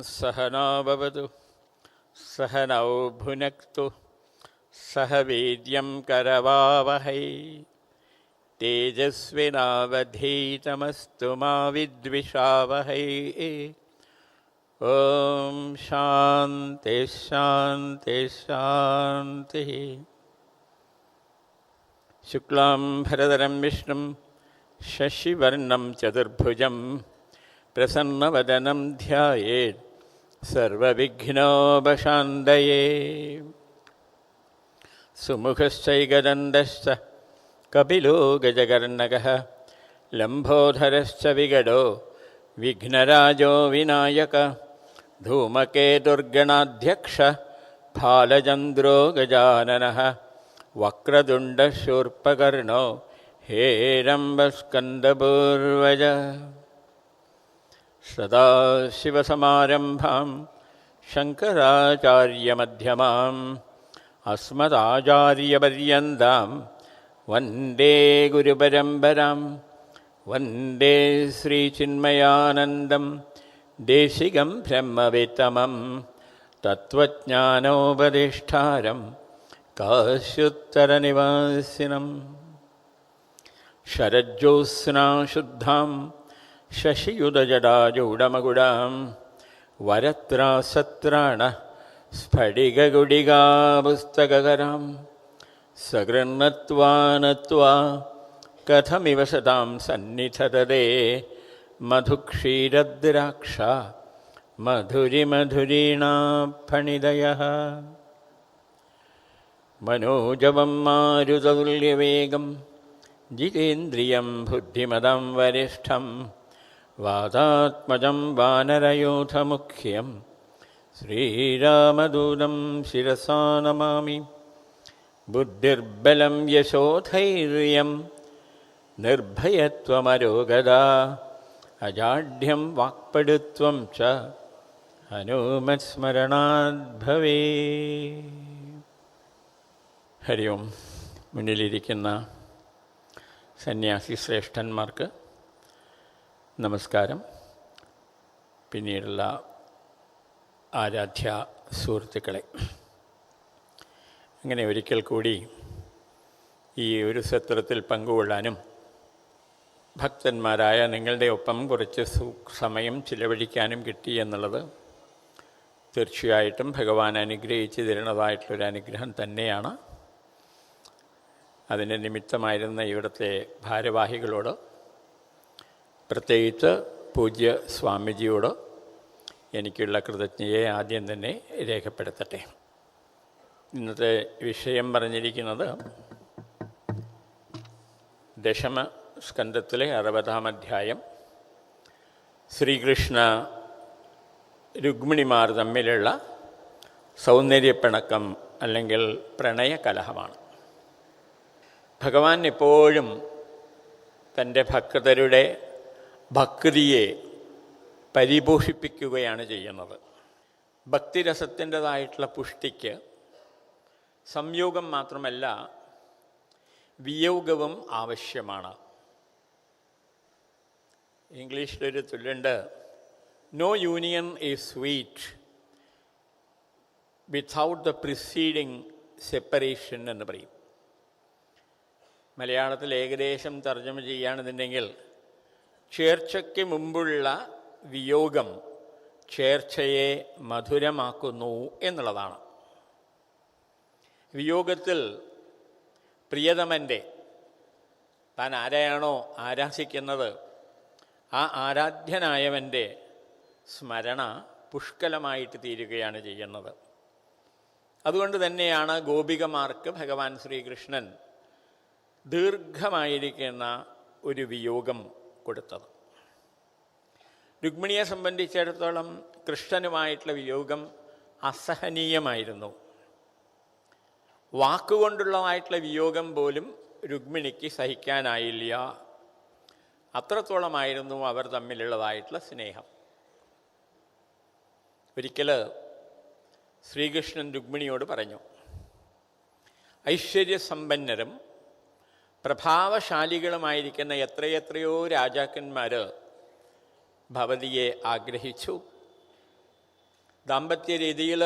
सहना भवतु सहनौ भुनक्तु सह वीर्यं करवावहै तेजस्विनावधीतमस्तु मा विद्विषावहै। ॐ शान्ति शान्ति शान्तिः। शुक्लां भरधरं विष्णुं शशिवर्णं चतुर्भुजं प्रसन्नवदनं ध्यायेत् सर्वविघ्नोपशान्तये। सुमुखश्चैकदन्तश्च कपिलो गजकर्णकः लम्बोदरश्च विगडो विघ्नराजो विनायकः धूमकेतुर्गणाध्यक्ष फालचन्द्रो गजाननः वक्रतुण्डशूर्पकर्णो हेरम्बस्कन्दपूर्वज। सदाशिवसमारम्भां शङ्कराचार्यमध्यमाम् अस्मदाचार्यपर्यन्तां वन्दे गुरुपरम्परां। वन्दे श्रीचिन्मयानन्दं देशिकं ब्रह्मवित्तमं तत्त्वज्ञानोपदेष्टारं काश्युत्तरनिवासिनं। शरज्योत्स्नाशुद्धां शशियुतजटाजूडमकुडां वरत्रासत्राण स्फटिकगुडिकापुस्तककरां सकृन्नत्वा नत्वा कथमिव सतां सन्निधत्ते मधुक्षीरद्राक्षा मधुरिमधुरीणाफणिदयः। मनोजवं मारुततुल्यवेगं जितेन्द्रियं बुद्धिमतां वरिष्ठं वातात्मजं वानरयूथमुख्यं श्रीरामदूतं शिरसा नमामि। बुद्धिर्बलं यशोधैर्यं निर्भयत्वमरोगदा अजाड्यं वाक्पटुत्वं च हनुमत्स्मरणात् भवेत्। ഹരി ഓം. മുന്നിലിരിക്കുന്ന സന്യാസി ശ്രേഷ്ഠന്മാർക്ക് നമസ്കാരം. പിന്നീടുള്ള ആരാധ്യ സുഹൃത്തുക്കളെ, അങ്ങനെ ഒരിക്കൽ കൂടി ഈ ഒരു സത്രത്തിൽ പങ്കുകൊള്ളാനും ഭക്തന്മാരായ നിങ്ങളുടെ ഒപ്പം കുറച്ച് സമയം ചിലവഴിക്കാനും കിട്ടി എന്നുള്ളത് തീർച്ചയായിട്ടും ഭഗവാൻ അനുഗ്രഹിച്ച് തരുന്നതായിട്ടുള്ളൊരു അനുഗ്രഹം തന്നെയാണ്. അതിന് നിമിത്തമായിരുന്ന ഇവിടുത്തെ ഭാരവാഹികളോട്, പ്രത്യേകിച്ച് പൂജ്യ സ്വാമിജിയോട് എനിക്കുള്ള കൃതജ്ഞതയെ ആദ്യം തന്നെ രേഖപ്പെടുത്തട്ടെ. ഇന്നത്തെ വിഷയം പറഞ്ഞിരിക്കുന്നത് ദശമ സ്കന്ധത്തിലെ 60-ാം അധ്യായം, ശ്രീകൃഷ്ണ രുക്മിണിമാർ തമ്മിലുള്ള സൗന്ദര്യപ്പിണക്കം അല്ലെങ്കിൽ പ്രണയകലഹമാണ്. ഭഗവാൻ എപ്പോഴും തൻ്റെ ഭക്തരുടെ ഭക്തിയെ പരിപോഷിപ്പിക്കുകയാണ് ചെയ്യുന്നത്. ഭക്തിരസത്തിൻ്റെതായിട്ടുള്ള പുഷ്ടിക്ക് സംയോഗം മാത്രമല്ല, വിയോഗവും ആവശ്യമാണ്. ഇംഗ്ലീഷിലൊരു ചൊല്ലുണ്ട്, no union is sweet without the preceding separation എന്ന് പറയും. മലയാളത്തിൽ ഏകദേശം തർജ്ജമ ചെയ്യുകയാണെന്നുണ്ടെങ്കിൽ, ചേർച്ചയ്ക്ക് മുമ്പുള്ള വിയോഗം ചേർച്ചയെ മധുരമാക്കുന്നു എന്നുള്ളതാണ്. വിയോഗത്തിൽ പ്രിയതമൻ്റെ, താൻ ആരെയാണോ ആരാധിക്കുന്നത് ആ ആരാധ്യനായവൻ്റെ സ്മരണ പുഷ്കലമായിട്ട് തീരുകയാണ് ചെയ്യുന്നത്. അതുകൊണ്ട് തന്നെയാണ് ഗോപികമാർക്ക് ഭഗവാൻ ശ്രീകൃഷ്ണൻ ദീർഘമായിരിക്കുന്ന ഒരു വിയോഗം കൊടുത്തത്. രുക്മിണിയെ സംബന്ധിച്ചിടത്തോളം കൃഷ്ണനുമായിട്ടുള്ള വിയോഗം അസഹനീയമായിരുന്നു. വാക്കുകൊണ്ടുള്ളതായിട്ടുള്ള വിയോഗം പോലും രുക്മിണിക്ക് സഹിക്കാനായില്ല. അത്രത്തോളമായിരുന്നു അവർ തമ്മിലുള്ളതായിട്ടുള്ള സ്നേഹം. ഒരിക്കൽ ശ്രീകൃഷ്ണൻ രുക്മിണിയോട് പറഞ്ഞു, ഐശ്വര്യസമ്പന്നരും പ്രഭാവശാലികളുമായിരിക്കുന്ന എത്രയെത്രയോ രാജാക്കന്മാർ ഭവതിയെ ആഗ്രഹിച്ചു. ദാമ്പത്യരീതിയിൽ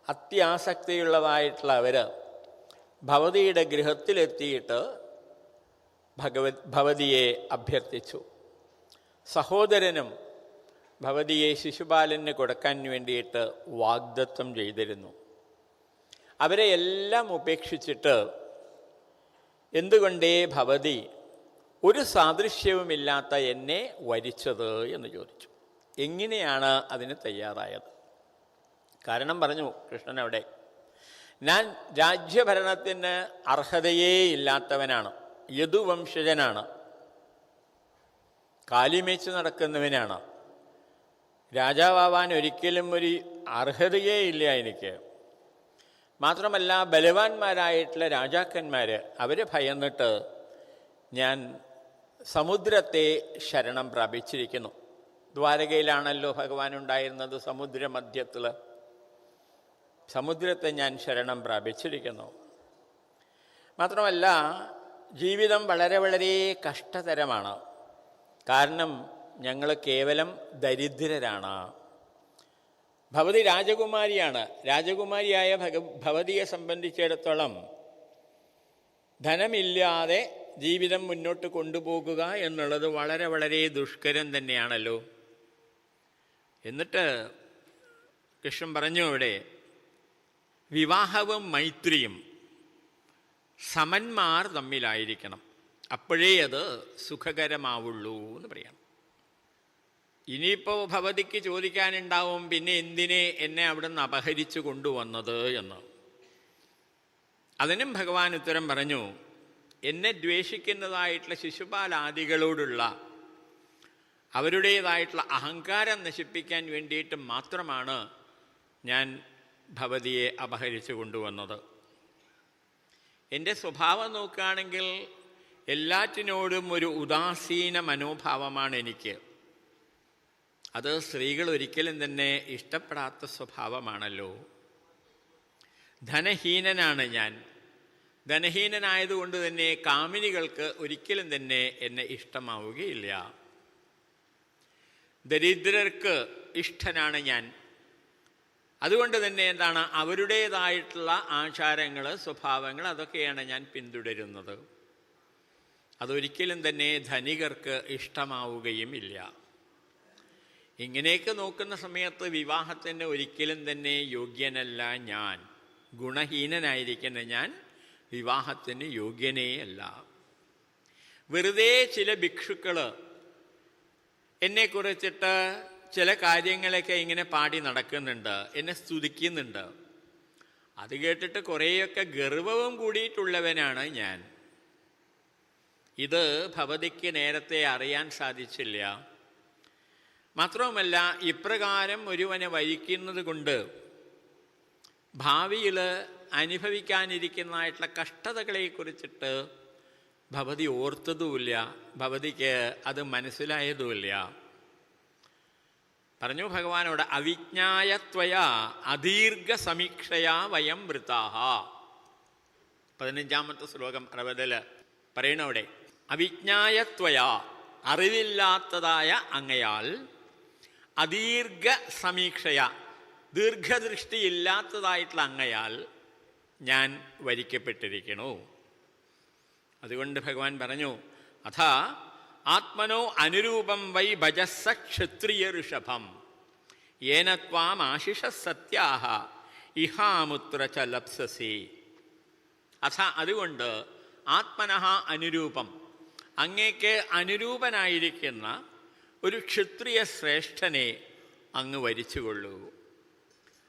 അത്യാസക്തിയുള്ളതായിട്ടുള്ള അവർ ഭവതിയുടെ ഗൃഹത്തിലെത്തിയിട്ട് ഭവതിയെ അഭ്യർത്ഥിച്ചു. സഹോദരനും ഭവതിയെ ശിശുപാലന് കൊടുക്കാൻ വേണ്ടിയിട്ട് വാഗ്ദത്തം ചെയ്തിരുന്നു. അവരെ എല്ലാം ഉപേക്ഷിച്ചിട്ട് എന്തുകൊണ്ടേ ഭവതി ഒരു സാദൃശ്യവുമില്ലാത്ത എന്നെ വരിച്ചത് എന്ന് ചോദിച്ചു. എങ്ങനെയാണ് അതിന് തയ്യാറായത്? കാരണം പറഞ്ഞു കൃഷ്ണൻ അവിടെ, ഞാൻ രാജ്യഭരണത്തിന് അർഹതയേ ഇല്ലാത്തവനാണ്, യദുവംശജനാണ്, കാലിമേച്ച് നടക്കുന്നവനാണ്, രാജാവാൻ ഒരിക്കലും ഒരു അർഹതയേ ഇല്ല എനിക്ക്. മാത്രമല്ല ബലവാന്മാരായിട്ടുള്ള രാജാക്കന്മാർ അവർ ഭയന്നിട്ട് ഞാൻ സമുദ്രത്തെ ശരണം പ്രാപിച്ചിരിക്കുന്നു. ദ്വാരകയിലാണല്ലോ ഭഗവാൻ ഉണ്ടായിരുന്നത്, സമുദ്രമധ്യത്തിൽ. സമുദ്രത്തെ ഞാൻ ശരണം പ്രാപിച്ചിരിക്കുന്നു. മാത്രമല്ല ജീവിതം വളരെ വളരെ കഷ്ടതരമാണ്. കാരണം ഞങ്ങൾ കേവലം ദരിദ്രരാണ്. ഭവതി രാജകുമാരിയാണ്. രാജകുമാരിയായ ഭവതിയെ സംബന്ധിച്ചിടത്തോളം ധനമില്ലാതെ ജീവിതം മുന്നോട്ട് കൊണ്ടുപോകുക എന്നുള്ളത് വളരെ വളരെ ദുഷ്കരം തന്നെയാണല്ലോ. എന്നിട്ട് കൃഷ്ണൻ പറഞ്ഞു ഇവിടെ, വിവാഹവും മൈത്രിയും സമന്മാർ തമ്മിലായിരിക്കണം, അപ്പോഴേ അത് സുഖകരമാവുള്ളൂ എന്ന് പറയാം. ഇനിയിപ്പോൾ ഭവതിക്ക് ചോദിക്കാനുണ്ടാവും, പിന്നെ എന്തിനെ എന്നെ അവിടെ നിന്ന് അപഹരിച്ചു കൊണ്ടുവന്നത് എന്ന്. അതിനും ഭഗവാൻ ഉത്തരം പറഞ്ഞു, എന്നെ ദ്വേഷിക്കുന്നതായിട്ടുള്ള ശിശുപാലാദികളോടുള്ള അവരുടേതായിട്ടുള്ള അഹങ്കാരം നശിപ്പിക്കാൻ വേണ്ടിയിട്ട് മാത്രമാണ് ഞാൻ ഭവതിയെ അപഹരിച്ചു കൊണ്ടുവന്നത്. എൻ്റെ സ്വഭാവം നോക്കുകയാണെങ്കിൽ എല്ലാറ്റിനോടും ഒരു ഉദാസീന മനോഭാവമാണ് എനിക്ക്. അത് സ്ത്രീകൾ ഒരിക്കലും തന്നെ ഇഷ്ടപ്പെടാത്ത സ്വഭാവമാണല്ലോ. ധനഹീനനാണ് ഞാൻ. ധനഹീനനായതുകൊണ്ട് തന്നെ കാമിനികൾക്ക് ഒരിക്കലും തന്നെ എന്നെ ഇഷ്ടമാവുകയില്ല. ദരിദ്രർക്ക് ഇഷ്ടനാണ് ഞാൻ. അതുകൊണ്ട് തന്നെ എന്താണ്, അവരുടേതായിട്ടുള്ള ആചാരങ്ങൾ, സ്വഭാവങ്ങൾ, അതൊക്കെയാണ് ഞാൻ പിന്തുടരുന്നത്. അതൊരിക്കലും തന്നെ ധനികർക്ക് ഇഷ്ടമാവുകയും ഇല്ല. ഇങ്ങനെയൊക്കെ നോക്കുന്ന സമയത്ത് വിവാഹത്തിന് ഒരിക്കലും തന്നെ യോഗ്യനല്ല ഞാൻ. ഗുണഹീനനായിരിക്കുന്ന ഞാൻ വിവാഹത്തിന് യോഗ്യനേ അല്ല. വെറുതെ ചില ഭിക്ഷുക്കൾ എന്നെക്കുറിച്ചിട്ട് ചില കാര്യങ്ങളൊക്കെ ഇങ്ങനെ പാടി നടക്കുന്നുണ്ട്, എന്നെ സ്തുതിക്കുന്നുണ്ട്. അത് കേട്ടിട്ട് കുറേയൊക്കെ ഗർവവും കൂടിയിട്ടുള്ളവനാണ് ഞാൻ. ഇത് ഭവതിക്ക് നേരത്തെ അറിയാൻ സാധിച്ചില്ല. മാത്രവുമല്ല, ഇപ്രകാരം ഒരുവനെ വരിക്കുന്നത് കൊണ്ട് ഭാവിയിൽ അനുഭവിക്കാനിരിക്കുന്നതായിട്ടുള്ള കഷ്ടതകളെക്കുറിച്ചിട്ട് ഭവതി ഓർത്തതുമില്ല, ഭവതിക്ക് അത് മനസ്സിലായതുമില്ല. പറഞ്ഞു ഭഗവാനോട്, അവിജ്ഞായത്വയാ അദീർഘ സമീക്ഷയാ വയം വൃതാഹ. 15ാമത്തെ ശ്ലോകം 60 പറയണവിടെ, അവിജ്ഞായത്വയാ അറിവില്ലാത്തതായ അങ്ങയാൽ, അദീർഘ സമീക്ഷയ ദീർഘദൃഷ്ടിയില്ലാത്തതായിട്ടുള്ള അങ്ങയാൽ ഞാൻ വരിക്കപ്പെട്ടിരിക്കണു. അതുകൊണ്ട് ഭഗവാൻ പറഞ്ഞു, അഥാ ആത്മനോ അനുരൂപം വൈ ഭജസ്സ ക്ഷത്രിയ ഋഷഭം യേന ത്വാം ആശിഷ സത്യാഹ ഇഹാമുത്ര ച ലപ്സസി. അഥ അതുകൊണ്ട് ആത്മനഃ അനുരൂപം, അങ്ങേക്ക് അനുരൂപനായിരിക്കുന്ന ഒരു ക്ഷത്രിയ ശ്രേഷ്ഠനെ അങ്ങ് വരിച്ചുകൊള്ളൂ.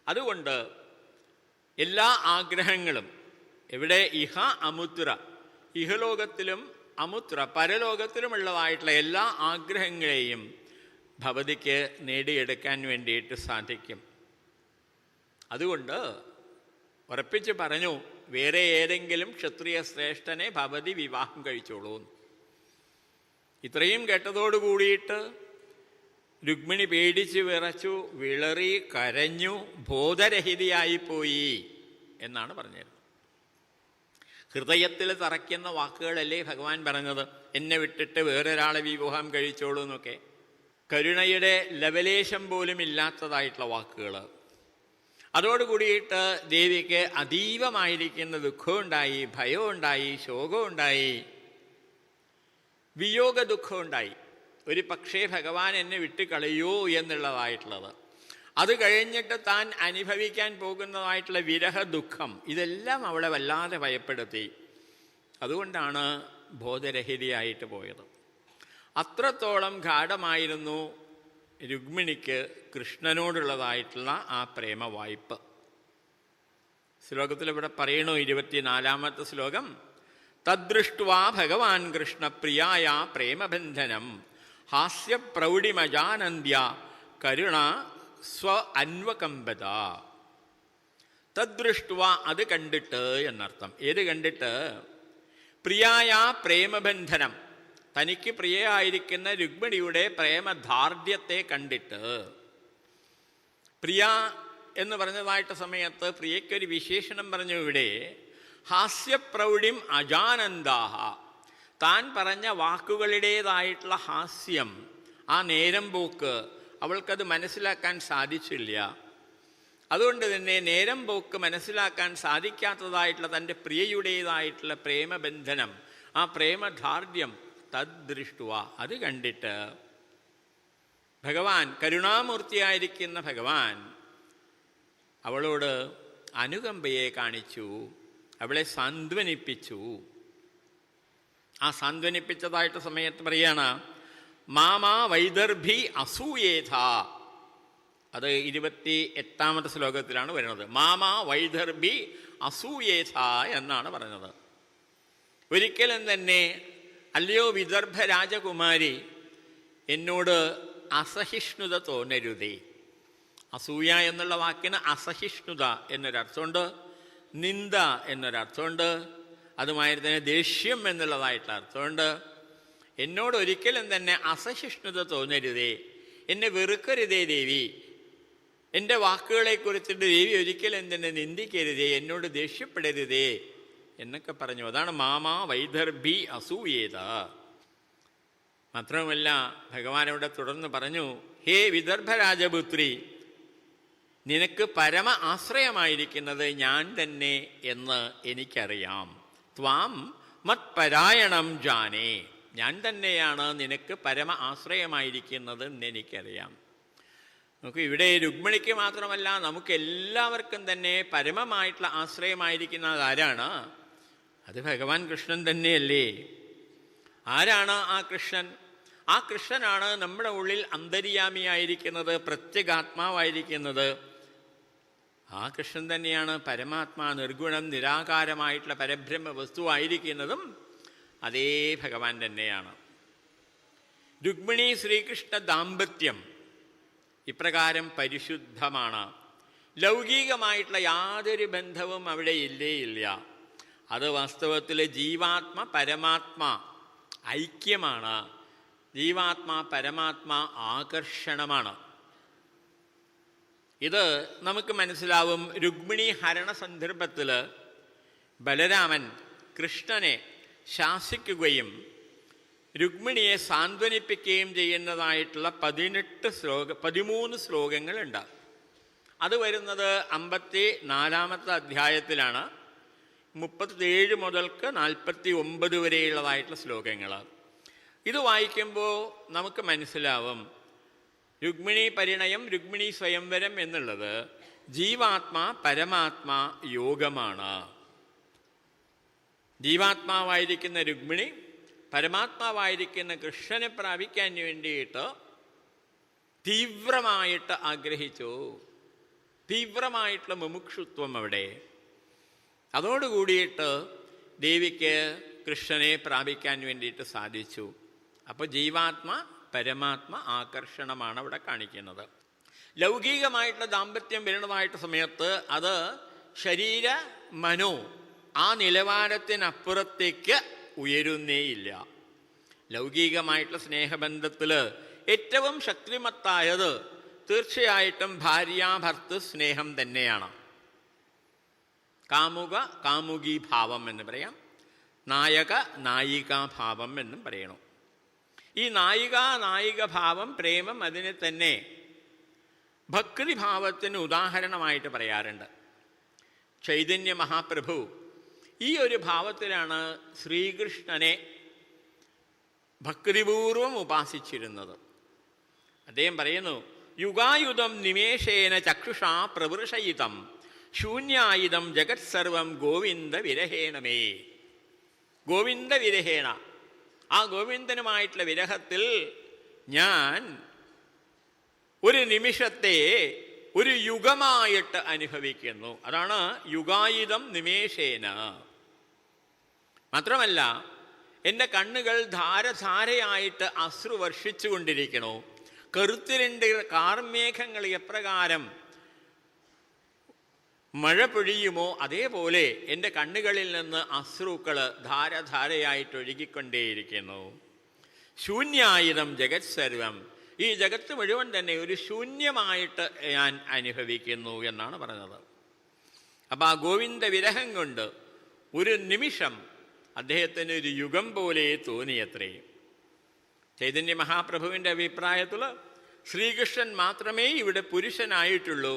അതുകൊണ്ട് എല്ലാ ആഗ്രഹങ്ങളും എവിടെ ഇഹ അമുത്ര, ഇഹലോകത്തിലും അമുത്ര പരലോകത്തിലുമുള്ളതായിട്ടുള്ള എല്ലാ ആഗ്രഹങ്ങളെയും ഭവതിക്ക് നേടിയെടുക്കാൻ വേണ്ടിയിട്ട് സാധിക്കും. അതുകൊണ്ട് ഉറപ്പിച്ച് പറഞ്ഞു, വേറെ ഏതെങ്കിലും ക്ഷത്രിയ ശ്രേഷ്ഠനെ ഭവതി വിവാഹം കഴിച്ചോളൂ. ഇത്രയും കേട്ടതോടു കൂടിയിട്ട് രുക്മിണി പേടിച്ച് വിറച്ചു, വിളറി, കരഞ്ഞു, ബോധരഹിതയായിപ്പോയി എന്നാണ് പറഞ്ഞത്. ഹൃദയത്തിൽ തറയ്ക്കുന്ന വാക്കുകളല്ലേ ഭഗവാൻ പറഞ്ഞത്, എന്നെ വിട്ടിട്ട് വേറൊരാളെ വിവാഹം കഴിച്ചോളൂ എന്നൊക്കെ. കരുണയുടെ ലവലേശം പോലും ഇല്ലാത്തതായിട്ടുള്ള വാക്കുകൾ. അതോടുകൂടിയിട്ട് ദേവിക്ക് അതീവമായിരിക്കുന്ന ദുഃഖമുണ്ടായി, ഭയമുണ്ടായി, ശോകമുണ്ടായി, വിയോഗ ദുഃഖമുണ്ടായി. ഒരു പക്ഷേ ഭഗവാൻ എന്നെ വിട്ടുകളയോ എന്നുള്ളതായിട്ടുള്ളത്. അത് കഴിഞ്ഞിട്ട് താൻ അനുഭവിക്കാൻ പോകുന്നതായിട്ടുള്ള വിരഹ ദുഃഖം, ഇതെല്ലാം അവളെ വല്ലാതെ ഭയപ്പെടുത്തി. അതുകൊണ്ടാണ് ബോധരഹിതയായിട്ട് പോയത്. അത്രത്തോളം ഗാഢമായിരുന്നു രുക്മിണിക്ക് കൃഷ്ണനോടുള്ളതായിട്ടുള്ള ആ പ്രേമ വായ്പ്. ശ്ലോകത്തിൽ ഇവിടെ പറയണു, 24-ാമത്തെ ശ്ലോകം, തദ്ദൃഷ്ട്വാ ഭഗവാൻ കൃഷ്ണ പ്രിയായ പ്രേമബന്ധനം ഹാസ്യപ്രൗഢിമജാനന്ദ്യ കരുണ സ്വ അന്വകമ്പത. തദ്ദൃഷ്ട്വ അത് കണ്ടിട്ട് എന്നർത്ഥം. ഏത് കണ്ടിട്ട്? പ്രിയായ പ്രേമബന്ധനം, തനിക്ക് പ്രിയയായിരിക്കുന്ന രുക്മിണിയുടെ പ്രേമദാർഢ്യത്തെ കണ്ടിട്ട്. പ്രിയ എന്ന് പറഞ്ഞതായിട്ട് സമയത്ത് പ്രിയയ്ക്കൊരു വിശേഷണം പറഞ്ഞു ഇവിടെ. ഹാസ്യപ്രൗഢിം അജാനന്ദാഹ, താൻ പറഞ്ഞ വാക്കുകളുടേതായിട്ടുള്ള ഹാസ്യം, ആ നേരം പോക്ക് അവൾക്കത് മനസ്സിലാക്കാൻ സാധിച്ചില്ല. അതുകൊണ്ട് തന്നെ നേരം പോക്ക് മനസ്സിലാക്കാൻ സാധിക്കാത്തതായിട്ടുള്ള തൻ്റെ പ്രിയയുടേതായിട്ടുള്ള പ്രേമബന്ധനം, ആ പ്രേമദാർഢ്യം തദ്ദൃഷ്ടുവ അത് കണ്ടിട്ട് ഭഗവാൻ, കരുണാമൂർത്തിയായിരിക്കുന്ന ഭഗവാൻ അവളോട് അനുകമ്പയെ കാണിച്ചു, അവളെ സാന്ത്വനിപ്പിച്ചു. ആ സാന്ത്വനിപ്പിച്ചതായിട്ട് സമയത്ത് പറയാണ്, മാമാ വൈദർഭി അസൂയേഥ. അത് 28-ാമത്തെ ശ്ലോകത്തിലാണ് വരുന്നത്. മാമാ വൈദർഭി അസൂയേഥ എന്നാണ് പറഞ്ഞത്. ഒരിക്കലും തന്നെ അല്ലയോ വിദർഭ രാജകുമാരി, എന്നോട് അസഹിഷ്ണുത തോന്നരുതേ. അസൂയ എന്നുള്ള വാക്കിന് അസഹിഷ്ണുത എന്നൊരർത്ഥമുണ്ട്, നിന്ദ എന്നൊരർത്ഥമുണ്ട്, അതുമാതിരി തന്നെ ദേഷ്യം എന്നുള്ളതായിട്ടുള്ള അർത്ഥമുണ്ട്. എന്നോട് ഒരിക്കലും തന്നെ അസഹിഷ്ണുത തോന്നരുതേ, എന്നെ വെറുക്കരുതേ ദേവി, എൻ്റെ വാക്കുകളെക്കുറിച്ചിട്ട് ദേവി ഒരിക്കലും തന്നെ നിന്ദിക്കരുതേ, എന്നോട് ദേഷ്യപ്പെടരുതേ എന്നൊക്കെ പറഞ്ഞു. അതാണ് മാമാ വൈദർഭി അസൂയേത. മാത്രവുമല്ല ഭഗവാനോട് തുടർന്ന് പറഞ്ഞു, ഹേ വിദർഭരാജപുത്രി, നിനക്ക് പരമ ആശ്രയമായിരിക്കുന്നത് ഞാൻ തന്നെ എന്ന് എനിക്കറിയാം. ത്വാം മത്പരായണം ജാനേ, ഞാൻ തന്നെയാണ് നിനക്ക് പരമ ആശ്രയമായിരിക്കുന്നത് എന്നെനിക്കറിയാം. നമുക്ക് ഇവിടെ രുക്മിണിക്ക് മാത്രമല്ല നമുക്ക് എല്ലാവർക്കും തന്നെ പരമമായിട്ടുള്ള ആശ്രയമായിരിക്കുന്നത് ആരാണ്? അത് ഭഗവാൻ കൃഷ്ണൻ തന്നെയല്ലേ. ആരാണ് ആ കൃഷ്ണൻ? ആ കൃഷ്ണനാണ് നമ്മുടെ ഉള്ളിൽ അന്തര്യാമിയായിരിക്കുന്നത്, പ്രത്യേകാത്മാവായിരിക്കുന്നത്. ആ കൃഷ്ണൻ തന്നെയാണ് പരമാത്മാ, നിർഗുണം നിരാകാരമായിട്ടുള്ള പരബ്രഹ്മ വസ്തുവായിരിക്കുന്നതും അതേ ഭഗവാൻ തന്നെയാണ്. രുക്മിണി ശ്രീകൃഷ്ണ ദാമ്പത്യം ഇപ്രകാരം പരിശുദ്ധമാണ്. ലൗകികമായിട്ടുള്ള യാതൊരു ബന്ധവും അവിടെ ഇല്ല. അത് വാസ്തവത്തിൽ ജീവാത്മ പരമാത്മ ഐക്യമാണ്. ജീവാത്മാ പരമാത്മ ആകർഷണമാണ്. ഇത് നമുക്ക് മനസ്സിലാവും. രുക്മിണി ഹരണ സന്ദർഭത്തിൽ ബലരാമൻ കൃഷ്ണനെ ശാസിക്കുകയും രുക്മിണിയെ സാന്ത്വനിപ്പിക്കുകയും ചെയ്യുന്നതായിട്ടുള്ള 13 ശ്ലോകങ്ങളുണ്ട്. അത് വരുന്നത് 54-ാമത്തെ അധ്യായത്തിലാണ്. 37 മുതൽക്ക് 49 വരെയുള്ളതായിട്ടുള്ള ശ്ലോകങ്ങൾ. ഇത് വായിക്കുമ്പോൾ നമുക്ക് മനസ്സിലാവും രുക്മിണി പരിണയം, രുക്മിണി സ്വയംവരം എന്നുള്ളത് ജീവാത്മാ പരമാത്മാ യോഗമാണ്. ജീവാത്മാവായിരിക്കുന്ന രുക്മിണി പരമാത്മാവായിരിക്കുന്ന കൃഷ്ണനെ പ്രാപിക്കാൻ വേണ്ടിയിട്ട് തീവ്രമായിട്ട് ആഗ്രഹിച്ചു. തീവ്രമായിട്ടുള്ള മുമുക്ഷുത്വം അവിടെ. അതോടുകൂടിയിട്ട് ദേവിക്ക് കൃഷ്ണനെ പ്രാപിക്കാൻ വേണ്ടിയിട്ട് സാധിച്ചു. അപ്പോൾ ജീവാത്മ പരമാത്മ ആകർഷണമാണ് അവിടെ കാണിക്കുന്നത്. ലൗകികമായിട്ടുള്ള ദാമ്പത്യം വരുന്നതായിട്ട് സമയത്ത് അത് ശരീര മനോ ആ നിലവാരത്തിനപ്പുറത്തേക്ക് ഉയരുന്നേയില്ല. ലൗകികമായിട്ടുള്ള സ്നേഹബന്ധത്തിൽ ഏറ്റവും ശക്തിമത്തായത് തീർച്ചയായിട്ടും ഭാര്യാഭർത്തൃ സ്നേഹം തന്നെയാണ്. കാമുക കാമുകി ഭാവം എന്ന് പറയാം, നായക നായികാഭാവം എന്നും പറയണം. ഈ നായിക ഭാവം, പ്രേമം, അതിനെ തന്നെ ഭക്തിഭാവത്തിന് ഉദാഹരണമായിട്ട് പറയാറുണ്ട്. ചൈതന്യ മഹാപ്രഭു ഈ ഒരു ഭാവത്തിലാണ് ശ്രീകൃഷ്ണനെ ഭക്തിപൂർവം ഉപാസിച്ചിരുന്നത്. അദ്ദേഹം പറയുന്നു, യുഗായുധം നിമേഷേന ചക്ഷുഷാ പ്രവൃഷയിതം ശൂന്യായുധം ജഗത് സർവം ഗോവിന്ദ വിരഹേണമേ. ഗോവിന്ദ വിരഹേണ, ആ ഗോവിന്ദനുമായിട്ടുള്ള വിരഹത്തിൽ ഞാൻ ഒരു നിമിഷത്തെ ഒരു യുഗമായിട്ട് അനുഭവിക്കുന്നു. അതാണ് യുഗായുധം നിമേഷേന. മാത്രമല്ല എൻ്റെ കണ്ണുകൾ ധാരധാരയായിട്ട് അശ്രു വർഷിച്ചു കൊണ്ടിരിക്കണു. കറുത്തിരണ്ട് കാർമേഘങ്ങൾ എപ്രകാരം മഴ പൊഴിയുമോ അതേപോലെ എൻ്റെ കണ്ണുകളിൽ നിന്ന് അശ്രുക്കൾ ധാരധാരയായിട്ട് ഒഴുകിക്കൊണ്ടേയിരിക്കുന്നു. ശൂന്യായുധം ജഗത് സർവം, ഈ ജഗത്ത് മുഴുവൻ തന്നെ ഒരു ശൂന്യമായിട്ട് ഞാൻ അനുഭവിക്കുന്നു എന്നാണ് പറഞ്ഞത്. അപ്പം ആ ഗോവിന്ദ വിരഹം കൊണ്ട് ഒരു നിമിഷം അദ്ദേഹത്തിന് ഒരു യുഗം പോലെ തോന്നിയത്രേ. ചൈതന്യ മഹാപ്രഭുവിൻ്റെ അഭിപ്രായത്തിൽ ശ്രീകൃഷ്ണൻ മാത്രമേ ഇവിടെ പുരുഷനായിട്ടുള്ളൂ.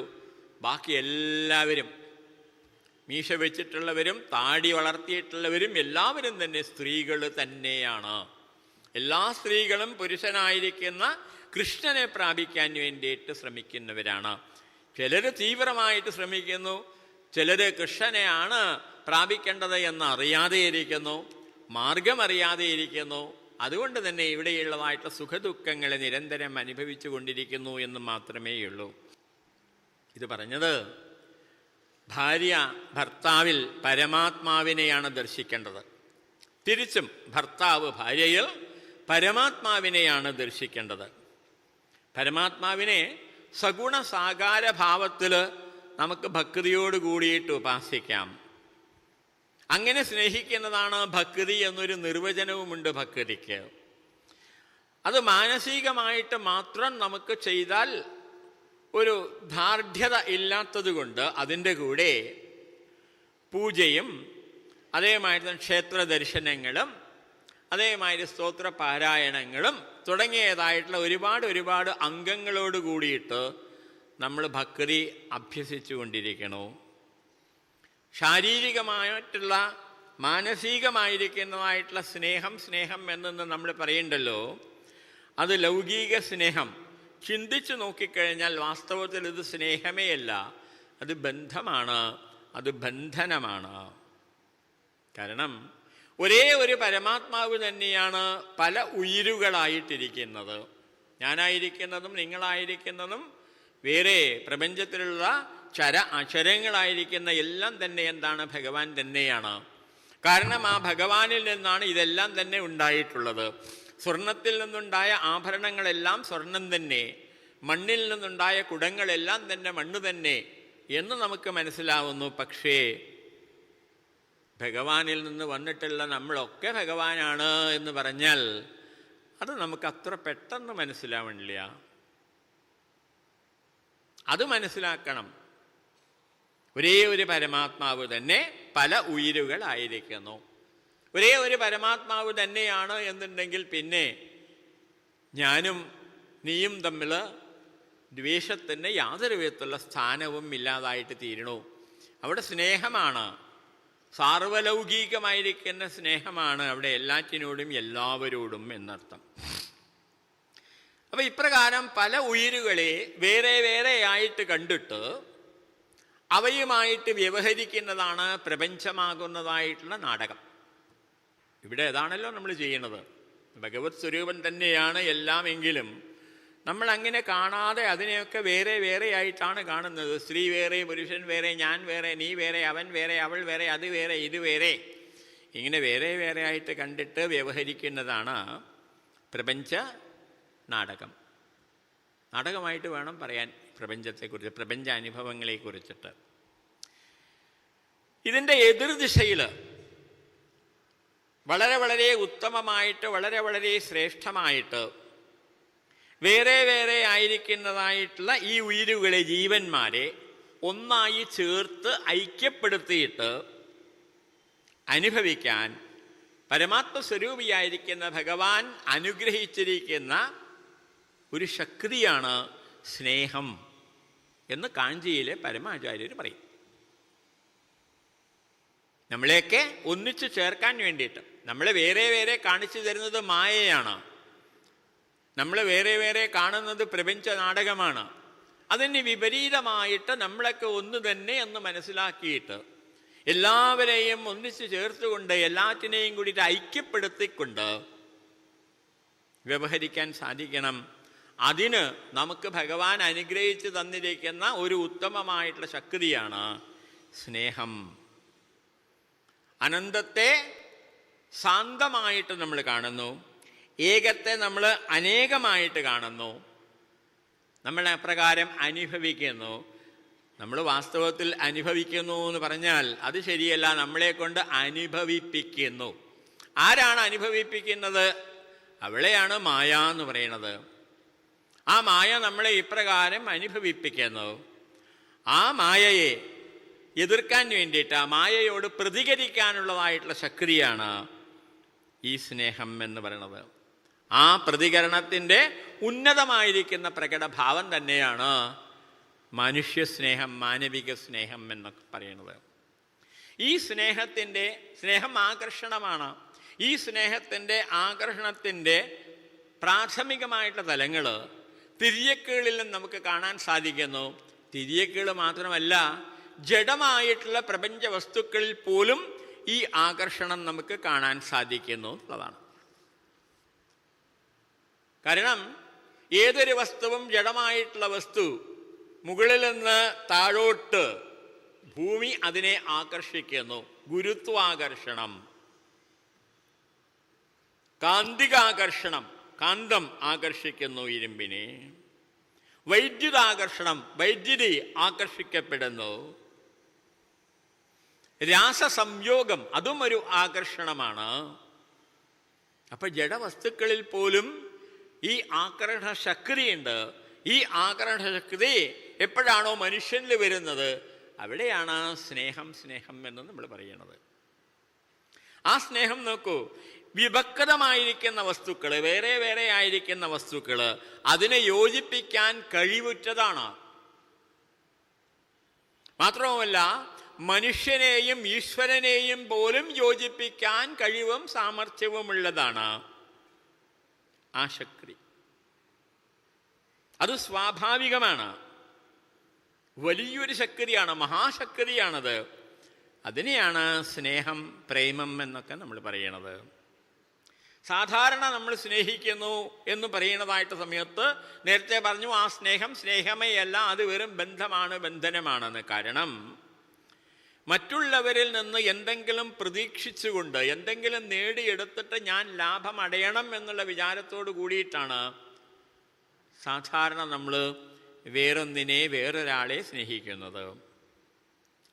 ബാക്കി എല്ലാവരും, മീശ വെച്ചിട്ടുള്ളവരും താടി വളർത്തിയിട്ടുള്ളവരും എല്ലാവരും തന്നെ സ്ത്രീകൾ തന്നെയാണ്. എല്ലാ സ്ത്രീകളും പുരുഷനായിരിക്കുന്ന കൃഷ്ണനെ പ്രാപിക്കാൻ വേണ്ടിയിട്ട് ശ്രമിക്കുന്നവരാണ്. ചിലർ തീവ്രമായിട്ട് ശ്രമിക്കുന്നു, ചിലർ കൃഷ്ണനെയാണ് പ്രാപിക്കേണ്ടത് എന്ന് അറിയാതെയിരിക്കുന്നു, മാർഗമറിയാതെയിരിക്കുന്നു. അതുകൊണ്ട് തന്നെ ഇവിടെയുള്ളതായിട്ടുള്ള സുഖദുഃഖങ്ങളെ നിരന്തരം അനുഭവിച്ചു കൊണ്ടിരിക്കുന്നു എന്ന് മാത്രമേ ഉള്ളൂ. ഇത് പറഞ്ഞത് ഭാര്യ ഭർത്താവിൽ പരമാത്മാവിനെയാണ് ദർശിക്കേണ്ടത്. തിരിച്ചും ഭർത്താവ് ഭാര്യയിൽ പരമാത്മാവിനെയാണ് ദർശിക്കേണ്ടത്. പരമാത്മാവിനെ സഗുണ സാകാര ഭാവത്തിൽ നമുക്ക് ഭക്തിയോട് കൂടിയിട്ട് ഉപാസിക്കാം. അങ്ങനെ സ്നേഹിക്കുന്നതാണ് ഭക്തി എന്നൊരു നിർവചനവുമുണ്ട് ഭക്തിക്ക്. അത് മാനസികമായിട്ട് മാത്രം നമുക്ക് ചെയ്താൽ ഒരു ദാർഢ്യത ഇല്ലാത്തത് കൊണ്ട് അതിൻ്റെ കൂടെ പൂജയും അതേമാതിരി ക്ഷേത്ര ദർശനങ്ങളും അതേമാതിരി സ്തോത്ര പാരായണങ്ങളും തുടങ്ങിയതായിട്ടുള്ള ഒരുപാട് അംഗങ്ങളോട് കൂടിയിട്ട് നമ്മൾ ഭക്തി അഭ്യസിച്ചു കൊണ്ടിരിക്കണു. ശാരീരികമായിട്ടുള്ള മാനസികമായിരിക്കുന്നതായിട്ടുള്ള സ്നേഹം എന്നു നമ്മൾ പറയണ്ടല്ലോ, അത് ലൗകിക സ്നേഹം. ചിന്തിച്ചു നോക്കിക്കഴിഞ്ഞാൽ വാസ്തവത്തിൽ ഇത് സ്നേഹമേ അല്ല, അത് ബന്ധമാണ്, അത് ബന്ധനമാണ്. കാരണം ഒരേ ഒരു പരമാത്മാവ് തന്നെയാണ് പല ഉയിരുകളായിട്ടിരിക്കുന്നത്. ഞാനായിരിക്കുന്നതും നിങ്ങളായിരിക്കുന്നതും വേറെ പ്രപഞ്ചത്തിലുള്ള അക്ഷരങ്ങളായിരിക്കുന്ന എല്ലാം തന്നെ എന്താണ്? ഭഗവാൻ തന്നെയാണ്. കാരണം ആ ഭഗവാനിൽ നിന്നാണ് ഇതെല്ലാം തന്നെ ഉണ്ടായിട്ടുള്ളത്. സ്വർണത്തിൽ നിന്നുണ്ടായ ആഭരണങ്ങളെല്ലാം സ്വർണം തന്നെ, മണ്ണിൽ നിന്നുണ്ടായ കുടങ്ങളെല്ലാം തന്നെ മണ്ണ് തന്നെ എന്ന് നമുക്ക് മനസ്സിലാവുന്നു. പക്ഷേ ഭഗവാനിൽ നിന്ന് വന്നിട്ടുള്ള നമ്മളൊക്കെ ഭഗവാനാണ് എന്ന് പറഞ്ഞാൽ അത് നമുക്ക് അത്ര പെട്ടെന്ന് മനസ്സിലാവണില്ല. അത് മനസ്സിലാക്കണം. ഒരേ ഒരു പരമാത്മാവ് തന്നെ പല ഉയിരുകളായിരിക്കുന്നു. ഒരേ ഒരു പരമാത്മാവ് തന്നെയാണ് എന്നുണ്ടെങ്കിൽ പിന്നെ ഞാനും നീയും തമ്മിൽ ദ്വേഷത്തിന് യാതൊരു വിധത്തിലുള്ള സ്ഥാനവും ഇല്ലാതായിട്ട് തീരണു. അവിടെ സ്നേഹമാണ്, സാർവലൗകികമായിരിക്കുന്ന സ്നേഹമാണ് അവിടെ എല്ലാറ്റിനോടും എല്ലാവരോടും എന്നർത്ഥം. അപ്പം ഇപ്രകാരം പല ഉയിരുകളെ വേറെ വേറെ ആയിട്ട് കണ്ടിട്ട് അവയുമായിട്ട് വ്യവഹരിക്കുന്നതാണ് പ്രപഞ്ചമാകുന്നതായിട്ടുള്ള നാടകം. ഇവിടെ അതാണല്ലോ നമ്മൾ ചെയ്യുന്നത്. ഭഗവത് സ്വരൂപൻ തന്നെയാണ് എല്ലാം എങ്കിലും നമ്മൾ അങ്ങനെ കാണാതെ അതിനെയൊക്കെ വേറെ വേറെ ആയിട്ടാണ് കാണുന്നത്. സ്ത്രീ വേറെ, പുരുഷൻ വേറെ, ഞാൻ വേറെ, നീ വേറെ, അവൻ വേറെ, അവൾ വേറെ, അത് വേറെ, ഇത് വേറെ, ഇങ്ങനെ വേറെ വേറെ ആയിട്ട് കണ്ടിട്ട് വ്യവഹരിക്കുന്നതാണ് പ്രപഞ്ച നാടകം. നാടകമായിട്ട് വേണം പറയാൻ പ്രപഞ്ചത്തെക്കുറിച്ച്, പ്രപഞ്ച അനുഭവങ്ങളെക്കുറിച്ചിട്ട്. ഇതിൻ്റെ എതിർദിശയിൽ വളരെ വളരെ ഉത്തമമായിട്ട്, വളരെ വളരെ ശ്രേഷ്ഠമായിട്ട് വേറെ വേറെ ആയിരിക്കുന്നതായിട്ടുള്ള ഈ ഉയിരുകളെ, ജീവന്മാരെ ഒന്നായി ചേർത്ത് ഐക്യപ്പെടുത്തിയിട്ട് അനുഭവിക്കാൻ പരമാത്മസ്വരൂപിയായിരിക്കുന്ന ഭഗവാൻ അനുഗ്രഹിച്ചിരിക്കുന്ന ഒരു ശക്തിയാണ് സ്നേഹം എന്ന് കാഞ്ചിയിലെ പരമാചാര്യർ പറയും. നമ്മളെയൊക്കെ ഒന്നിച്ചു ചേർക്കാൻ വേണ്ടിയിട്ട്. നമ്മളെ വേറെ വേറെ കാണിച്ചു തരുന്നത് മായയാണ്. നമ്മൾ വേറെ വേറെ കാണുന്നത് പ്രപഞ്ച നാടകമാണ്. അതിന് വിപരീതമായിട്ട് നമ്മളൊക്കെ ഒന്ന് തന്നെ എന്ന് മനസ്സിലാക്കിയിട്ട് എല്ലാവരെയും ഒന്നിച്ചു ചേർത്തുകൊണ്ട് എല്ലാറ്റിനെയും കൂടിയിട്ട് ഐക്യപ്പെടുത്തിക്കൊണ്ട് വ്യവഹരിക്കാൻ സാധിക്കണം. അതിന് നമുക്ക് ഭഗവാൻ അനുഗ്രഹിച്ച് തന്നിരിക്കുന്ന ഒരു ഉത്തമമായിട്ടുള്ള ശക്തിയാണ് സ്നേഹം. അനന്തത്തെ ശാന്തമായിട്ട് നമ്മൾ കാണുന്നു, ഏകത്തെ നമ്മൾ അനേകമായിട്ട് കാണുന്നു, നമ്മൾ അപ്രകാരം അനുഭവിക്കുന്നു. നമ്മൾ വാസ്തവത്തിൽ അനുഭവിക്കുന്നു എന്ന് പറഞ്ഞാൽ അത് ശരിയല്ല, നമ്മളെ കൊണ്ട് അനുഭവിപ്പിക്കുന്നു. ആരാണ് അനുഭവിപ്പിക്കുന്നത്? അവളെയാണ് മായ എന്ന് പറയുന്നത്. ആ മായ നമ്മളെ ഇപ്രകാരം അനുഭവിപ്പിക്കുന്നു. ആ മായയെ എതിർക്കാൻ വേണ്ടിയിട്ട്, ആ മായയോട് പ്രതികരിക്കാനുള്ളതായിട്ടുള്ള ശക്തിയാണ് ഈ സ്നേഹം എന്ന് പറയുന്നത്. ആ പ്രതികരണത്തിൻ്റെ ഉന്നതമായിരിക്കുന്ന പ്രകടഭാവം തന്നെയാണ് മനുഷ്യസ്നേഹം, മാനവിക സ്നേഹം എന്നൊക്കെ പറയുന്നത്. ഈ സ്നേഹം ആകർഷണമാണ്. ഈ സ്നേഹത്തിൻ്റെ ആകർഷണത്തിൻ്റെ പ്രാഥമികമായിട്ടുള്ള തലങ്ങൾ തിര്യക്കുകളിൽ നമുക്ക് കാണാൻ സാധിക്കുന്നു. തിര്യക്കുകൾ മാത്രമല്ല, ജഡമായിട്ടുള്ള പ്രപഞ്ച വസ്തുക്കളിൽ പോലും ഈ ആകർഷണം നമുക്ക് കാണാൻ സാധിക്കുന്നു എന്നുള്ളതാണ്. കാരണം ഏതൊരു വസ്തുവും, ജഡമായിട്ടുള്ള വസ്തു, മുകളിൽ നിന്ന് താഴോട്ട് ഭൂമി അതിനെ ആകർഷിക്കുന്നു. ഗുരുത്വാകർഷണം, കാന്തികാകർഷണം, കാന്തം ആകർഷിക്കുന്നു ഇരുമ്പിനെ. വൈദ്യുതാകർഷണം, വൈദ്യുതി ആകർഷിക്കപ്പെടുന്നു. രാസസംയോഗം, അതും ഒരു ആകർഷണമാണ്. അപ്പൊ ജഡവസ്തുക്കളിൽ പോലും ഈ ആകർഷണ ശക്തിയുണ്ട്. ഈ ആകർഷണ ശക്തി എപ്പോഴാണോ മനുഷ്യനിൽ വരുന്നത്, അവിടെയാണ് സ്നേഹം എന്ന് നമ്മൾ പറയുന്നത്. ആ സ്നേഹം നോക്കൂ, വിഭക്തമായിരിക്കുന്ന വസ്തുക്കൾ, വേറെ വേറെ ആയിരിക്കുന്ന വസ്തുക്കൾ, അതിനെ യോജിപ്പിക്കാൻ കഴിവുറ്റതാണ്. മാത്രവുമല്ല, മനുഷ്യനെയും ഈശ്വരനെയും പോലും യോജിപ്പിക്കാൻ കഴിവും സാമർഥ്യവുമുള്ളതാണ് ആ ശക്തി. അത് സ്വാഭാവികമാണ്, വലിയൊരു ശക്തിയാണ്, മഹാശക്തിയാണത്. അതിനെയാണ് സ്നേഹം, പ്രേമം എന്നൊക്കെ നമ്മൾ പറയണത്. സാധാരണ നമ്മൾ സ്നേഹിക്കുന്നു എന്ന് പറയുന്നതായിട്ട് സമയത്ത് നേരത്തെ പറഞ്ഞു, ആ സ്നേഹം സ്നേഹമേ അല്ല, അത് വെറും ബന്ധമാണ്, ബന്ധനമാണെന്ന്. കാരണം മറ്റുള്ളവരിൽ നിന്ന് എന്തെങ്കിലും പ്രതീക്ഷിച്ചുകൊണ്ട്, എന്തെങ്കിലും നേടിയെടുത്തിട്ട് ഞാൻ ലാഭം അടയണം എന്നുള്ള വിചാരത്തോട് കൂടിയിട്ടാണ് സാധാരണ നമ്മൾ വേറൊരാളെ സ്നേഹിക്കുന്നത്.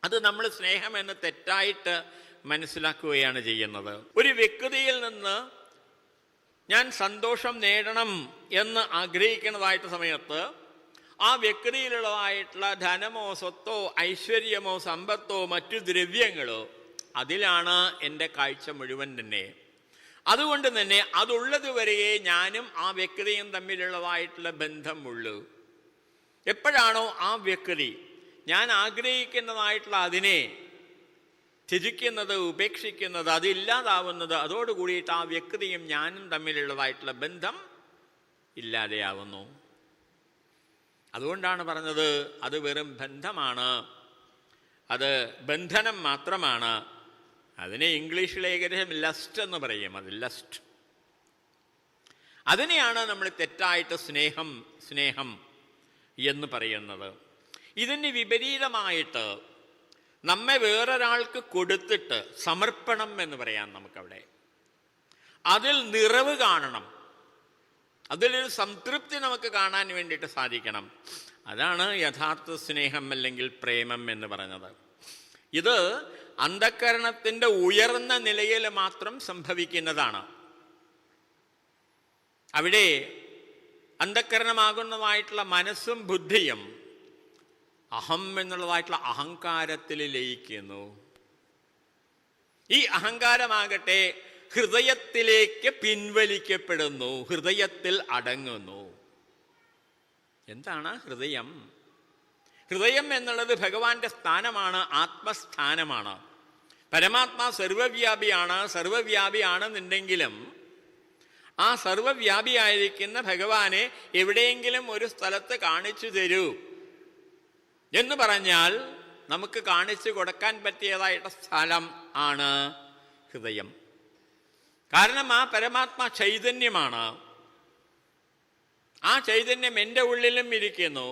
അത് നമ്മൾ സ്നേഹമെന്ന് തെറ്റായിട്ട് മനസ്സിലാക്കുകയാണ് ചെയ്യുന്നത്. ഒരു വ്യക്തിയിൽ നിന്ന് ഞാൻ സന്തോഷം നേടണം എന്ന് ആഗ്രഹിക്കുന്നതായിട്ട് സമയത്ത് ആ വ്യക്തിയിലുള്ളതായിട്ടുള്ള ധനമോ സ്വത്തോ ഐശ്വര്യമോ സമ്പത്തോ മറ്റു ദ്രവ്യങ്ങളോ, അതിലാണ് എൻ്റെ കാഴ്ച മുഴുവൻ തന്നെ. അതുകൊണ്ട് തന്നെ അതുള്ളതുവരെയേ ഞാനും ആ വ്യക്തിയും തമ്മിലുള്ളതായിട്ടുള്ള ബന്ധമുള്ളൂ. എപ്പോഴാണോ ആ വ്യക്തി ഞാൻ ആഗ്രഹിക്കുന്നതായിട്ടുള്ള അതിനെ ത്യജിക്കുന്നത്, ഉപേക്ഷിക്കുന്നത്, അതില്ലാതാവുന്നത്, അതോടുകൂടിയിട്ട് ആ വ്യക്തിയും ഞാനും തമ്മിലുള്ളതായിട്ടുള്ള ബന്ധം ഇല്ലാതെയാവുന്നു. അതുകൊണ്ടാണ് പറഞ്ഞത് അത് വെറും ബന്ധമാണ്, അത് ബന്ധനം മാത്രമാണ്. അതിനെ ഇംഗ്ലീഷിൽ ഏകദേശം ലസ്റ്റ് എന്ന് പറയും. അത് ലസ്റ്റ്. അതിനെയാണ് നമ്മൾ തെറ്റായിട്ട് സ്നേഹം എന്ന് പറയുന്നത്. ഇതിന് വിപരീതമായിട്ട് നമ്മെ വേറൊരാൾക്ക് കൊടുത്തിട്ട് സമർപ്പണം എന്ന് പറയാം നമുക്കവിടെ. അതിൽ നിറവ് കാണണം, അതിലൊരു സംതൃപ്തി നമുക്ക് കാണാൻ വേണ്ടിയിട്ട് സാധിക്കണം. അതാണ് യഥാർത്ഥ സ്നേഹം അല്ലെങ്കിൽ പ്രേമം എന്ന് പറഞ്ഞത്. ഇത് അന്ധഃകരണത്തിൻ്റെ ഉയർന്ന നിലയിൽ മാത്രം സംഭവിക്കുന്നതാണ്. അവിടെ അന്ധഃകരണമാകുന്നതായിട്ടുള്ള മനസ്സും ബുദ്ധിയും അഹം എന്നുള്ളതായിട്ടുള്ള അഹങ്കാരത്തിൽ ലയിക്കുന്നു. ഈ അഹങ്കാരമാകട്ടെ ഹൃദയത്തിലേക്ക് പിൻവലിക്കപ്പെടുന്നു, ഹൃദയത്തിൽ അടങ്ങുന്നു. എന്താണ് ഹൃദയം? ഹൃദയം എന്നുള്ളത് ഭഗവാന്റെ സ്ഥാനമാണ്, ആത്മസ്ഥാനമാണ്. പരമാത്മാ സർവവ്യാപിയാണെന്നുണ്ടെങ്കിലും ആ സർവവ്യാപിയായിരിക്കുന്ന ഭഗവാനെ എവിടെയെങ്കിലും ഒരു സ്ഥലത്ത് കാണിച്ചു തരൂ എന്ന് പറഞ്ഞാൽ നമുക്ക് കാണിച്ചു കൊടുക്കാൻ പറ്റിയതായിട്ട് സ്ഥലം ആണ് ഹൃദയം. കാരണം ആ പരമാത്മാ ചൈതന്യമാണ്. ആ ചൈതന്യം എൻ്റെ ഉള്ളിലും ഇരിക്കുന്നു.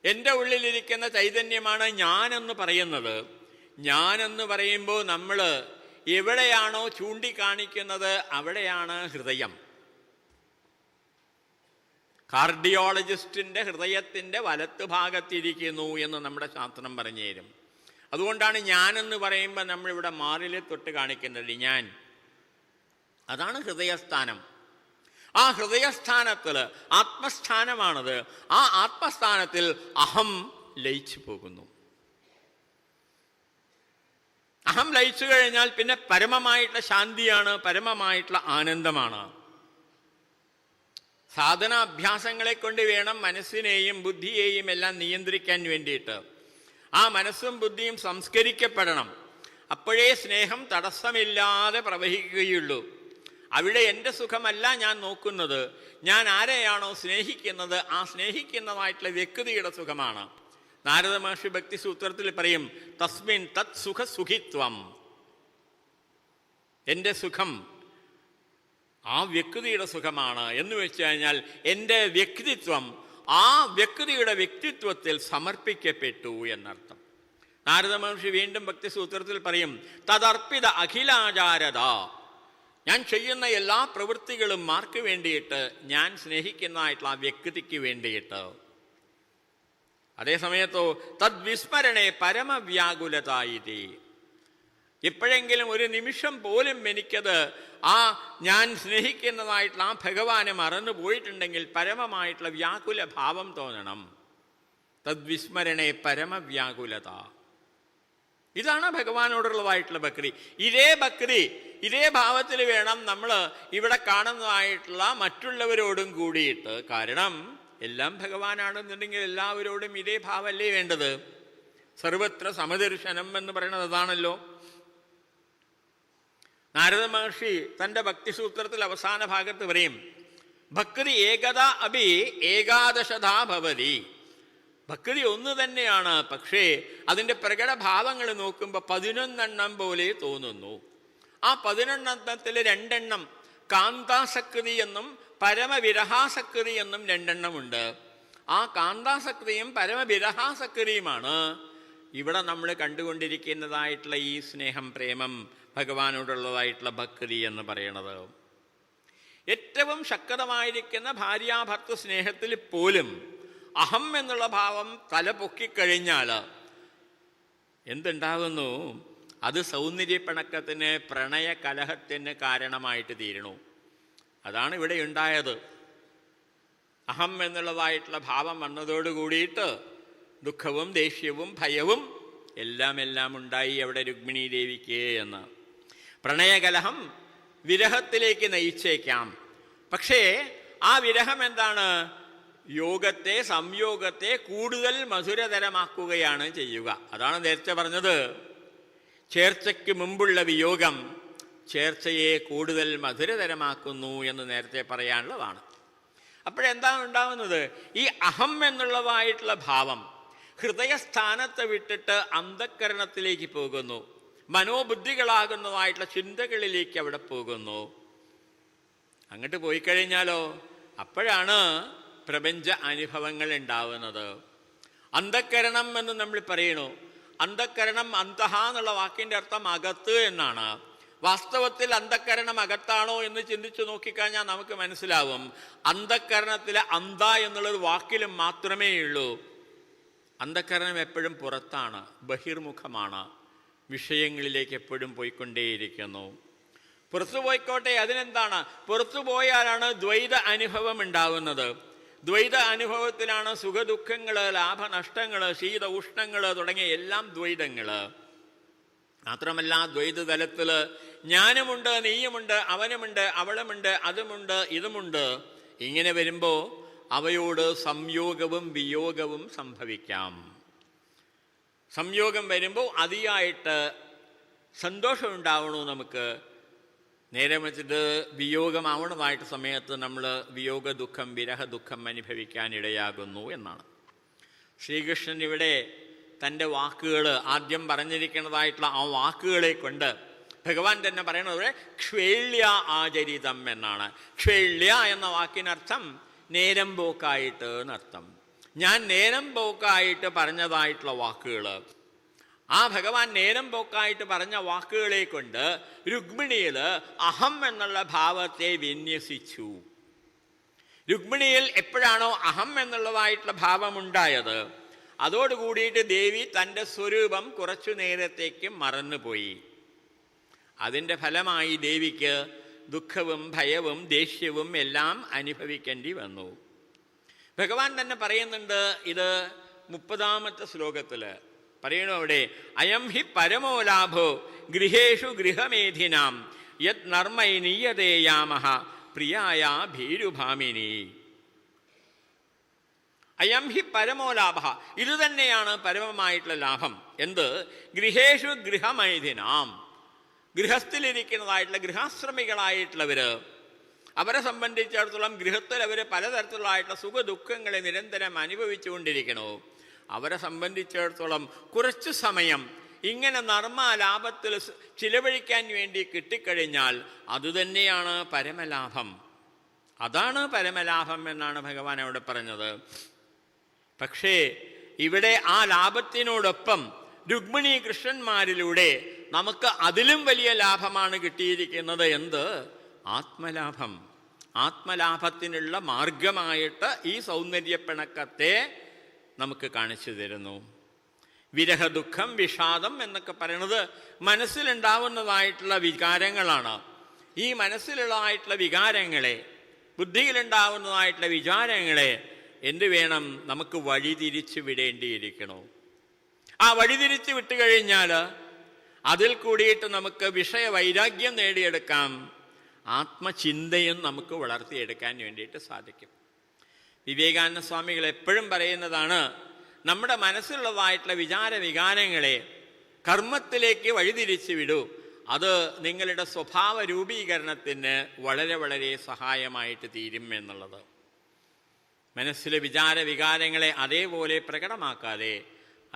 എൻ്റെ ഉള്ളിലിരിക്കുന്ന ചൈതന്യമാണ് ഞാനെന്ന് പറയുന്നത്. ഞാനെന്ന് പറയുമ്പോൾ നമ്മൾ എവിടെയാണോ ചൂണ്ടിക്കാണിക്കുന്നത് അവിടെയാണ് ഹൃദയം. കാർഡിയോളജിസ്റ്റിൻ്റെ ഹൃദയത്തിൻ്റെ വലത്ത് ഭാഗത്തിരിക്കുന്നു എന്ന് നമ്മുടെ ശാസ്ത്രം പറഞ്ഞു തരും. അതുകൊണ്ടാണ് ഞാനെന്ന് പറയുമ്പോൾ നമ്മളിവിടെ മാറിൽ തൊട്ട് കാണിക്കുന്നത് ഞാൻ. അതാണ് ഹൃദയസ്ഥാനം. ആ ഹൃദയസ്ഥാനത്തിൽ ആത്മസ്ഥാനമാണത്. ആ ആത്മസ്ഥാനത്തിൽ അഹം ലയിച്ചു പോകുന്നു. അഹം ലയിച്ചു കഴിഞ്ഞാൽ പിന്നെ പരമമായിട്ടുള്ള ശാന്തിയാണ്, പരമമായിട്ടുള്ള ആനന്ദമാണ്. സാധനാഭ്യാസങ്ങളെ കൊണ്ട് വേണം മനസ്സിനെയും ബുദ്ധിയെയും എല്ലാം നിയന്ത്രിക്കാൻ വേണ്ടിയിട്ട്. ആ മനസ്സും ബുദ്ധിയും സംസ്കരിക്കപ്പെടണം. അപ്പോഴേ സ്നേഹം തടസ്സമില്ലാതെ പ്രവഹിക്കുകയുള്ളൂ. അവിടെ എൻ്റെ സുഖമല്ല ഞാൻ നോക്കുന്നത്, ഞാൻ ആരെയാണോ സ്നേഹിക്കുന്നത് ആ സ്നേഹിക്കുന്നതായിട്ടുള്ള വ്യക്തിയുടെ സുഖമാണ്. നാരദ മഹർഷി ഭക്തി സൂത്രത്തിൽ പറയും, തസ്മിൻ തത് സുഖ സുഖിത്വം. എൻ്റെ സുഖം ആ വ്യക്തിയുടെ സുഖമാണ് എന്ന് വെച്ച് കഴിഞ്ഞാൽ എൻ്റെ വ്യക്തിത്വം ആ വ്യക്തിയുടെ വ്യക്തിത്വത്തിൽ സമർപ്പിക്കപ്പെട്ടു എന്നർത്ഥം. നാരദ മഹർഷി വീണ്ടും ഭക്തി സൂത്രത്തിൽ പറയും, തദർപ്പിത അഖിലാചാരത. ഞാൻ ചെയ്യുന്ന എല്ലാ പ്രവൃത്തികളും മാർക്ക് വേണ്ടിയിട്ട്, ഞാൻ സ്നേഹിക്കുന്നതായിട്ടുള്ള ആ വ്യക്തിക്ക് വേണ്ടിയിട്ട്. അതേ സമയത്തോ തദ്വിസ്മരണേ പരമവ്യാകുലതായിതി. എപ്പോഴെങ്കിലും ഒരു നിമിഷം പോലും എനിക്കത് ആ ഞാൻ സ്നേഹിക്കുന്നതായിട്ടുള്ള ആ ഭഗവാനെ മറന്നു പോയിട്ടുണ്ടെങ്കിൽ പരമമായിട്ടുള്ള വ്യാകുല ഭാവം തോന്നണം. തദ്വിസ്മരണേ പരമവ്യാകുലത. ഇതാണ് ഭഗവാനോടുള്ളതായിട്ടുള്ള ഭക്തി. ഇതേ ഭാവത്തിൽ വേണം നമ്മൾ ഇവിടെ കാണുന്നതായിട്ടുള്ള മറ്റുള്ളവരോടും കൂടിയിട്ട്. കാരണം എല്ലാം ഭഗവാനാണെന്നുണ്ടെങ്കിൽ എല്ലാവരോടും ഇതേ ഭാവമല്ലേ വേണ്ടത്. സർവത്ര സമദർശനം എന്ന് പറയുന്നത് അതാണല്ലോ. നാരദ മഹർഷി തൻ്റെ ഭക്തിസൂത്രത്തിൽ അവസാന ഭാഗത്ത് പറയും, ഭക്തി ഏകത അഭി ഏകാദശതാ ഭവതി. ഭക്തി ഒന്ന് തന്നെയാണ്, പക്ഷേ അതിൻ്റെ പ്രകടഭാവങ്ങൾ നോക്കുമ്പോൾ 11 പോലെ തോന്നുന്നു. ആ 11 2 കാന്താസക്തി എന്നും പരമവിരഹാസക്തി എന്നും 2 ഉണ്ട്. ആ കാന്താസക്തിയും പരമവിരഹാസക്തിയുമാണ് ഇവിടെ നമ്മൾ കണ്ടുകൊണ്ടിരിക്കുന്നതായിട്ടുള്ള ഈ സ്നേഹം, പ്രേമം, ഭഗവാനോടുള്ളതായിട്ടുള്ള ഭക്തി എന്ന് പറയണത്. ഏറ്റവും ശക്തമായിരിക്കുന്ന ഭാര്യാഭർത്തൃ സ്നേഹത്തിൽ പോലും അഹം എന്നുള്ള ഭാവം തല പൊക്കിക്കഴിഞ്ഞാൽ എന്തുണ്ടാകുന്നു? അത് സൗന്ദര്യപ്പിണക്കത്തിന്, പ്രണയ കലഹത്തിന് കാരണമായിട്ട് തീരണു. അതാണ് ഇവിടെ ഉണ്ടായത്. അഹം എന്നുള്ളതായിട്ടുള്ള ഭാവം വന്നതോടുകൂടിയിട്ട് ദുഃഖവും ദേഷ്യവും ഭയവും എല്ലാം ഉണ്ടായി അവിടെ രുക്മിണീ ദേവിക്ക് എന്ന്. പ്രണയകലഹം വിരഹത്തിലേക്ക് നയിച്ചേക്കാം. പക്ഷേ ആ വിരഹം എന്താണ്? യോഗത്തെ, സംയോഗത്തെ കൂടുതൽ മധുരതരമാക്കുകയാണ് ചെയ്യുക. അതാണ് നേരത്തെ പറഞ്ഞത്, ചേർച്ചയ്ക്ക് മുമ്പുള്ള വിയോഗം ചേർച്ചയെ കൂടുതൽ മധുരതരമാക്കുന്നു എന്ന് നേരത്തെ പറയാനുള്ളതാണ്. അപ്പോഴെന്താണ് ഉണ്ടാകുന്നത്? ഈ അഹം എന്നുള്ളതായിട്ടുള്ള ഭാവം ഹൃദയസ്ഥാനത്ത് വിട്ടിട്ട് അന്ധഃകരണത്തിലേക്ക് പോകുന്നു. മനോബുദ്ധികളാകുന്നതായിട്ടുള്ള ചിന്തകളിലേക്ക് അവിടെ പോകുന്നു. അങ്ങോട്ട് പോയി കഴിഞ്ഞാലോ അപ്പോഴാണ് പ്രപഞ്ച അനുഭവങ്ങൾ ഉണ്ടാവുന്നത്. അന്ധക്കരണം എന്ന് നമ്മൾ പറയണു. അന്ധക്കരണം, അന്തഹ എന്നുള്ള വാക്കിൻ്റെ അർത്ഥം അകത്ത് എന്നാണ്. വാസ്തവത്തിൽ അന്ധക്കരണം അകത്താണോ എന്ന് ചിന്തിച്ചു നോക്കിക്കഴിഞ്ഞാൽ നമുക്ക് മനസ്സിലാവും. അന്ധക്കരണത്തിലെ അന്ധ എന്നുള്ളൊരു വാക്കിലും മാത്രമേ ഉള്ളൂ. അന്ധക്കരണം എപ്പോഴും പുറത്താണ്, ബഹിർമുഖമാണ്, വിഷയങ്ങളിലേക്ക് എപ്പോഴും പോയിക്കൊണ്ടേയിരിക്കുന്നു. പുറത്തു പോയിക്കോട്ടെ, അതിനെന്താണ്? പുറത്തു പോയാലാണ് ദ്വൈത അനുഭവം ഉണ്ടാവുന്നത്. ദ്വൈത അനുഭവത്തിലാണ് സുഖദുഃഖങ്ങൾ, ലാഭനഷ്ടങ്ങൾ, ശീത ഉഷ്ണങ്ങൾ തുടങ്ങിയ എല്ലാം ദ്വൈതങ്ങൾ. മാത്രമല്ല ദ്വൈത തലത്തിൽ ഞാനുമുണ്ട്, നീയുമുണ്ട്, അവനുമുണ്ട്, അവളുമുണ്ട്, അതുമുണ്ട്, ഇതുമുണ്ട്. ഇങ്ങനെ വരുമ്പോൾ അവയോട് സംയോഗവും വിയോഗവും സംഭവിക്കാം. സംയോഗം വരുമ്പോൾ അതിയായിട്ട് സന്തോഷമുണ്ടാവണു നമുക്ക്. നേരെ വെച്ചിട്ട് വിയോഗമാവണതായിട്ട് സമയത്ത് നമ്മൾ വിയോഗ ദുഃഖം, വിരഹ ദുഃഖം അനുഭവിക്കാനിടയാകുന്നു എന്നാണ്. ശ്രീകൃഷ്ണൻ ഇവിടെ തൻ്റെ വാക്കുകൾ ആദ്യം പറഞ്ഞിരിക്കുന്നതായിട്ടുള്ള ആ വാക്കുകളെ കൊണ്ട് ഭഗവാൻ തന്നെ പറയുന്നത് ക്ഷേള്യ ആചരിതം എന്നാണ്. ക്ഷേള്യ എന്ന വാക്കിനർത്ഥം നേരം പോക്കായിട്ട് എന്നർത്ഥം. ഞാൻ നേരം പോക്കായിട്ട് പറഞ്ഞതായിട്ടുള്ള വാക്കുകൾ, ആ ഭഗവാൻ നേരം പോക്കായിട്ട് പറഞ്ഞ വാക്കുകളെ കൊണ്ട് രുക്മിണിയിൽ അഹം എന്നുള്ള ഭാവത്തെ വിന്യസിച്ചു. രുക്മിണിയിൽ എപ്പോഴാണോ അഹം എന്നുള്ളതായിട്ടുള്ള ഭാവമുണ്ടായത്, അതോടുകൂടിയിട്ട് ദേവി തൻ്റെ സ്വരൂപം കുറച്ചു നേരത്തേക്ക് മറന്നുപോയി. അതിൻ്റെ ഫലമായി ദേവിക്ക് ദുഃഖവും ഭയവും ദേഷ്യവും എല്ലാം അനുഭവിക്കേണ്ടി വന്നു. ഭഗവാൻ തന്നെ പറയുന്നുണ്ട്, ഇത് 30-ാമത്തെ ശ്ലോകത്തിൽ പറയണു. അവിടെ അയം ഹി പരമോലാഭോ ഗൃഹേഷു ഗൃഹമേധിനാം യത് നർമ്മൈനീയതേയാമഹ പ്രിയായ ഭീരുഭാമിനി. അയം ഹി പരമോലാഭ, ഇത് തന്നെയാണ് പരമമായിട്ടുള്ള ലാഭം. എന്ത്? ഗൃഹേഷു ഗൃഹമൈഥിനാം, ഗൃഹസ്ഥിലിരിക്കുന്നതായിട്ടുള്ള ഗൃഹാശ്രമികളായിട്ടുള്ളവര്, അവരെ സംബന്ധിച്ചിടത്തോളം ഗൃഹത്തിൽ അവർ പലതരത്തിലുള്ളതായിട്ടുള്ള സുഖദുഃഖങ്ങളെ നിരന്തരം അനുഭവിച്ചുകൊണ്ടിരിക്കണു. അവരെ സംബന്ധിച്ചിടത്തോളം കുറച്ചു സമയം ഇങ്ങനെ നർമ്മലാഭത്തിൽ ചിലവഴിക്കാൻ വേണ്ടി കിട്ടിക്കഴിഞ്ഞാൽ അതുതന്നെയാണ് പരമലാഭം. അതാണ് പരമലാഭം എന്നാണ് ഭഗവാൻ അവിടെ പറഞ്ഞത്. പക്ഷേ ഇവിടെ ആ ലാഭത്തിനോടൊപ്പം രുക്മിണി കൃഷ്ണന്മാരിലൂടെ നമുക്ക് അതിലും വലിയ ലാഭമാണ് കിട്ടിയിരിക്കുന്നത്. എന്ത്? ആത്മലാഭം. ആത്മലാഭത്തിനുള്ള മാർഗമായിട്ട് ഈ സൗന്ദര്യപ്പിണക്കത്തെ നമുക്ക് കാണിച്ചു തരുന്നു. വിരഹ ദുഃഖം വിഷാദം എന്നൊക്കെ പറയുന്നത് മനസ്സിലുണ്ടാവുന്നതായിട്ടുള്ള വികാരങ്ങളാണ്. ഈ മനസ്സിലുള്ളതായിട്ടുള്ള വികാരങ്ങളെ, ബുദ്ധിയിലുണ്ടാവുന്നതായിട്ടുള്ള വിചാരങ്ങളെ എന്ത് വേണം? നമുക്ക് വഴിതിരിച്ചു വിടേണ്ടിയിരിക്കണോ. ആ വഴിതിരിച്ച് വിട്ടുകഴിഞ്ഞാൽ അതിൽ കൂടിയിട്ട് നമുക്ക് വിഷയവൈരാഗ്യം നേടിയെടുക്കാം, ആത്മചിന്തയും നമുക്ക് വളർത്തിയെടുക്കാൻ വേണ്ടിയിട്ട് സാധിക്കും. വിവേകാനന്ദ സ്വാമികൾ എപ്പോഴും പറയുന്നതാണ്, നമ്മുടെ മനസ്സിലുള്ളതായിട്ടുള്ള വിചാരവികാരങ്ങളെ കർമ്മത്തിലേക്ക് വഴിതിരിച്ചു വിടൂ. അത് നിങ്ങളുടെ സ്വഭാവ രൂപീകരണത്തിന് വളരെ വളരെ സഹായമായിട്ട് തീരും എന്നുള്ളത്. മനസ്സിലെ വിചാരവികാരങ്ങളെ അതേപോലെ പ്രകടമാക്കാതെ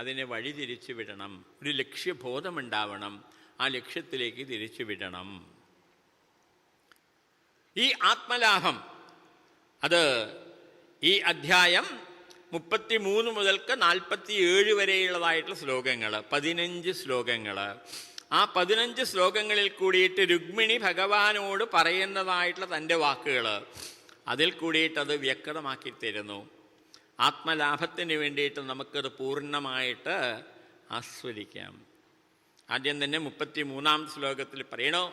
അതിനെ വഴിതിരിച്ചു വിടണം. ഒരു ലക്ഷ്യബോധമുണ്ടാവണം, ആ ലക്ഷ്യത്തിലേക്ക് തിരിച്ചു വിടണം. ഈ ആത്മലാഭം അത് ഈ അധ്യായം 33 മുതൽക്ക് 47 വരെയുള്ളതായിട്ടുള്ള ശ്ലോകങ്ങൾ, 15 ശ്ലോകങ്ങൾ. ആ 15 ശ്ലോകങ്ങളിൽ കൂടിയിട്ട് രുക്മിണി ഭഗവാനോട് പറയുന്നതായിട്ടുള്ള തൻ്റെ വാക്കുകൾ, അതിൽ കൂടിയിട്ടത് വ്യക്തമാക്കി തരുന്നു. ആത്മലാഭത്തിന് വേണ്ടിയിട്ട് നമുക്കത് പൂർണ്ണമായിട്ട് ആസ്വദിക്കാം. ആദ്യം തന്നെ 33-ാം ശ്ലോകത്തിൽ പറയണോ,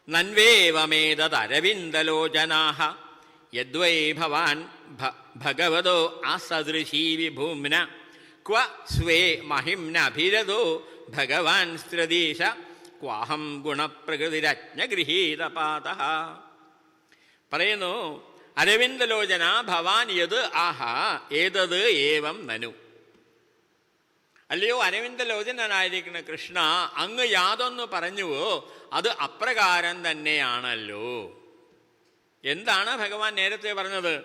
നന്വേവമേതരവിന്ദലോചനാഹ യദ്വൈ ഭവാൻ ഭഗവതോ ആസദൃശീ വിഭൂമ്ന ക്വ സ്വേ മഹിംനഭിരതോ ഭഗവാൻ സ്ത്രദീശ ക്വാഹം ഗുണപ്രകൃതിരജ്ഞഗൃഹീതപാതഃ. പറയുന്നു, അരവിന്ദലോചന ഭവാൻ യത് ആഹ ഏതത് ഏവം നനു. അല്ലയോ അരവിന്ദലോചനായിരിക്കുന്ന കൃഷ്ണ, അങ്ങ് യാതൊന്നു പറഞ്ഞുവോ അത് അപ്രകാരം തന്നെയാണല്ലോ. എന്താണ് ഭഗവാൻ നേരത്തെ പറഞ്ഞത്?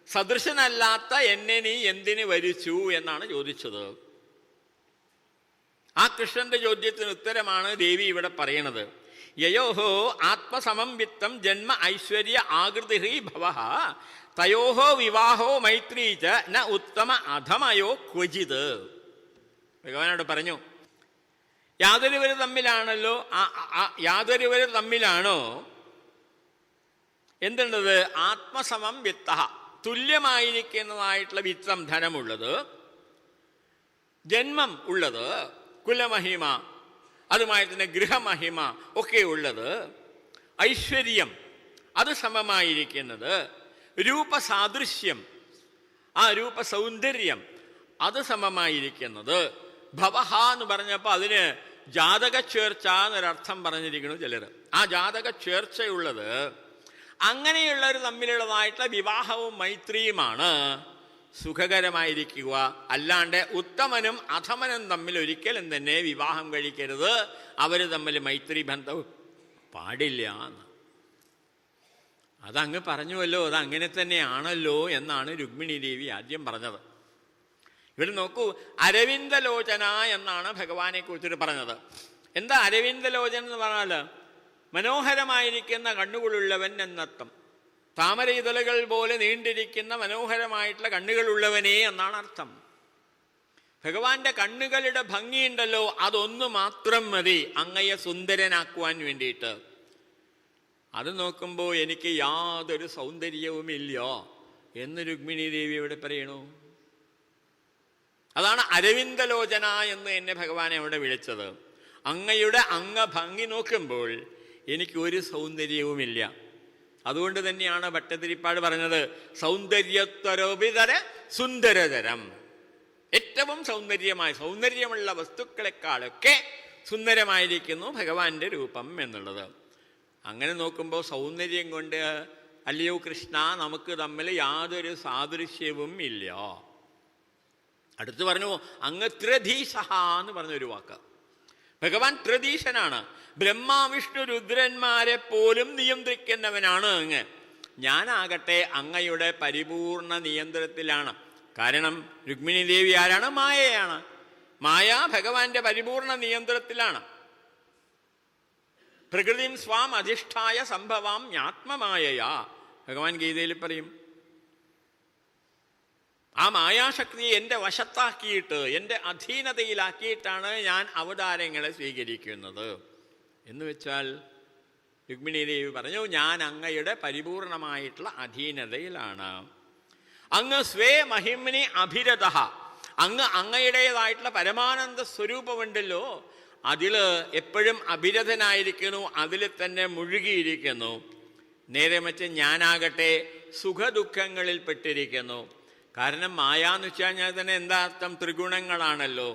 സദൃശനല്ലാത്ത എന്നെ നീ എന്തിന് വരിച്ചു എന്നാണ് ചോദിച്ചത്. ആ കൃഷ്ണന്റെ ചോദ്യത്തിന് ഉത്തരമാണ് ദേവി ഇവിടെ പറയണത്. യയോഹോ ആത്മസമം വിത്തം ജന്മ ഐശ്വര്യ ആകൃതി ഭവഃ തയോഹോ വിവാഹോ മൈത്രീ ച ന ഉത്തമ അധമയോ ക്വചിത്. ഭഗവാനോട് പറഞ്ഞു, യാതൊരുവർ തമ്മിലാണോ എന്തുള്ളത്? ആത്മസമം വിത്ത, തുല്യമായിരിക്കുന്നതായിട്ടുള്ള വിത്തം, ധനമുള്ളത്, ജന്മം ഉള്ളത്, കുലമഹിമ, അതുമായി തന്നെ ഗൃഹമഹിമ ഒക്കെ ഉള്ളത്, ഐശ്വര്യം അത് സമമായിരിക്കുന്നത്, രൂപസാദൃശ്യം, ആ രൂപസൗന്ദര്യം അത് സമമായിരിക്കുന്നത്. ഭവഹ എന്ന് പറഞ്ഞപ്പോൾ അതിന് ജാതക ചേർച്ച എന്നൊരർത്ഥം പറഞ്ഞിരിക്കുന്നു ചിലർ. ആ ജാതക ചേർച്ചയുള്ളത്, അങ്ങനെയുള്ളവർ തമ്മിലുള്ളതായിട്ടുള്ള വിവാഹവും മൈത്രിയുമാണ് സുഖകരമായിരിക്കുക. അല്ലാണ്ട് ഉത്തമനും അധമനും തമ്മിൽ ഒരിക്കലും തന്നെ വിവാഹം കഴിക്കരുത്, അവർ തമ്മിൽ മൈത്രി ബന്ധവും പാടില്ല എന്ന്. അതങ്ങ് പറഞ്ഞുവല്ലോ, അത് അങ്ങനെ തന്നെയാണല്ലോ എന്നാണ് രുക്മിണി ദേവി ആദ്യം പറഞ്ഞത്. ഇവിടെ നോക്കൂ, അരവിന്ദലോചന എന്നാണ് ഭഗവാനെ കുറിച്ചിട്ട് പറഞ്ഞത്. എന്താ അരവിന്ദലോചന എന്ന് പറഞ്ഞാൽ? മനോഹരമായിരിക്കുന്ന കണ്ണുകളുള്ളവൻ എന്നർത്ഥം. താമര ഇതളുകൾ പോലെ നീണ്ടിരിക്കുന്ന മനോഹരമായിട്ടുള്ള കണ്ണുകളുള്ളവനേ എന്നാണ് അർത്ഥം. ഭഗവാന്റെ കണ്ണുകളുടെ ഭംഗിയുണ്ടല്ലോ, അതൊന്നു മാത്രം മതി അങ്ങയെ സുന്ദരനാക്കുവാൻ വേണ്ടിയിട്ട്. അത് നോക്കുമ്പോൾ എനിക്ക് യാതൊരു സൗന്ദര്യവുമില്ല എന്ന് രുക്മിണി ദേവി ഇവിടെ പറയണു. അതാണ് അരവിന്ദലോചന എന്ന് എന്നെ ഭഗവാനെ അവിടെ വിളിച്ചത്. അങ്ങയുടെ അംഗഭംഗി നോക്കുമ്പോൾ എനിക്ക് ഒരു സൗന്ദര്യവുമില്ല. അതുകൊണ്ട് തന്നെയാണ് ഭട്ടതിരിപ്പാട് പറഞ്ഞത്, സൗന്ദര്യത്വരോപിതര സുന്ദരതരം. ഏറ്റവും സൗന്ദര്യമുള്ള വസ്തുക്കളെക്കാളൊക്കെ സുന്ദരമായിരിക്കുന്നു ഭഗവാന്റെ രൂപം എന്നുള്ളത്. അങ്ങനെ നോക്കുമ്പോൾ സൗന്ദര്യം കൊണ്ട് അല്ലയോ കൃഷ്ണ നമുക്ക് തമ്മിൽ യാതൊരു സാദൃശ്യവും ഇല്ല. അടുത്ത് പറഞ്ഞു, അങ്ങ് ത്രിധീശഃ എന്ന് പറഞ്ഞൊരു വാക്ക്. ഭഗവാൻ ത്രിധീശനാണ്. ബ്രഹ്മ വിഷ്ണു രുദ്രന്മാരെ പോലും നിയന്ത്രിക്കുന്നവനാണ് അങ്ങ്. ഞാനാകട്ടെ അങ്ങയുടെ പരിപൂർണ നിയന്ത്രണത്തിലാണ്. കാരണം രുക്മിണി ദേവി ആരാണ്? മായയാണ്. മായ ഭഗവാന്റെ പരിപൂർണ നിയന്ത്രണത്തിലാണ്. പ്രകൃതിം സ്വാം അധിഷ്ഠായ സംഭവാം ജ്ഞാത്മമായയാ ഭഗവാൻ ഗീതയിൽ പറയും. ആ മായാശക്തിയെ എൻ്റെ വശത്താക്കിയിട്ട്, എൻ്റെ അധീനതയിലാക്കിയിട്ടാണ് ഞാൻ അവതാരങ്ങളെ സ്വീകരിക്കുന്നത് എന്ന് വെച്ചാൽ രുക്മിണി ദേവി പറഞ്ഞു, ഞാൻ അങ്ങയുടെ പരിപൂർണമായിട്ടുള്ള അധീനതയിലാണ്. അങ്ങ് സ്വേ മഹിമിനി അഭിരത, അങ്ങയുടേതായിട്ടുള്ള പരമാനന്ദ സ്വരൂപമുണ്ടല്ലോ, അതിൽ എപ്പോഴും അഭിരതനായിരിക്കുന്നു, അതിൽ തന്നെ മുഴുകിയിരിക്കുന്നു. നേരെ മറിച്ച് ഞാനാകട്ടെ സുഖദുഃഖങ്ങളിൽ പെട്ടിരിക്കുന്നു. കാരണം മായ എന്ന് വെച്ച് കഴിഞ്ഞാൽ തന്നെ എന്താ അർത്ഥം? ത്രിഗുണങ്ങളാണല്ലോ.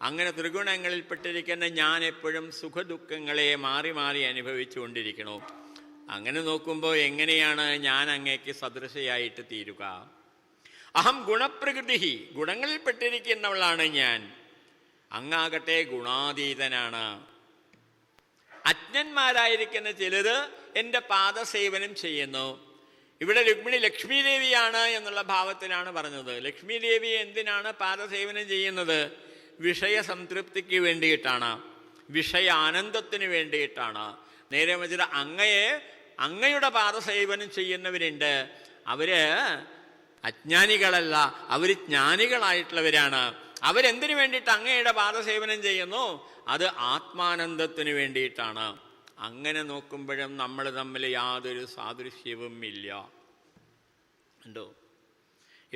അങ്ങനെ ത്രിഗുണങ്ങളിൽ പെട്ടിരിക്കുന്ന ഞാൻ എപ്പോഴും സുഖദുഃഖങ്ങളെ മാറി മാറി അനുഭവിച്ചുകൊണ്ടിരിക്കണു. അങ്ങനെ നോക്കുമ്പോൾ എങ്ങനെയാണ് ഞാൻ അങ്ങേക്ക് സദൃശയായിട്ട് തീരുക? അഹം ഗുണപ്രകൃതി, ഗുണങ്ങളിൽ പെട്ടിരിക്കുന്നവളാണ് ഞാൻ. അങ്ങാകട്ടെ ഗുണാതീതനാണ്. അജ്ഞന്മാരായിരിക്കുന്ന ചിലര് എൻ്റെ പാദസേവനം ചെയ്യുന്നു. ഇവിടെ രുക്മിണി ലക്ഷ്മി ദേവിയാണ് എന്നുള്ള ഭാവത്തിലാണ് പറഞ്ഞത്. ലക്ഷ്മി ദേവി എന്തിനാണ് പാദസേവനം ചെയ്യുന്നത്? വിഷയസംതൃപ്തിക്ക് വേണ്ടിയിട്ടാണ്, വിഷയാനന്ദത്തിന് വേണ്ടിയിട്ടാണ്. നേരെ മറിച്ച് അങ്ങയുടെ പാദസേവനം ചെയ്യുന്നവരുണ്ട്, അവര് അജ്ഞാനികളല്ല, അവർ ജ്ഞാനികളായിട്ടുള്ളവരാണ്. അവരെന്തിനു വേണ്ടിയിട്ട് അങ്ങയുടെ പാദസേവനം ചെയ്യുന്നു? അത് ആത്മാനന്ദത്തിന് വേണ്ടിയിട്ടാണ്. അങ്ങനെ നോക്കുമ്പോഴും നമ്മൾ തമ്മിൽ യാതൊരു സാദൃശ്യവും ഇല്ല. ഉണ്ടോ?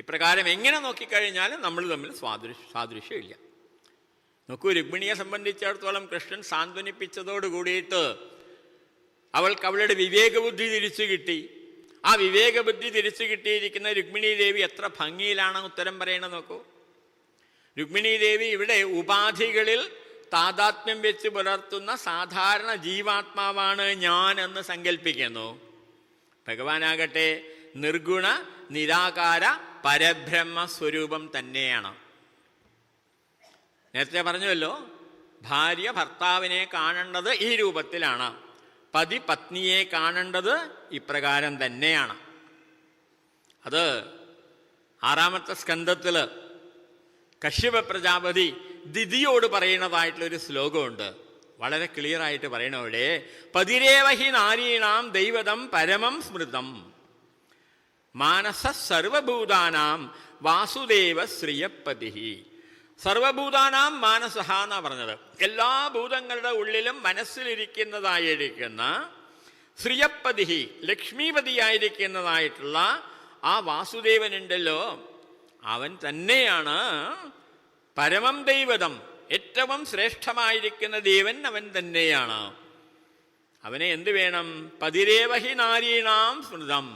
ഇപ്രകാരം എങ്ങനെ നോക്കിക്കഴിഞ്ഞാലും നമ്മൾ തമ്മിൽ സാദൃശ്യമില്ല. നോക്കൂ, രുക്മിണിയെ സംബന്ധിച്ചിടത്തോളം കൃഷ്ണൻ സാന്ത്വനിപ്പിച്ചതോടുകൂടിയിട്ട് അവൾക്ക് അവളുടെ വിവേകബുദ്ധി തിരിച്ചു കിട്ടി. ആ വിവേകബുദ്ധി തിരിച്ചു കിട്ടിയിരിക്കുന്ന രുക്മിണി ദേവി എത്ര ഭംഗിയിലാണ് ഉത്തരം പറയണത് നോക്കൂ. രുക്മിണി ദേവി ഇവിടെ ഉപാധികളിൽ താതാത്മ്യം വെച്ച് പുലർത്തുന്ന സാധാരണ ജീവാത്മാവാണ് ഞാൻ എന്ന് സങ്കല്പിക്കുന്നു. ഭഗവാനാകട്ടെ നിർഗുണ നിരാകാര പരബ്രഹ്മ സ്വരൂപം തന്നെയാണ്. നേരത്തെ പറഞ്ഞുവല്ലോ, ഭാര്യ ഭർത്താവിനെ കാണേണ്ടത് ഈ രൂപത്തിലാണ്, പതി പത്നിയെ കാണേണ്ടത് ഇപ്രകാരം തന്നെയാണ്. അത് 6-ാമത്തെ സ്കന്ധത്തിൽ കശ്യപ പ്രജാപതി ദിതിയോട് പറയുന്നതായിട്ടുള്ളൊരു ശ്ലോകമുണ്ട്. വളരെ ക്ലിയറായിട്ട് പറയണവിടെ, പതിരേവഹി നാരീണാം ദൈവതം പരമം സ്മൃതം മാനസ സർവഭൂതാനാം വാസുദേവ ശ്രിയപ്പതി. സർവഭൂതാനാം മാനസഹ എന്നാ പറഞ്ഞത്. എല്ലാ ഭൂതങ്ങളുടെ ഉള്ളിലും മനസ്സിലിരിക്കുന്നതായിരിക്കുന്ന ശ്രിയപ്പതി, ലക്ഷ്മീപതിയായിരിക്കുന്നതായിട്ടുള്ള ആ വാസുദേവനുണ്ടല്ലോ, അവൻ തന്നെയാണ് പരമം ദൈവതം, ഏറ്റവും ശ്രേഷ്ഠമായിരിക്കുന്ന ദേവൻ അവൻ തന്നെയാണ്. അവനെ എന്ത് വേണം? പതിരേവഹി നാരീണാം സ്മൃതം,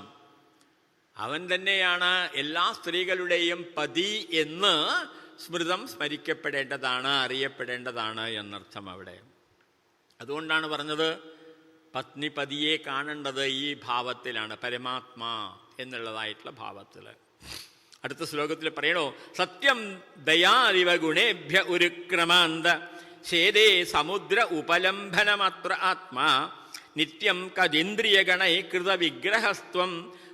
അവൻ തന്നെയാണ് എല്ലാ സ്ത്രീകളുടെയും പതി എന്ന് സ്മൃതം, സ്മരിക്കപ്പെടേണ്ടതാണ്, അറിയപ്പെടേണ്ടതാണ് എന്നർത്ഥം അവിടെ. അതുകൊണ്ടാണ് പറഞ്ഞത് പത്നി പതിയെ കാണേണ്ടത് ഈ ഭാവത്തിലാണ്, പരമാത്മാ എന്നുള്ളതായിട്ടുള്ള ഭാവത്തിൽ. അടുത്ത ശ്ലോകത്തിൽ പറയണോ, സത്യം ദയാരിവ ഗുണേഭ്യ ഉരുക്രമാന്ത ശേദേ സമുദ്ര ഉപലംബനമത്ര ആത്മാ നിത്യം കദിന്ദ്രിയഗണൈ കൃത വിഗ്രഹസ്ത്വം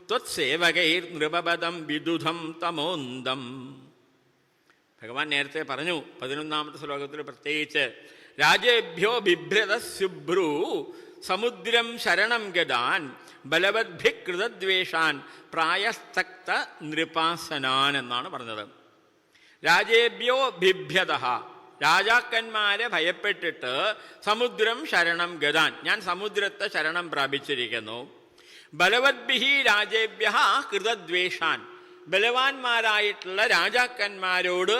ത്വത്സേവകൈർ നൃപപദം വിദുധം തമോന്തം. ഭഗവാൻ നേരത്തെ പറഞ്ഞു 11ാമത്തെ ശ്ലോകത്തിൽ പ്രത്യേകിച്ച്, രാജേഭ്യോ ബിഭ്രത ശുഭ്രു സമുദ്രം ശരണം ഗതാൻ ബലവദ്ഭികൃതദ്വേഷാൻ പ്രായസ്തക്ത നൃപാസനാൻ എന്നാണ് പറഞ്ഞത്. രാജേഭ്യോ ബിഭ്യത, രാജാക്കന്മാരെ ഭയപ്പെട്ടിട്ട് സമുദ്രം ശരണം ഗതാൻ, ഞാൻ സമുദ്രത്തെ ശരണം പ്രാപിച്ചിരിക്കുന്നു. ബലവദ്ഭിഹി രാജേഭ്യ കൃതദ്വേഷാൻ, ബലവാന്മാരായിട്ടുള്ള രാജാക്കന്മാരോട്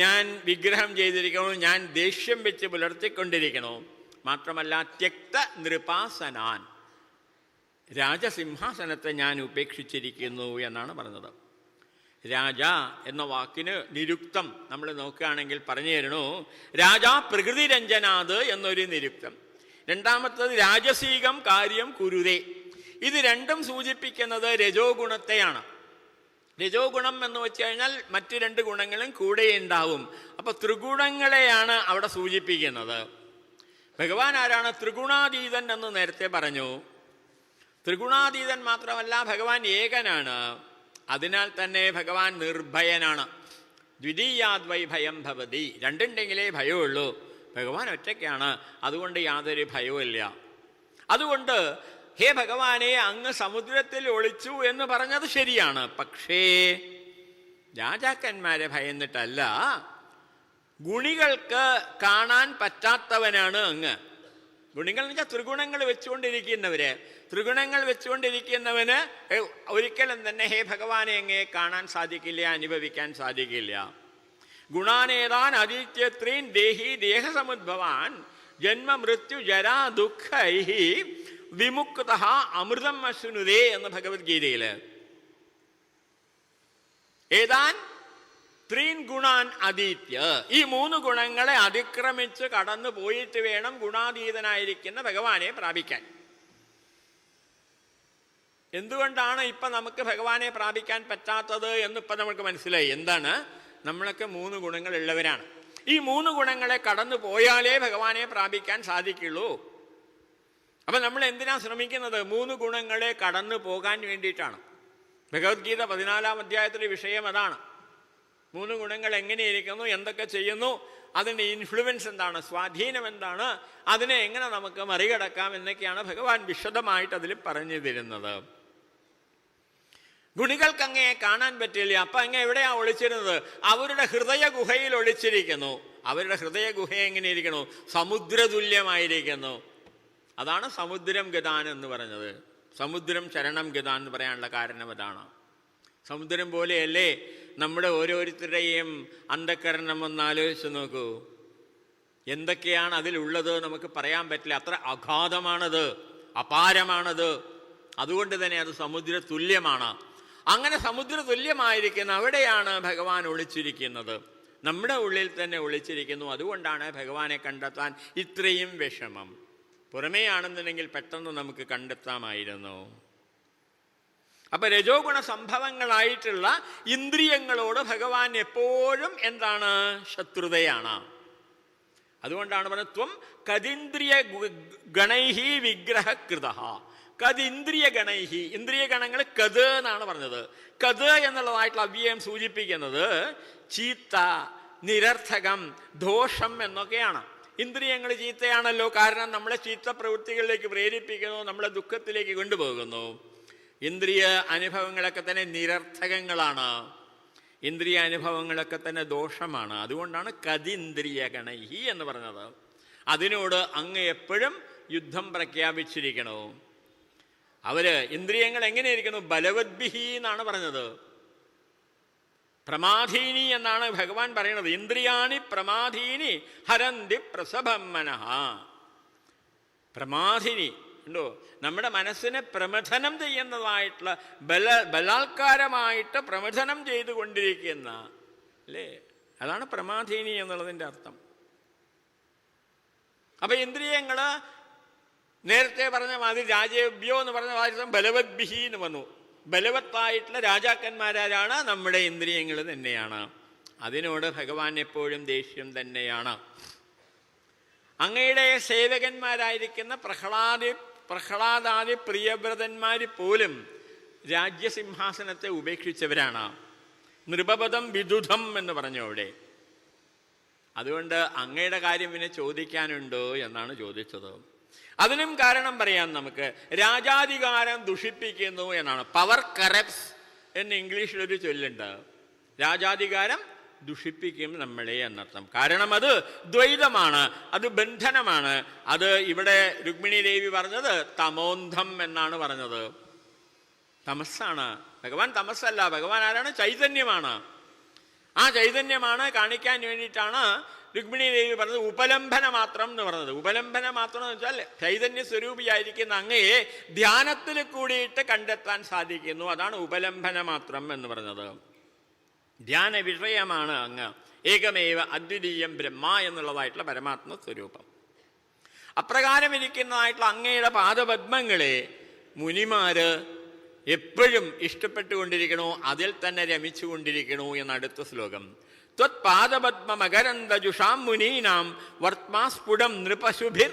ഞാൻ വിഗ്രഹം ചെയ്തിരിക്കണു, ഞാൻ ദേഷ്യം വെച്ച് പുലർത്തിക്കൊണ്ടിരിക്കണു. മാത്രമല്ല ത്യക്ത നൃപാസനാൻ, രാജസിംഹാസനത്തെ ഞാൻ ഉപേക്ഷിച്ചിരിക്കുന്നു എന്നാണ് പറഞ്ഞത്. രാജ എന്ന വാക്കിന് നിരുക്തം നമ്മൾ നോക്കുകയാണെങ്കിൽ പറഞ്ഞു തരണു, രാജാ പ്രകൃതിരഞ്ജനാത് എന്നൊരു നിരുക്തം. രണ്ടാമത്തത് രാജസീകം കാര്യം കുരുതേ. ഇത് രണ്ടും സൂചിപ്പിക്കുന്നത് രജോ ഗുണത്തെയാണ്. രജോ ഗുണം എന്ന് വെച്ച് കഴിഞ്ഞാൽ മറ്റു രണ്ട് ഗുണങ്ങളും കൂടെ ഉണ്ടാവും. അപ്പൊ ത്രിഗുണങ്ങളെയാണ് അവിടെ സൂചിപ്പിക്കുന്നത്. ഭഗവാൻ ആരാണ്? ത്രിഗുണാതീതൻ എന്ന് നേരത്തെ പറഞ്ഞു. ത്രിഗുണാതീതൻ മാത്രമല്ല, ഭഗവാൻ ഏകനാണ്. അതിനാൽ തന്നെ ഭഗവാൻ നിർഭയനാണ്. ദ്വിതീയാദ്വൈ ഭയം ഭവതി, രണ്ടുണ്ടെങ്കിലേ ഭയമുള്ളൂ. ഭഗവാൻ ഒറ്റയ്ക്കാണ്, അതുകൊണ്ട് യാതൊരു ഭയവുമില്ല. അതുകൊണ്ട് ഹേ ഭഗവാനെ, അങ്ങ് സമുദ്രത്തിൽ ഒളിച്ചു എന്ന് പറഞ്ഞത് ശരിയാണ്. പക്ഷേ രാജാക്കന്മാരെ ഭയന്നിട്ടല്ല, ഗുണികൾക്ക് കാണാൻ പറ്റാത്തവനാണ് അങ്ങ്. ഗുണികൾ എന്ന് വെച്ചാൽ ത്രിഗുണങ്ങൾ വെച്ചുകൊണ്ടിരിക്കുന്നവര്. ത്രിഗുണങ്ങൾ വെച്ചുകൊണ്ടിരിക്കുന്നവന് ഒരിക്കലും തന്നെ ഹേ ഭഗവാനെ അങ്ങയെ കാണാൻ സാധിക്കില്ല, അനുഭവിക്കാൻ സാധിക്കില്ല. ഗുണാനേതാൻ അദിത്യത്രീൻ ദേഹി ദേഹസമുദ്ഭവാൻ ജന്മ മൃത്യു ജരാ ദുഃഖൈഹി വിമുക്ത അമൃതം അശ്നുതേ എന്ന് ഭഗവത്ഗീതയില്. ഏതാൻ ത്രീൻ ഗുണാൻ അതീത്യ, ഈ 3 ഗുണങ്ങളെ അതിക്രമിച്ച് കടന്നു പോയിട്ട് വേണം ഗുണാതീതനായിരിക്കുന്ന ഭഗവാനെ പ്രാപിക്കാൻ. എന്തുകൊണ്ടാണ് ഇപ്പൊ നമുക്ക് ഭഗവാനെ പ്രാപിക്കാൻ പറ്റാത്തത് എന്നിപ്പോ നമുക്ക് മനസ്സിലായി. എന്താണ്? നമ്മളൊക്കെ 3 ഗുണങ്ങൾ ഉള്ളവരാണ്. ഈ 3 ഗുണങ്ങളെ കടന്നു പോയാലേ ഭഗവാനെ പ്രാപിക്കാൻ സാധിക്കുള്ളൂ. അപ്പൊ നമ്മൾ എന്തിനാ ശ്രമിക്കുന്നത്? 3 ഗുണങ്ങളെ കടന്നു പോകാൻ വേണ്ടിയിട്ടാണ്. ഭഗവത്ഗീത 14ാം അധ്യായത്തിലെ വിഷയം അതാണ്. 3 ഗുണങ്ങൾ എങ്ങനെയിരിക്കുന്നു, എന്തൊക്കെ ചെയ്യുന്നു, അതിൻ്റെ ഇൻഫ്ലുവൻസ് എന്താണ്, സ്വാധീനം എന്താണ്, അതിനെ എങ്ങനെ നമുക്ക് മറികടക്കാം എന്നൊക്കെയാണ് ഭഗവാൻ വിശദമായിട്ട് അതിൽ പറഞ്ഞു തരുന്നത്. ഗുണികൾക്ക് അങ്ങയെ കാണാൻ പറ്റില്ല. അപ്പൊ അങ്ങ് എവിടെയാ ഒളിച്ചിരുന്നത്? അവരുടെ ഹൃദയ ഗുഹയിൽ ഒളിച്ചിരിക്കുന്നു. അവരുടെ ഹൃദയ ഗുഹ എങ്ങനെയിരിക്കുന്നു? സമുദ്രതുല്യമായിരിക്കുന്നു. അതാണ് സമുദ്രം ഗതാൻ എന്ന് പറഞ്ഞത്. സമുദ്രം ശരണം ഗതാൻ എന്ന് പറയാനുള്ള കാരണം അതാണ്. സമുദ്രം പോലെയല്ലേ നമ്മുടെ ഓരോരുത്തരുടെയും അന്ധക്കരണം ഒന്ന് ആലോചിച്ച് നോക്കൂ. എന്തൊക്കെയാണ് അതിലുള്ളത് നമുക്ക് പറയാൻ പറ്റില്ല. അത്ര അഗാധമാണത്, അപാരമാണത്. അതുകൊണ്ട് തന്നെ അത് സമുദ്ര തുല്യമാണ്. അങ്ങനെ സമുദ്ര തുല്യമായിരിക്കുന്ന അവിടെയാണ് ഭഗവാൻ ഒളിച്ചിരിക്കുന്നത്. നമ്മുടെ ഉള്ളിൽ തന്നെ ഒളിച്ചിരിക്കുന്നു. അതുകൊണ്ടാണ് ഭഗവാനെ കണ്ടെത്താൻ ഇത്രയും വിഷമം. പുറമേ ആണെന്നുണ്ടെങ്കിൽ പെട്ടെന്ന് നമുക്ക് കണ്ടെത്താമായിരുന്നു. അപ്പൊ രജോ ഗുണ സംഭവങ്ങളായിട്ടുള്ള ഇന്ദ്രിയങ്ങളോട് ഭഗവാൻ എപ്പോഴും എന്താണ്? ശത്രുതയാണ്. അതുകൊണ്ടാണ് പറഞ്ഞത് ത്വം കദിന്ദ്രിയ ഗണൈഹി വിഗ്രഹകൃത. കദിന്ദ്രിയ ഗണൈഹി, ഇന്ദ്രിയ ഗണങ്ങൾ കത് എന്നാണ് പറഞ്ഞത്. കത് എന്നുള്ളതായിട്ടുള്ള അവ്യയം സൂചിപ്പിക്കുന്നത് ചീത്ത, നിരർത്ഥകം, ദോഷം എന്നൊക്കെയാണ്. ഇന്ദ്രിയങ്ങൾ ചീത്തയാണല്ലോ, കാരണം നമ്മളെ ചീത്ത പ്രവൃത്തികളിലേക്ക് പ്രേരിപ്പിക്കുന്നു, നമ്മളെ ദുഃഖത്തിലേക്ക് കൊണ്ടുപോകുന്നു. ഇന്ദ്രിയ അനുഭവങ്ങളൊക്കെ തന്നെ നിരർത്ഥകങ്ങളാണ്, ഇന്ദ്രിയ അനുഭവങ്ങളൊക്കെ തന്നെ ദോഷമാണ്. അതുകൊണ്ടാണ് കതിന്ദ്രിയ ഗണൈഹി എന്ന് പറഞ്ഞത്. അതിനോട് അങ്ങ് എപ്പോഴും യുദ്ധം പ്രഖ്യാപിച്ചിരിക്കണോ. അവര് ഇന്ദ്രിയങ്ങൾ എങ്ങനെയിരിക്കുന്നു? ബലവദ്ഭിഹി എന്നാണ് പറഞ്ഞത്. പ്രമാധീനി എന്നാണ് ഭഗവാൻ പറയുന്നത്. ഇന്ദ്രിയാണി പ്രമാധീനി ഹരന്തി പ്രസഭം മനഃ. പ്രമാധിനി ഉണ്ടോ, നമ്മുടെ മനസ്സിനെ പ്രമഥനം ചെയ്യുന്നതായിട്ടുള്ള ബലാത്കാരമായിട്ട് പ്രമഥനം ചെയ്തുകൊണ്ടിരിക്കുന്ന അല്ലേ, അതാണ് പ്രമാധീനി എന്നുള്ളതിൻ്റെ അർത്ഥം. അപ്പൊ ഇന്ദ്രിയങ്ങള് നേരത്തെ പറഞ്ഞ മാതിരി രാജേഭ്യോ എന്ന് പറഞ്ഞ മാതിരി ബലവദ്ഭിഹി എന്ന് വന്നു. ബലവത്തായിട്ടുള്ള രാജാക്കന്മാരാണ് നമ്മുടെ ഇന്ദ്രിയങ്ങൾ തന്നെയാണ്. അതിനോട് ഭഗവാൻ എപ്പോഴും ദേഷ്യം തന്നെയാണ്. അങ്ങയുടെ സേവകന്മാരായിരിക്കുന്ന പ്രഹ്ലാദാദി പ്രിയവ്രതന്മാർ പോലും രാജ്യസിംഹാസനത്തെ ഉപേക്ഷിച്ചവരാണ്. നൃപപദം വിദുധം എന്ന് പറഞ്ഞു അവിടെ. അതുകൊണ്ട് അങ്ങയുടെ കാര്യം പിന്നെ ചോദിക്കാനുണ്ടോ എന്നാണ് ചോദിച്ചത്. അതിനും കാരണം പറയാം നമുക്ക്. രാജാധികാരം ദുഷിപ്പിക്കുന്നു എന്നാണ്. പവർ കറപ്റ്റ്സ് എന്ന് ഇംഗ്ലീഷിലൊരു ചൊല്ലുണ്ട്. രാജാധികാരം ദുഷിപ്പിക്കും നമ്മളെ എന്നർത്ഥം. കാരണം അത് ദ്വൈതമാണ്, അത് ബന്ധനമാണ്. അത് ഇവിടെ രുക്മിണി ദേവി പറഞ്ഞത് തമോന്ധം എന്നാണ് പറഞ്ഞത്. തമസ്സാണ്. ഭഗവാൻ തമസ്സല്ല. ഭഗവാൻ ആരാണ്? ചൈതന്യമാണ്. ആ ചൈതന്യമാണ് കാണിക്കാൻ വേണ്ടിയിട്ടാണ് രുക്മിണി ദേവി പറഞ്ഞത് ഉപലംബന മാത്രം എന്ന് പറഞ്ഞത്. ഉപലംബന മാത്രം എന്ന് വെച്ചാൽ ചൈതന്യ സ്വരൂപിയായിരിക്കുന്ന അങ്ങയെ ധ്യാനത്തിൽ കൂടിയിട്ട് കണ്ടെത്താൻ സാധിക്കുന്നു. അതാണ് ഉപലംബന മാത്രം എന്ന് പറഞ്ഞത്. ധ്യാന വിഷയമാണ് അങ്ങ്. ഏകമേവ അദ്വിതീയം ബ്രഹ്മ എന്നുള്ളതായിട്ടുള്ള പരമാത്മ സ്വരൂപം. അപ്രകാരം ഇരിക്കുന്നതായിട്ടുള്ള അങ്ങയുടെ പാദപദ്മങ്ങളെ മുനിമാര് എപ്പോഴും ഇഷ്ടപ്പെട്ടുകൊണ്ടിരിക്കണോ, അതിൽ തന്നെ രമിച്ചുകൊണ്ടിരിക്കണോ എന്നടുത്ത ശ്ലോകം. ത്വത്പാദപദ്മ മകരന്ദജുഷാം മുനീനാം വർത്മാസ്ഫുടം നൃപശുഭിർ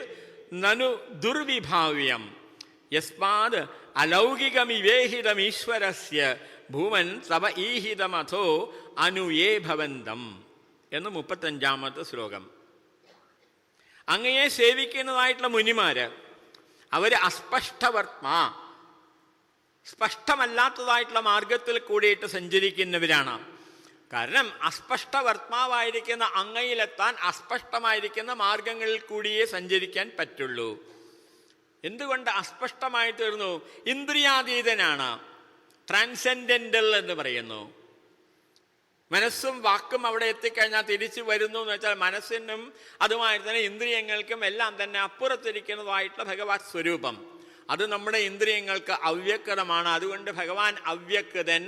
നനു ദുർവിഭാവ്യം യസ്മാത് അലൗകികമിവേഹിതമീശ്വരസ്യ ഭൂമൻ തവ ഈഹിതമഥോ അനുയേ ഭവന്തം എന്ന് 35-ാമത്തെ ശ്ലോകം. അങ്ങയെ സേവിക്കുന്നതായിട്ടുള്ള മുനിമാര് അവര് അസ്പഷ്ടവർമ്മ, സ്പഷ്ടമല്ലാത്തതായിട്ടുള്ള മാർഗത്തിൽ കൂടിയിട്ട് സഞ്ചരിക്കുന്നവരാണ്. കാരണം അസ്പഷ്ടവർമാവായിരിക്കുന്ന അങ്ങയിലെത്താൻ അസ്പഷ്ടമായിരിക്കുന്ന മാർഗങ്ങളിൽ കൂടിയേ സഞ്ചരിക്കാൻ പറ്റുള്ളൂ. എന്തുകൊണ്ട് അസ്പഷ്ടമായി തീർന്നു? ഇന്ദ്രിയാതീതനാണ്, ട്രാൻസെൻഡന്റൽ എന്ന് പറയുന്നു. മനസ്സും വാക്കും അവിടെ എത്തിക്കഴിഞ്ഞാൽ തിരിച്ചു വരുന്നു എന്ന് വെച്ചാൽ മനസ്സിനും അതുമായി തന്നെ ഇന്ദ്രിയങ്ങൾക്കും എല്ലാം തന്നെ അപ്പുറത്തിരിക്കുന്നതായിട്ടുള്ള ഭഗവത് സ്വരൂപം. അത് നമ്മുടെ ഇന്ദ്രിയങ്ങൾക്ക് അവ്യക്തമാണ്. അതുകൊണ്ട് ഭഗവാൻ അവ്യക്തൻ.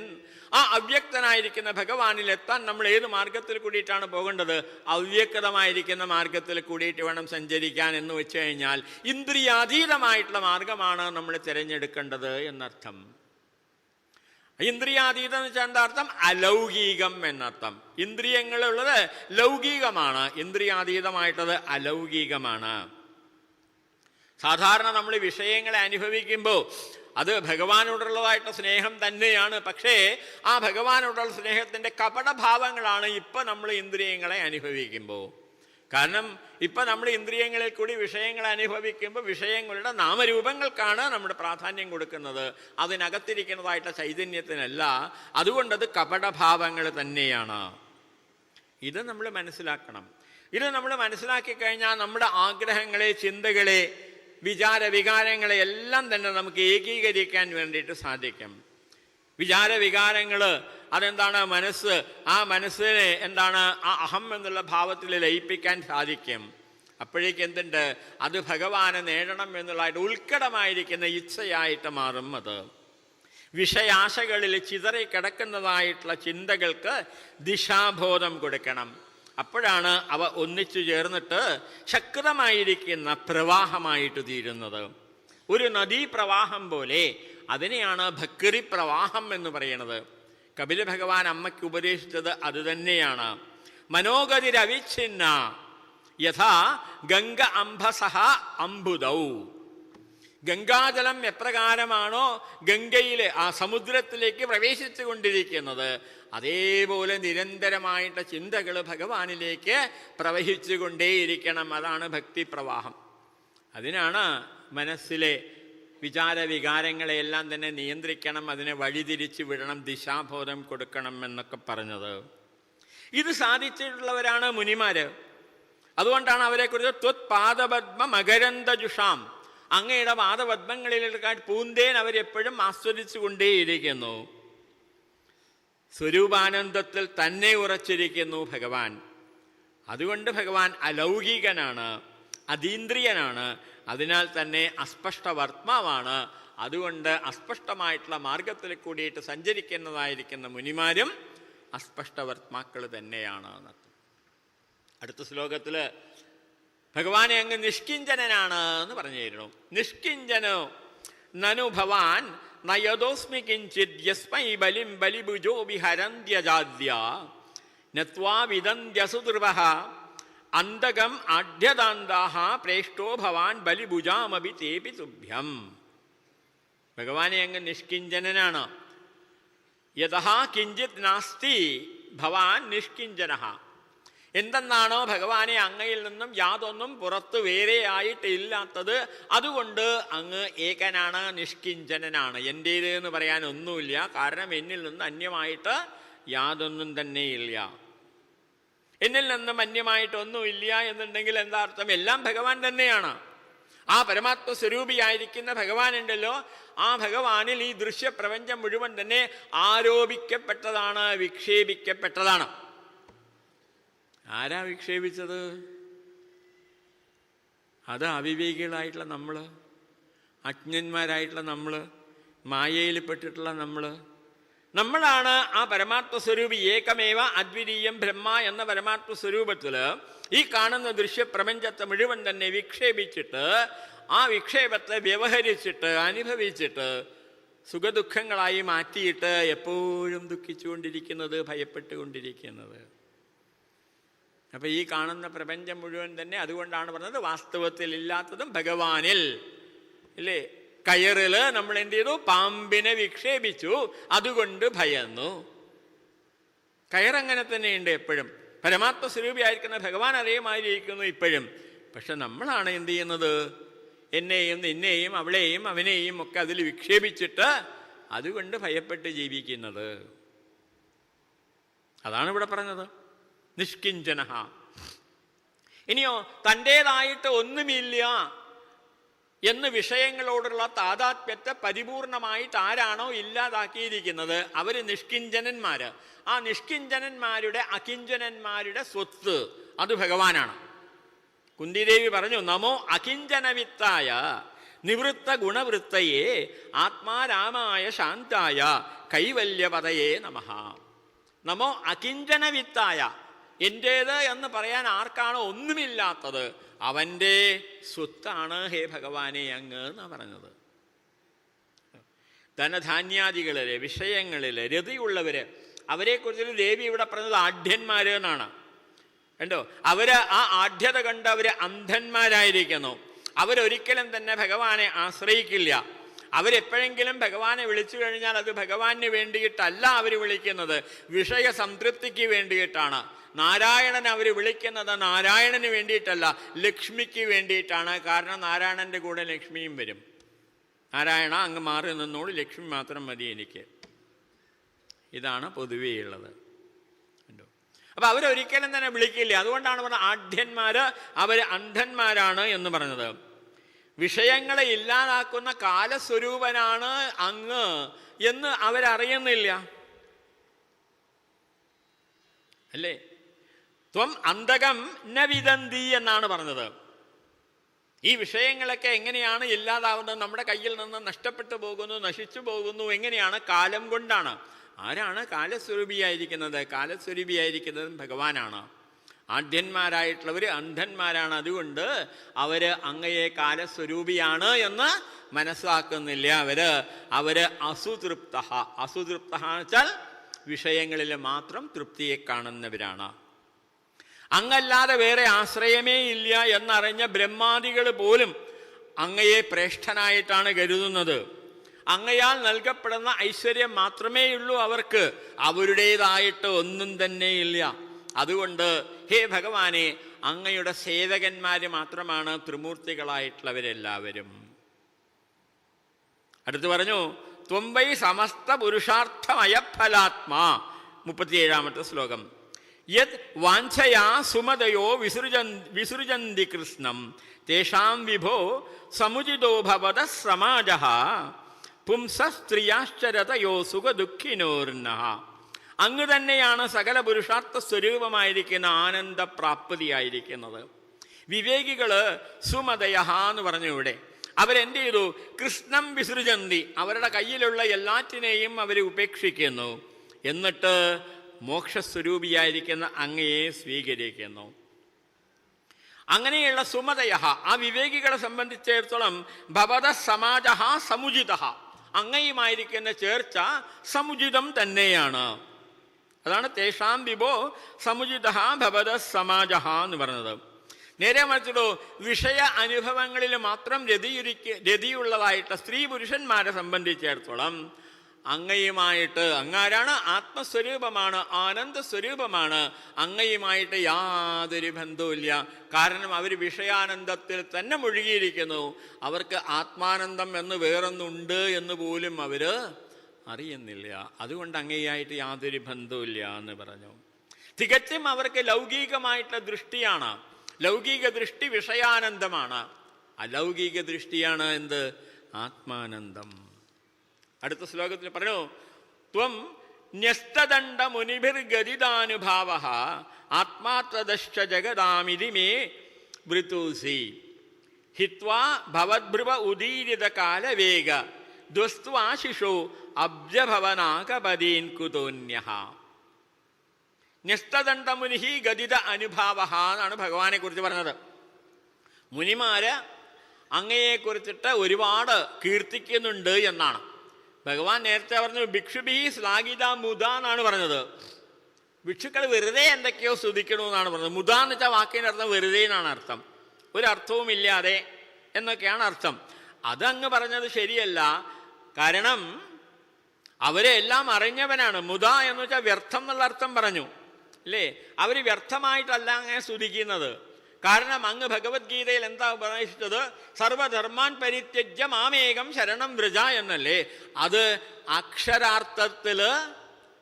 ആ അവ്യക്തനായിരിക്കുന്ന ഭഗവാനിൽ എത്താൻ നമ്മൾ ഏത് മാർഗത്തിൽ കൂടിയിട്ടാണ് പോകേണ്ടത്? അവ്യക്തമായിരിക്കുന്ന മാർഗത്തിൽ കൂടിയിട്ട് വേണം സഞ്ചരിക്കാൻ എന്ന് വെച്ച് കഴിഞ്ഞാൽ ഇന്ദ്രിയാതീതമായിട്ടുള്ള മാർഗമാണ് നമ്മൾ തിരഞ്ഞെടുക്കേണ്ടത് എന്നർത്ഥം. ഇന്ദ്രിയാതീതം എന്ന് വെച്ചാൽ എന്താ അർത്ഥം? അലൗകികം എന്നർത്ഥം. ഇന്ദ്രിയങ്ങളുള്ളത് ലൗകികമാണ്, ഇന്ദ്രിയാതീതമായിട്ടത് അലൗകികമാണ്. സാധാരണ നമ്മൾ വിഷയങ്ങളെ അനുഭവിക്കുമ്പോൾ അത് ഭഗവാനോടുള്ളതായിട്ട് സ്നേഹം തന്നെയാണ്. പക്ഷേ ആ ഭഗവാനോടുള്ള സ്നേഹത്തിൻ്റെ കപടഭാവങ്ങളാണ് ഇപ്പം നമ്മൾ ഇന്ദ്രിയങ്ങളെ അനുഭവിക്കുമ്പോൾ. കാരണം ഇപ്പം നമ്മൾ ഇന്ദ്രിയങ്ങളിൽ കൂടി വിഷയങ്ങളെ അനുഭവിക്കുമ്പോൾ വിഷയങ്ങളുടെ നാമരൂപങ്ങൾക്കാണ് നമ്മുടെ പ്രാധാന്യം കൊടുക്കുന്നത്, അതിനകത്തിരിക്കുന്നതായിട്ട് ചൈതന്യത്തിനല്ല. അതുകൊണ്ടത് കപടഭാവങ്ങൾ തന്നെയാണ്. ഇത് നമ്മൾ മനസ്സിലാക്കണം. ഇത് നമ്മൾ മനസ്സിലാക്കി കഴിഞ്ഞാൽ നമ്മുടെ ആഗ്രഹങ്ങളെ, ചിന്തകളെ, വികാരങ്ങളെ എല്ലാം തന്നെ നമുക്ക് ഏകീകരിക്കാൻ വേണ്ടിയിട്ട് സാധിക്കും. വികാരങ്ങൾ അതെന്താണ്? മനസ്സ്. ആ മനസ്സിനെ എന്താണ്? ആ അഹം എന്നുള്ള ഭാവത്തിൽ ലയിപ്പിക്കാൻ സാധിക്കും. അപ്പോഴേക്ക് എന്തുണ്ട്? അത് ഭഗവാനെ നേടണം എന്നുള്ളതായിട്ട് ഉത്കടമായിരിക്കുന്ന ഇച്ഛയായിട്ട് മാറും. അത് വിഷയാശകളിൽ ചിതറി കിടക്കുന്നതായിട്ടുള്ള ചിന്തകൾക്ക് ദിശാബോധം കൊടുക്കണം. അപ്പോഴാണ് അവ ഒന്നിച്ചു ചേർന്നിട്ട് ശക്തമായിരിക്കുന്ന പ്രവാഹമായിട്ട് തീരുന്നത്. ഒരു നദീപ്രവാഹം പോലെ. അതിനെയാണ് ഭക്തി പ്രവാഹം എന്ന് പറയുന്നത്. കപില ഭഗവാൻ അമ്മയ്ക്ക് ഉപദേശിച്ചത് അതുതന്നെയാണ്. മനോഗതിരവിച്ഛിന്ന യഥാ ഗംഗ അംഭസഹ അംബുദൗ. ഗംഗാജലം എപ്രകാരമാണോ ഗംഗയിലെ ആ സമുദ്രത്തിലേക്ക് പ്രവേശിച്ചു കൊണ്ടിരിക്കുന്നത്, അതേപോലെ നിരന്തരമായിട്ട് ചിന്തകൾ ഭഗവാനിലേക്ക് പ്രവഹിച്ചു കൊണ്ടേയിരിക്കണം. അതാണ് ഭക്തിപ്രവാഹം. അതിനാണ് മനസ്സിലെ വിചാരവികാരങ്ങളെയെല്ലാം തന്നെ നിയന്ത്രിക്കണം, അതിനെ വഴിതിരിച്ചു വിടണം, ദിശാബോധം കൊടുക്കണം എന്നൊക്കെ പറഞ്ഞത്. ഇത് സാധിച്ചിട്ടുള്ളവരാണ് മുനിമാര്. അതുകൊണ്ടാണ് അവരെക്കുറിച്ച് ത്വത്പാദപദ്മ മകരന്ദജുഷാം, അങ്ങയുടെ പാദപദ്മങ്ങളിലേക്കാൾ പൂന്തേൻ അവരെപ്പോഴും ആസ്വദിച്ചു കൊണ്ടേയിരിക്കുന്നു. സ്വരൂപാനന്ദത്തിൽ തന്നെ ഉറച്ചിരിക്കുന്നു ഭഗവാൻ. അതുകൊണ്ട് ഭഗവാൻ അലൗകികനാണ്, അതീന്ദ്രിയനാണ്, അതിനാൽ തന്നെ അസ്പഷ്ടവർത്താവാണ്. അതുകൊണ്ട് അസ്പഷ്ടമായിട്ടുള്ള മാർഗത്തിൽ കൂടിയിട്ട് സഞ്ചരിക്കുന്നതായിരിക്കുന്ന മുനിമാരും അസ്പഷ്ടവർത്താക്കൾ തന്നെയാണ്. അടുത്ത ശ്ലോകത്തിൽ ഭഗവാനെ അങ്ങ് നിഷ്കിഞ്ചനാണ് എന്ന് പറഞ്ഞു തരുന്നു. നിഷ്കിഞ്ചനോ നനു ഭവാൻ നയദോസ്മി കിഞ്ചിത് യസ്മൈ ബലിം ബലിഭുജോ വിഹരന്ത്യജാദ്യ നത്വാ വിദന്ത്യസുദൃവഃ അന്തകം ആഢ്യദാന്താഹ പ്രേഷ്ടോ ഭവാൻ ബലിഭുജാമപി തേപി തുഭ്യം. ഭഗവാനെ അങ്ങ് നിഷ്കിഞ്ചനാണ്. യതഃ കിഞ്ചിത് നാസ്തി ഭവാൻ നിഷ്കിഞ്ചനഃ. എന്തെന്നാണോ ഭഗവാനെ അങ്ങയിൽ നിന്നും യാതൊന്നും പുറത്ത് വേറെയായിട്ടില്ലാത്തത്, അതുകൊണ്ട് അങ്ങ് ഏകനാണ്, നിഷ്കിഞ്ചനാണ്. എൻ്റേത് എന്ന് പറയാൻ ഒന്നുമില്ല, കാരണം എന്നിൽ നിന്ന് അന്യമായിട്ട് യാതൊന്നും തന്നെയില്ല. എന്നിൽ നിന്നും അന്യമായിട്ടൊന്നുമില്ല എന്നുണ്ടെങ്കിൽ എന്താ അർത്ഥം? എല്ലാം ഭഗവാൻ തന്നെയാണ്. ആ പരമാത്മ സ്വരൂപിയായിരിക്കുന്ന ഭഗവാൻ ഉണ്ടല്ലോ, ആ ഭഗവാനിൽ ഈ ദൃശ്യപ്രപഞ്ചം മുഴുവൻ തന്നെ ആരോപിക്കപ്പെട്ടതാണ്, വിക്ഷേപിക്കപ്പെട്ടതാണ്. ആരാ വിക്ഷേപിച്ചത്? അത് അവിവേകികളായിട്ടുള്ള നമ്മൾ, അജ്ഞന്മാരായിട്ടുള്ള നമ്മൾ, മായയിൽപ്പെട്ടിട്ടുള്ള നമ്മളാണ് ആ പരമാത്മ സ്വരൂപി. ഏകമേവ അദ്വിതീയം ബ്രഹ്മ എന്ന പരമാത്മ സ്വരൂപത്തിൽ ഈ കാണുന്ന ദൃശ്യപ്രപഞ്ചത്തെ മുഴുവൻ തന്നെ വിക്ഷേപിച്ചിട്ട്, ആ വിക്ഷേപത്തെ വ്യവഹരിച്ചിട്ട് അനുഭവിച്ചിട്ട് സുഖദുഃഖങ്ങളായി മാറ്റിയിട്ട് എപ്പോഴും ദുഃഖിച്ചുകൊണ്ടിരിക്കുന്നത്, ഭയപ്പെട്ടുകൊണ്ടിരിക്കുന്നത്. അപ്പൊ ഈ കാണുന്ന പ്രപഞ്ചം മുഴുവൻ തന്നെ അതുകൊണ്ടാണ് പറഞ്ഞത് വാസ്തവത്തിൽ ഇല്ലാത്തതും ഭഗവാനിൽ. അല്ലേ? കയറില് നമ്മൾ എന്ത് ചെയ്തു? പാമ്പിനെ വിക്ഷേപിച്ചു, അതുകൊണ്ട് ഭയന്നു. കയറങ്ങനെ തന്നെയുണ്ട് എപ്പോഴും. പരമാത്മ സ്വരൂപിയായിരിക്കുന്ന ഭഗവാൻ അതേമാതിരിയിരിക്കുന്നു ഇപ്പോഴും. പക്ഷെ നമ്മളാണ് എന്ത് ചെയ്യുന്നത്? എന്നെയും നിന്നെയും അവളെയും അവനെയും ഒക്കെ അതിൽ വിക്ഷേപിച്ചിട്ട് അതുകൊണ്ട് ഭയപ്പെട്ട് ജീവിക്കുന്നത്. അതാണ് ഇവിടെ പറഞ്ഞത്, നിഷ്കിഞ്ചനഃ. ഇനിയോ തൻ്റേതായിട്ട് ഒന്നുമില്ല എന്ന് വിഷയങ്ങളോടുള്ള താതാത്മ്യത്തെ പരിപൂർണമായിട്ട് ആരാണോ ഇല്ലാതാക്കിയിരിക്കുന്നത് അവര് നിഷ്കിഞ്ചനന്മാര്. ആ നിഷ്കിഞ്ചനന്മാരുടെ അകിഞ്ചനന്മാരുടെ സ്വത്ത് അത് ഭഗവാനാണ്. കുന്തിദേവി പറഞ്ഞു, നമോ അകിഞ്ചനവിത്തായ നിവൃത്ത ഗുണവൃത്തയേ ആത്മാരാമായ ശാന്തായ കൈവല്യപതയേ നമഃ. നമോ അകിഞ്ചനവിത്തായ, എൻ്റേത് എന്ന് പറയാൻ ആർക്കാണോ ഒന്നുമില്ലാത്തത് അവൻ്റെ സ്വത്താണ് ഹേ ഭഗവാനെ അങ്ങ് എന്നാണ് പറഞ്ഞത്. ധനധാന്യാദികളില് വിഷയങ്ങളില് രതിയുള്ളവര് അവരെക്കുറിച്ച് ദേവി ഇവിടെ പറഞ്ഞത് ആഢ്യന്മാര് എന്നാണ്. കണ്ടോ? അവര് ആ ആഢ്യത കണ്ട് അവര് അന്ധന്മാരായിരിക്കുന്നു. അവരൊരിക്കലും തന്നെ ഭഗവാനെ ആശ്രയിക്കില്ല. അവരെപ്പോഴെങ്കിലും ഭഗവാനെ വിളിച്ചു കഴിഞ്ഞാൽ അത് ഭഗവാന് വേണ്ടിയിട്ടല്ല അവർ വിളിക്കുന്നത്, വിഷയ സംതൃപ്തിക്ക് വേണ്ടിയിട്ടാണ്. നാരായണൻ അവർ വിളിക്കുന്നത് നാരായണന് വേണ്ടിയിട്ടല്ല, ലക്ഷ്മിക്ക് വേണ്ടിയിട്ടാണ്. കാരണം നാരായണന്റെ കൂടെ ലക്ഷ്മിയും വരും. നാരായണ അങ്ങ് മാറി നിന്നോട്, ലക്ഷ്മി മാത്രം മതി എനിക്ക്. ഇതാണ് പൊതുവേ ഉള്ളത്. അപ്പൊ അവരൊരിക്കലും തന്നെ വിളിക്കില്ല. അതുകൊണ്ടാണ് പറഞ്ഞത് ആഢ്യന്മാര് അവർ അന്ധന്മാരാണ് എന്ന് പറഞ്ഞത്. വിഷയങ്ങളെ ഇല്ലാതാക്കുന്ന കാലസ്വരൂപനാണ് അങ്ങ് എന്ന് അവരറിയുന്നില്ല. അല്ലേ? ത്വം അന്തകം ന വിദന്തി എന്നാണ് പറഞ്ഞത്. ഈ വിഷയങ്ങളൊക്കെ എങ്ങനെയാണ് ഇല്ലാതാവുന്നത്? നമ്മുടെ കയ്യിൽ നിന്ന് നഷ്ടപ്പെട്ടു പോകുന്നു, നശിച്ചു പോകുന്നു. എങ്ങനെയാണ്? കാലം കൊണ്ടാണ്. ആരാണ് കാലസ്വരൂപിയായിരിക്കുന്നത്? കാലസ്വരൂപിയായിരിക്കുന്നതും ഭഗവാനാണ്. ആഢ്യന്മാരായിട്ടുള്ളവർ അന്ധന്മാരാണ്. അതുകൊണ്ട് അവര് അങ്ങയെ കാലസ്വരൂപിയാണ് എന്ന് മനസ്സിലാക്കുന്നില്ല. അവര് അസുതൃപ്ത. അസുതൃപ്ത എന്ന് വെച്ചാൽ വിഷയങ്ങളിൽ മാത്രം തൃപ്തിയെ കാണുന്നവരാണ്. അങ്ങല്ലാതെ വേറെ ആശ്രയമേ ഇല്ല എന്നറിഞ്ഞ ബ്രഹ്മാദികൾ പോലും അങ്ങയെ ശ്രേഷ്ഠനായിട്ടാണ് കരുതുന്നത്. അങ്ങയാൽ നൽകപ്പെടുന്ന ഐശ്വര്യം മാത്രമേയുള്ളൂ അവർക്ക്, അവരുടേതായിട്ട് ഒന്നും തന്നെയില്ല. അതുകൊണ്ട് ഹേ ഭഗവാനെ, അങ്ങയുടെ സേവകന്മാര് മാത്രമാണ് ത്രിമൂർത്തികളായിട്ടുള്ളവരെല്ലാവരും. അടുത്ത് പറഞ്ഞു, ത്വംവൈ സമസ്ത പുരുഷാർത്ഥമയ ഫലാത്മാ. 37-ാമത്തെ ശ്ലോകം. യത് വാഞ്ചയാ സുമതയോ വിസൃജന്തി കൃഷ്ണം തേഷാം വിഭോ സമുചിതോ ഭവത സമാജഃ പുംസസ്ത്രീയാശ്ചരതയോ സുഖദുഃഖിനോർനഃ. അങ്ങ് തന്നെയാണ് സകല പുരുഷാർത്ഥ സ്വരൂപമായിരിക്കുന്ന ആനന്ദപ്രാപ്തിയായിരിക്കുന്നത്. വിവേകികള് സുമതയ എന്ന് പറഞ്ഞു ഇവിടെ. അവരെന്ത് ചെയ്തു? കൃഷ്ണം വിസൃജന്തി, അവരുടെ കയ്യിലുള്ള എല്ലാറ്റിനെയും അവർ ഉപേക്ഷിക്കുന്നു. എന്നിട്ട് മോക്ഷസ്വരൂപിയായിരിക്കുന്ന അങ്ങയെ സ്വീകരിക്കുന്നു. അങ്ങനെയുള്ള സുമതയ, ആ വിവേകികളെ സംബന്ധിച്ചിടത്തോളം ഭവത സമാജ സമുചിത, അങ്ങയുമായിരിക്കുന്ന ചേർച്ച സമുചിതം തന്നെയാണ്. അതാണ് തേഷാം വിഭോ സമുചിത ഭവത സമാജ എന്ന് പറഞ്ഞത്. നേരെ മറിച്ചിടോ, വിഷയ അനുഭവങ്ങളിൽ മാത്രം രതിയുള്ളതായിട്ട് സ്ത്രീ പുരുഷന്മാരെ സംബന്ധിച്ചിടത്തോളം അങ്ങയുമായിട്ട്, അങ്ങാരാണ്? ആത്മസ്വരൂപമാണ്, ആനന്ദസ്വരൂപമാണ്. അങ്ങയുമായിട്ട് യാതൊരു ബന്ധവുമില്ല. കാരണം അവർ വിഷയാനന്ദത്തിൽ തന്നെ മുഴുകിയിരിക്കുന്നു. അവർക്ക് ആത്മാനന്ദം എന്ന് വേറൊന്നുണ്ട് എന്ന് പോലും അവർ അറിയുന്നില്ല. അതുകൊണ്ട് അങ്ങയായിട്ട് യാതൊരു ബന്ധവുമില്ല എന്ന് പറഞ്ഞു. തികച്ചും അവർക്ക് ലൗകികമായിട്ടുള്ള ദൃഷ്ടിയാണ്. ലൗകിക ദൃഷ്ടി വിഷയാനന്ദമാണ്, അലൗകിക ദൃഷ്ടിയാണ് എന്ത്? ആത്മാനന്ദം. അടുത്ത ശ്ലോകത്തിൽ പറഞ്ഞു, ത്വം ന്യസ്തദണ്ഡ മുനിഭിർഗതിദാനുഭാവഃ ആത്മാത്വദശ്ച ജഗദാമിതി മേ വൃതൂസി ഹിത്വാ ഭവദ്ഭ്രുവ ഉദീരിത കാലവേഗ ദ്വസ്ത്വാശിഷോ അബ്ജഭവനാകപദീൻ കുതോന്യഃ. ന്യസ്തദണ്ഡ മുനിഹി ഗതിത അനുഭാവഃ എന്നാണ് ഭഗവാനെ കുറിച്ച് പറഞ്ഞത്. മുനിമാര് അങ്ങയെക്കുറിച്ചിട്ട് ഒരുപാട് കീർത്തിക്കുന്നുണ്ട് എന്നാണ്. ഭഗവാൻ നേരത്തെ പറഞ്ഞു ഭിക്ഷുഭി ശ്ലാഘിത മുദ എന്നാണ് പറഞ്ഞത്. ഭിക്ഷുക്കൾ വെറുതെ എന്തൊക്കെയോ സ്തുതിക്കണമെന്നാണ് പറഞ്ഞത്. മുദ എന്ന് വെച്ചാൽ വാക്കിൻ്റെ അർത്ഥം വെറുതെ എന്നാണ് അർത്ഥം, ഒരർത്ഥവുമില്ലാതെ എന്നൊക്കെയാണ് അർത്ഥം. അതങ്ങ് പറഞ്ഞത് ശരിയല്ല. കാരണം അവരെ എല്ലാം അറിഞ്ഞവനാണ്. മുദ എന്ന് വെച്ചാൽ വ്യർത്ഥം എന്നുള്ള അർത്ഥം പറഞ്ഞു അല്ലേ? അവർ വ്യർത്ഥമായിട്ടല്ല അങ്ങനെ സ്തുതിക്കുന്നത്. കാരണം അങ്ങ് ഭഗവത്ഗീതയിൽ എന്താ ഉപദേശിച്ചത്? സർവധർമാൻ പരിത്യജ്യ മാമേകം ശരണം വ്രജ എന്നല്ലേ? അത് അക്ഷരാർത്ഥത്തില്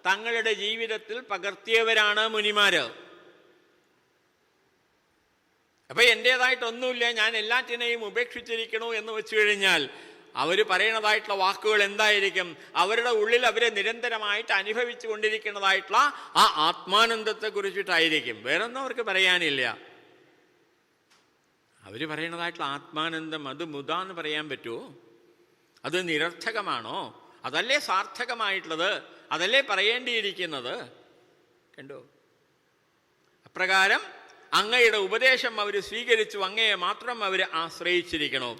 തങ്ങളുടെ ജീവിതത്തിൽ പകർത്തിയവരാണ് മുനിമാര്. അപ്പൊ എൻ്റെതായിട്ടൊന്നുമില്ല, ഞാൻ എല്ലാറ്റിനെയും ഉപേക്ഷിച്ചിരിക്കണു എന്ന് വെച്ചു കഴിഞ്ഞാൽ അവർ പറയുന്നതായിട്ടുള്ള വാക്കുകൾ എന്തായിരിക്കും? അവരുടെ ഉള്ളിൽ അവരെ നിരന്തരമായിട്ട് അനുഭവിച്ചു കൊണ്ടിരിക്കുന്നതായിട്ടുള്ള ആ ആത്മാനന്ദത്തെ കുറിച്ചിട്ടായിരിക്കും. വേറൊന്നും അവർക്ക് പറയാനില്ല. അവർ പറയുന്നതായിട്ടുള്ള ആത്മാനന്ദം അത് മുദ എന്ന് പറയാൻ പറ്റുമോ? അത് നിരർത്ഥകമാണോ? അതല്ലേ സാർത്ഥകമായിട്ടുള്ളത്? അതല്ലേ പറയേണ്ടിയിരിക്കുന്നത്? കണ്ടോ? അപ്രകാരം അങ്ങയുടെ ഉപദേശം അവർ സ്വീകരിച്ചു, അങ്ങയെ മാത്രം അവർ ആശ്രയിച്ചിരിക്കണോ.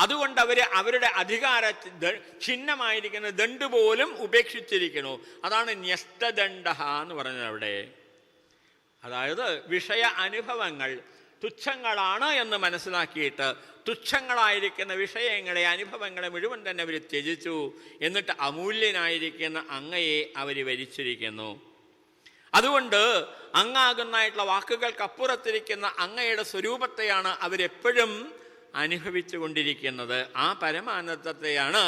അതുകൊണ്ട് അവരുടെ അധികാര ഛിന്നമായിരിക്കുന്ന ദണ്ഡ് പോലും ഉപേക്ഷിച്ചിരിക്കണു. അതാണ് ന്യസ്തദണ്ഡ എന്ന് പറഞ്ഞത് അവിടെ. അതായത് വിഷയ അനുഭവങ്ങൾ തുച്ഛങ്ങളാണ് എന്ന് മനസ്സിലാക്കിയിട്ട് തുച്ഛങ്ങളായിരിക്കുന്ന വിഷയങ്ങളെ, അനുഭവങ്ങളെ മുഴുവൻ തന്നെ അവർ ത്യജിച്ചു. എന്നിട്ട് അമൂല്യനായിരിക്കുന്ന അങ്ങയെ അവർ വരിച്ചിരിക്കുന്നു. അതുകൊണ്ട് അങ്ങാകുന്നതായിട്ടുള്ള വാക്കുകൾക്കപ്പുറത്തിരിക്കുന്ന അങ്ങയുടെ സ്വരൂപത്തെയാണ് അവരെപ്പോഴും അനുഭവിച്ചു കൊണ്ടിരിക്കുന്നത്. ആ പരമാനന്ദത്തെയാണ്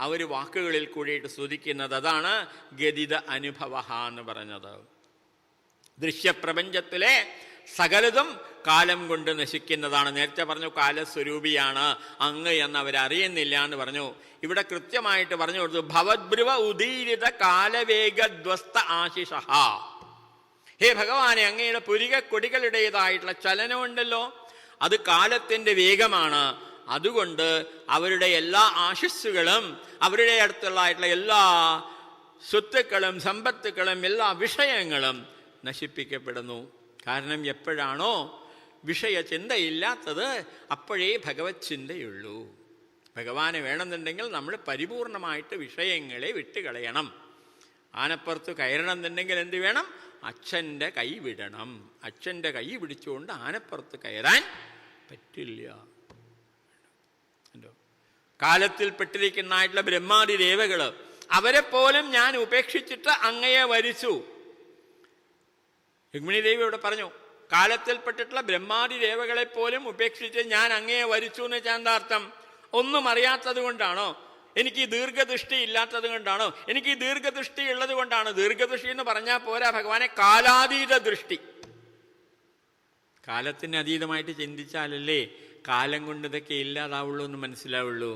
അവർ വാക്കുകളിൽ കൂടിയിട്ട് സ്തുതിക്കുന്നത്. അതാണ് ഗതിത അനുഭവ എന്ന് പറഞ്ഞത്. ദൃശ്യപ്രപഞ്ചത്തിലെ സകലതും കാലം കൊണ്ട് നശിക്കുന്നതാണ്. നേരത്തെ പറഞ്ഞു കാലസ്വരൂപിയാണ് അങ്ങ് എന്ന് അവരറിയുന്നില്ല എന്ന് പറഞ്ഞു. ഇവിടെ കൃത്യമായിട്ട് പറഞ്ഞു കൊടുത്തു, ഭവദ്ഭ്രുവ ഉദീരിത കാലവേഗധ്വസ്ത ആശിഷ. ഹേ ഭഗവാനെ, അങ്ങയുടെ പുരികക്കൊടികളുടേതായിട്ടുള്ള ചലനമുണ്ടല്ലോ, അത് കാലത്തിൻ്റെ വേഗമാണ്. അതുകൊണ്ട് അവരുടെ എല്ലാ ആശിസ്സുകളും, അവരുടെ അടുത്തുള്ളതായിട്ടുള്ള എല്ലാ സ്വത്തുക്കളും സമ്പത്തുക്കളും എല്ലാ വിഷയങ്ങളും നശിപ്പിക്കപ്പെടുന്നു. കാരണം എപ്പോഴാണോ വിഷയചിന്തയില്ലാത്തത് അപ്പോഴേ ഭഗവത് ചിന്തയുള്ളൂ. ഭഗവാനെ വേണമെന്നുണ്ടെങ്കിൽ നമ്മൾ പരിപൂർണമായിട്ട് വിഷയങ്ങളെ വിട്ടുകളയണം. ആനപ്പുറത്ത് കയറണമെന്നുണ്ടെങ്കിൽ എന്ത് വേണം? അച്ഛൻ്റെ കൈ വിടണം. അച്ഛൻ്റെ കൈ പിടിച്ചുകൊണ്ട് ആനപ്പുറത്ത് കയറാൻ പറ്റില്ല. കാലത്തിൽപ്പെട്ടിരിക്കുന്നതായിട്ടുള്ള ബ്രഹ്മാദി ദേവകള് അവരെപ്പോലും ഞാൻ ഉപേക്ഷിച്ചിട്ട് അങ്ങയെ വരിച്ചു. രുക്മിണി ദേവി ഇവിടെ പറഞ്ഞു, കാലത്തിൽപ്പെട്ടിട്ടുള്ള ബ്രഹ്മാദി ദേവകളെപ്പോലും ഉപേക്ഷിച്ച് ഞാൻ അങ്ങയെ വരിച്ചു എന്ന് വെച്ചാൽ എന്താ അർത്ഥം? ഒന്നും അറിയാത്തത് കൊണ്ടാണോ? എനിക്ക് ഈ ദീർഘദൃഷ്ടി ഇല്ലാത്തത് കൊണ്ടാണോ? എനിക്ക് ഈ ദീർഘദൃഷ്ടി ഉള്ളത് കൊണ്ടാണ്. ദീർഘദൃഷ്ടി എന്ന് പറഞ്ഞാൽ പോരാ ഭഗവാനെ, കാലാതീത ദൃഷ്ടി. കാലത്തിന് അതീതമായിട്ട് ചിന്തിച്ചാലല്ലേ കാലം കൊണ്ട് ഇതൊക്കെ ഇല്ലാതാവുള്ളൂ എന്ന് മനസ്സിലാവുള്ളൂ.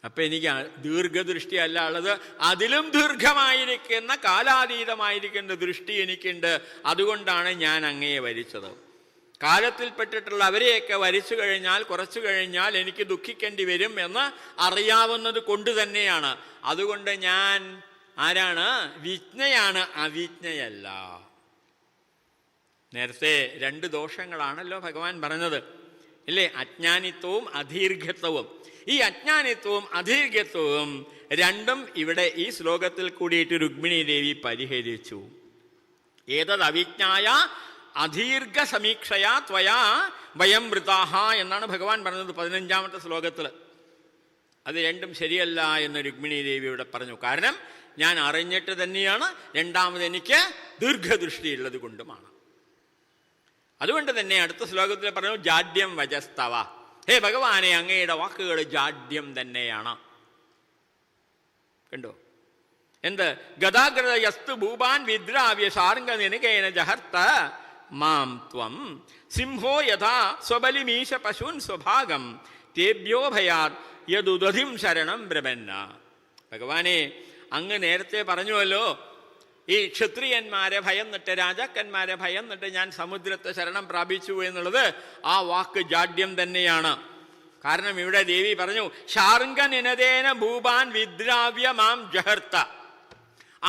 അപ്പൊ എനിക്ക് ദീർഘദൃഷ്ടി അല്ല ഉള്ളത്, അതിലും ദീർഘമായിരിക്കുന്ന കാലാതീതമായിരിക്കുന്ന ദൃഷ്ടി എനിക്കുണ്ട്. അതുകൊണ്ടാണ് ഞാൻ അങ്ങയെ വരിച്ചത്. കാലത്തിൽപ്പെട്ടിട്ടുള്ള അവരെയൊക്കെ വരിച്ചു കഴിഞ്ഞാൽ കുറച്ചു കഴിഞ്ഞാൽ എനിക്ക് ദുഃഖിക്കേണ്ടി വരും എന്ന് അറിയാവുന്നത് കൊണ്ട് തന്നെയാണ്. അതുകൊണ്ട് ഞാൻ ആരാണ്? വിജ്ഞയാണ്, അവിജ്ഞയല്ല. നേരത്തെ 2 ദോഷങ്ങളാണല്ലോ ഭഗവാൻ പറഞ്ഞത് അല്ലേ? അജ്ഞാനിത്വവും അദീർഘത്വവും. ഈ അജ്ഞാനിത്വവും അദീർഘത്വവും രണ്ടും ഇവിടെ ഈ ശ്ലോകത്തിൽ കൂടിയിട്ട് രുക്മിണി ദേവി പരിഹരിച്ചു. ഏതത് അവിജ്ഞായ അദീർഘ സമീക്ഷയാ ത്വയാ വയം വൃതാഹ എന്നാണ് ഭഗവാൻ പറഞ്ഞത് 15ാമത്തെ ശ്ലോകത്തിൽ. അത് രണ്ടും ശരിയല്ല എന്ന് രുക്മിണി ദേവി ഇവിടെ പറഞ്ഞു. കാരണം ഞാൻ അറിഞ്ഞിട്ട് തന്നെയാണ്, രണ്ടാമത് എനിക്ക് ദീർഘദൃഷ്ടിയുള്ളത് കൊണ്ടുമാണ്. അതുകൊണ്ട് തന്നെ അടുത്ത ശ്ലോകത്തിൽ പറഞ്ഞു, ജാഡ്യം വജസ്തവ. ഹേ ഭഗവാനെ, അങ്ങയുടെ വാക്കുകൾ ജാഡ്യം തന്നെയാണ്. കണ്ടോ? എന്ത്? ഗതാഗ്രതയസ്തു ഭൂപാൻ വിദ്രാവ്യ സാർംഗ നിനകേന ജഹർത്ത മാം ത്വം സിംഹോ യഥാ സ്വബലിമീശ പശൂൻ സ്വഭാഗം തേഭ്യോ ഭയാത് യദുദധിം ശരണം ബ്രഹ്മന്ന. ഭഗവാനെ, അങ്ങ് നേരത്തെ പറഞ്ഞുവല്ലോ, ഈ ക്ഷത്രിയന്മാരെ ഭയന്നിട്ട്, രാജാക്കന്മാരെ ഭയന്നിട്ട് ഞാൻ സമുദ്രത്തെ ശരണം പ്രാപിച്ചു എന്നുള്ളത് ആ വാക്ക് ജാഡ്യം തന്നെയാണ്. കാരണം ഇവിടെ ദേവി പറഞ്ഞു, ശാർംഗനിനദേന ഭൂപാൻ വിദ്രാവ്യ മാം ജഹർത്ത.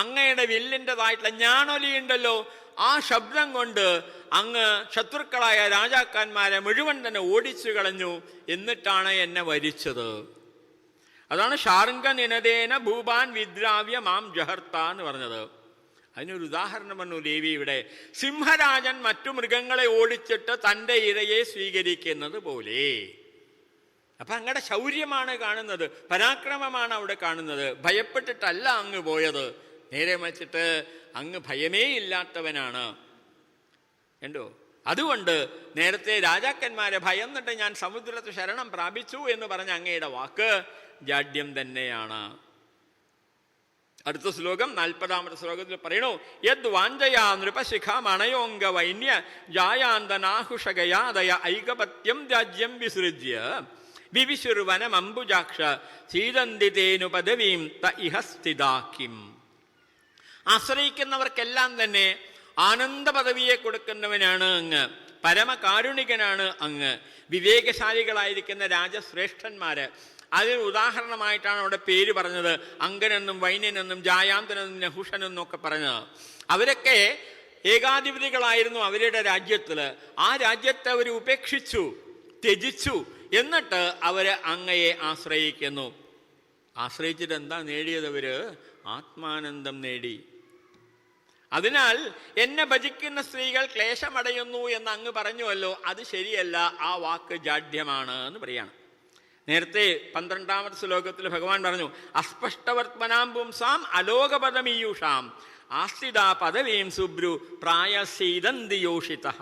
അങ്ങയുടെ വില്ലിൻ്റെതായിട്ടുള്ള ഞാനൊലിയുണ്ടല്ലോ, ആ ശബ്ദം കൊണ്ട് അങ്ങ് ശത്രുക്കളായ രാജാക്കന്മാരെ മുഴുവൻ തന്നെ ഓടിച്ചു കളഞ്ഞു. എന്നിട്ടാണ് എന്നെ വരിച്ചത്. അതാണ് ശാർംഗനിനദേന ഭൂപാൻ വിദ്രാവ്യ മാം ജഹർത്ത എന്ന് പറഞ്ഞത്. അതിനൊരു ഉദാഹരണം പറഞ്ഞു ദേവി ഇവിടെ. സിംഹരാജൻ മറ്റു മൃഗങ്ങളെ ഓടിച്ചിട്ട് തൻ്റെ ഇരയെ സ്വീകരിക്കുന്നത് പോലെ. അപ്പൊ അങ്ങയുടെ ശൗര്യമാണ് കാണുന്നത്, പരാക്രമമാണ് അവിടെ കാണുന്നത്. ഭയപ്പെട്ടിട്ടല്ല അങ്ങ് പോയത്, നേരെ മറിച്ചിട്ട് അങ്ങ് ഭയമേ ഇല്ലാത്തവനാണ്. കണ്ടോ? അതുകൊണ്ട് നേരത്തെ രാജാക്കന്മാരെ ഭയന്നിട്ട് ഞാൻ സമുദ്രത്തെ ശരണം പ്രാപിച്ചു എന്ന് പറഞ്ഞ അങ്ങയുടെ വാക്ക് ജാഡ്യം തന്നെയാണ്. അടുത്ത ശ്ലോകം 40ാമത്തെ ശ്ലോകത്തിൽ പറയണു, യദ് വാഞ്ചയാ നൃപശിഖ മണയോങ്ക വൈന്യ ജായാന്തനാഹുഷഗയാദയ ഐകപത്യം രാജ്യം വിസൃജ്യ വിവിശുർവനമംബുജാക്ഷ സീതന്തിതേനു പദവീം ത ഇഹ സ്ഥിതാക്കിം. ആശ്രയിക്കുന്നവർക്കെല്ലാം തന്നെ ആനന്ദ പദവിയെ കൊടുക്കുന്നവനാണ് അങ്ങ്, പരമകാരുണികനാണ് അങ്ങ്. വിവേകശാലികളായിരിക്കുന്ന രാജശ്രേഷ്ഠന്മാര്, അതിന് ഉദാഹരണമായിട്ടാണ് അവിടെ പേര് പറഞ്ഞത്. അങ്കനെന്നും വൈന്യനെന്നും ജായാന്തനെന്നും നഹുഷനെന്നും ഒക്കെ പറഞ്ഞത്. അവരൊക്കെ ഏകാധിപതികളായിരുന്നു അവരുടെ രാജ്യത്തിൽ. ആ രാജ്യത്തെ അവർ ഉപേക്ഷിച്ചു, ത്യജിച്ചു. എന്നിട്ട് അവര് അങ്ങയെ ആശ്രയിക്കുന്നു. ആശ്രയിച്ചിട്ട് എന്താ നേടിയത്? അവര് ആത്മാനന്ദം നേടി. അതിനാൽ എന്നെ ഭജിക്കുന്ന സ്ത്രീകൾ ക്ലേശമടയുന്നു എന്ന് അങ്ങ് പറഞ്ഞുവല്ലോ, അത് ശരിയല്ല. ആ വാക്ക് ജാഡ്യമാണ് എന്ന് പറയാണ്. നേരത്തെ 12ാമത്തെ ശ്ലോകത്തിൽ ഭഗവാൻ പറഞ്ഞു, അസ്പഷ്ടവർത്തമനാം പുംസാം അലോകപദമീയുഷാം ആസ്ഥിത പദവീം സുബ്രു പ്രായസീതന്തിയോഷിതഃ.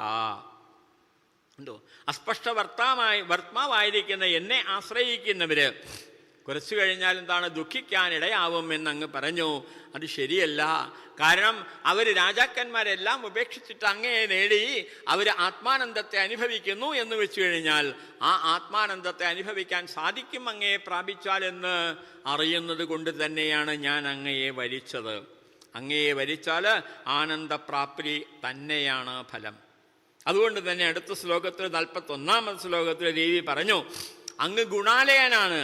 എന്തോ? അസ്പഷ്ട വർത്താവായിരിക്കുന്ന എന്നെ ആശ്രയിക്കുന്നവര് കുറച്ചു കഴിഞ്ഞാൽ എന്താണ്? ദുഃഖിക്കാനിടയാവും എന്നങ്ങ് പറഞ്ഞു. അത് ശരിയല്ല. കാരണം അവർ രാജാക്കന്മാരെല്ലാം ഉപേക്ഷിച്ചിട്ട് അങ്ങയെ നേടി അവർ ആത്മാനന്ദത്തെ അനുഭവിക്കുന്നു എന്ന് വെച്ചു കഴിഞ്ഞാൽ ആ ആത്മാനന്ദത്തെ അനുഭവിക്കാൻ സാധിക്കും അങ്ങയെ പ്രാപിച്ചാൽ എന്ന് അറിയുന്നത് കൊണ്ട് തന്നെയാണ് ഞാൻ അങ്ങയെ വരിച്ചത്. അങ്ങയെ വരിച്ചാൽ ആനന്ദപ്രാപ്തി തന്നെയാണ് ഫലം. അതുകൊണ്ട് തന്നെ അടുത്ത ശ്ലോകത്തിൽ 41ാമത്തെ ശ്ലോകത്തിൽ ദേവി പറഞ്ഞു, അങ്ങ് ഗുണാലയനാണ്,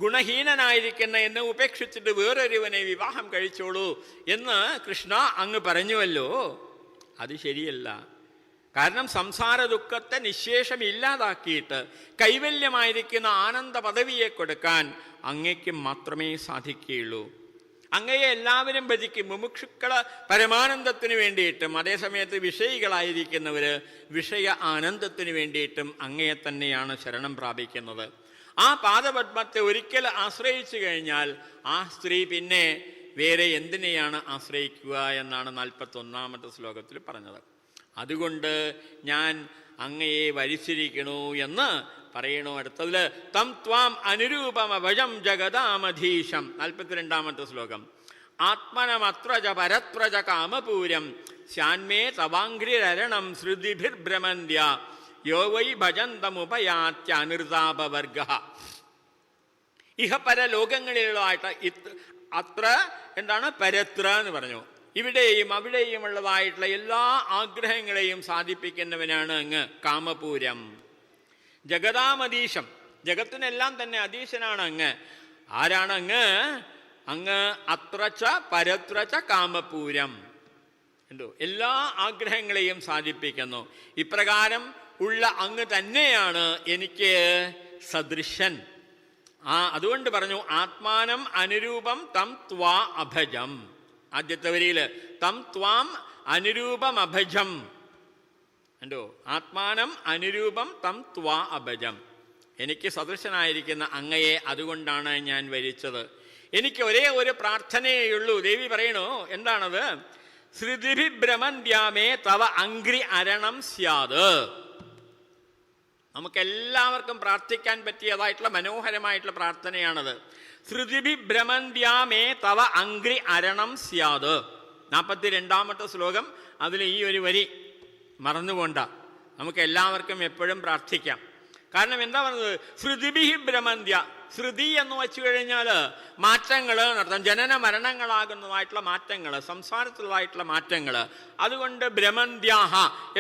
ഗുണഹീനനായിരിക്കുന്ന എന്നെ ഉപേക്ഷിച്ചിട്ട് വേറൊരുവനെ വിവാഹം കഴിച്ചോളൂ എന്ന് കൃഷ്ണ അങ്ങ് പറഞ്ഞുവല്ലോ. അത് ശരിയല്ല. കാരണം സംസാര ദുഃഖത്തെ നിശേഷം ഇല്ലാതാക്കിയിട്ട് കൈവല്യമായിരിക്കുന്ന ആനന്ദ പദവിയെ കൊടുക്കാൻ അങ്ങയ്ക്ക് മാത്രമേ സാധിക്കുകയുള്ളൂ. അങ്ങയെ എല്ലാവരും ഭജിക്കും. മുമുക്ഷുക്കള് പരമാനന്ദത്തിന് വേണ്ടിയിട്ടും അതേസമയത്ത് വിഷയികളായിരിക്കുന്നവര് വിഷയ ആനന്ദത്തിന് വേണ്ടിയിട്ടും അങ്ങയെ തന്നെയാണ് ശരണം പ്രാപിക്കുന്നത്. ആ പാദപത്മത്തെ ഒരിക്കൽ ആശ്രയിച്ചു കഴിഞ്ഞാൽ ആ സ്ത്രീ പിന്നെ വേറെ എന്തിനെയാണ് ആശ്രയിക്കുക എന്നാണ് 41-ാമത്തെ ശ്ലോകത്തിൽ പറഞ്ഞത്. അതുകൊണ്ട് ഞാൻ അങ്ങയെ വരിച്ചിരിക്കണു എന്ന് പറയണു. അടുത്തതില് തം ത്വാം അനുരൂപമഭജം ജഗദാമധീശം 42-ാമത്തെ ശ്ലോകം. ആത്മനമത്രജ പരത്രജ കാമപൂരം ശ്യാന്മേ തവാംഘ്രിരണം ശ്രുതിഭിർഭ്രമന്ത്യ യോ വൈ ഭജന്തമുപയാത്യനിർതാപവർഗ. ഇഹ പരലോകങ്ങളിലുള്ളതായിട്ട് അത്ര എന്താണ് പരത്ര എന്ന് പറഞ്ഞു. ഇവിടെയും അവിടെയും ഉള്ളതായിട്ടുള്ള എല്ലാ ആഗ്രഹങ്ങളെയും സാധിപ്പിക്കുന്നവനാണ് അങ്ങ് കാമപൂരം. ജഗദാമധീശം, ജഗത്തിനെല്ലാം തന്നെ അധീശനാണ് അങ്ങ്. ആരാണ് അങ്ങ്? അങ്ങ് അത്രച്ച പരത്രച്ച കാമപൂരം. എന്തോ എല്ലാ ആഗ്രഹങ്ങളെയും സാധിപ്പിക്കുന്നു. ഇപ്രകാരം ഉള്ള അങ്ങ് തന്നെയാണ് എനിക്ക് സദൃശൻ. അതുകൊണ്ട് പറഞ്ഞു ആത്മാനം അനുരൂപം തം ത്വാ അഭജം. ആദ്യത്തെ വരിയില് തം ത്വാം അനുരൂപം അഭജം. എന്തോ ആത്മാനം അനുരൂപം തം ത്വാ അഭജം. എനിക്ക് സദൃശനായിരിക്കുന്ന അങ്ങയെ അതുകൊണ്ടാണ് ഞാൻ വരിച്ചത്. എനിക്ക് ഒരേ ഒരു പ്രാർത്ഥനയേയുള്ളൂ. ദേവി പറയണു, എന്താണത്? ശ്രുതിഭിഭ്രമന്ത്യാമേ തവ അംഘ്രി അരണം സ്യാത്. നമുക്കെല്ലാവർക്കും പ്രാർത്ഥിക്കാൻ പറ്റിയതായിട്ടുള്ള മനോഹരമായിട്ടുള്ള പ്രാർത്ഥനയാണത്. ശ്രുതിഭിഭ്രമന്ത്യാമേ തവ അംഘ്രി അരണം സ്യാത്. 42-ാമത്തെ ശ്ലോകം. അതിൽ ഈ ഒരു വരി മറന്നുകൊണ്ട നമുക്ക് എല്ലാവർക്കും എപ്പോഴും പ്രാർത്ഥിക്കാം. കാരണം എന്താ പറഞ്ഞത്? ശ്രുതിഭിഹി ഭ്രമന്ത്യ. ശ്രുതി എന്ന് വച്ചു കഴിഞ്ഞാൽ മാറ്റങ്ങൾ നടത്താം. ജനന മരണങ്ങളാകുന്നതായിട്ടുള്ള മാറ്റങ്ങൾ, സംസാരത്തിലുള്ളതായിട്ടുള്ള മാറ്റങ്ങൾ. അതുകൊണ്ട് ഭ്രമന്ത്യാഹ,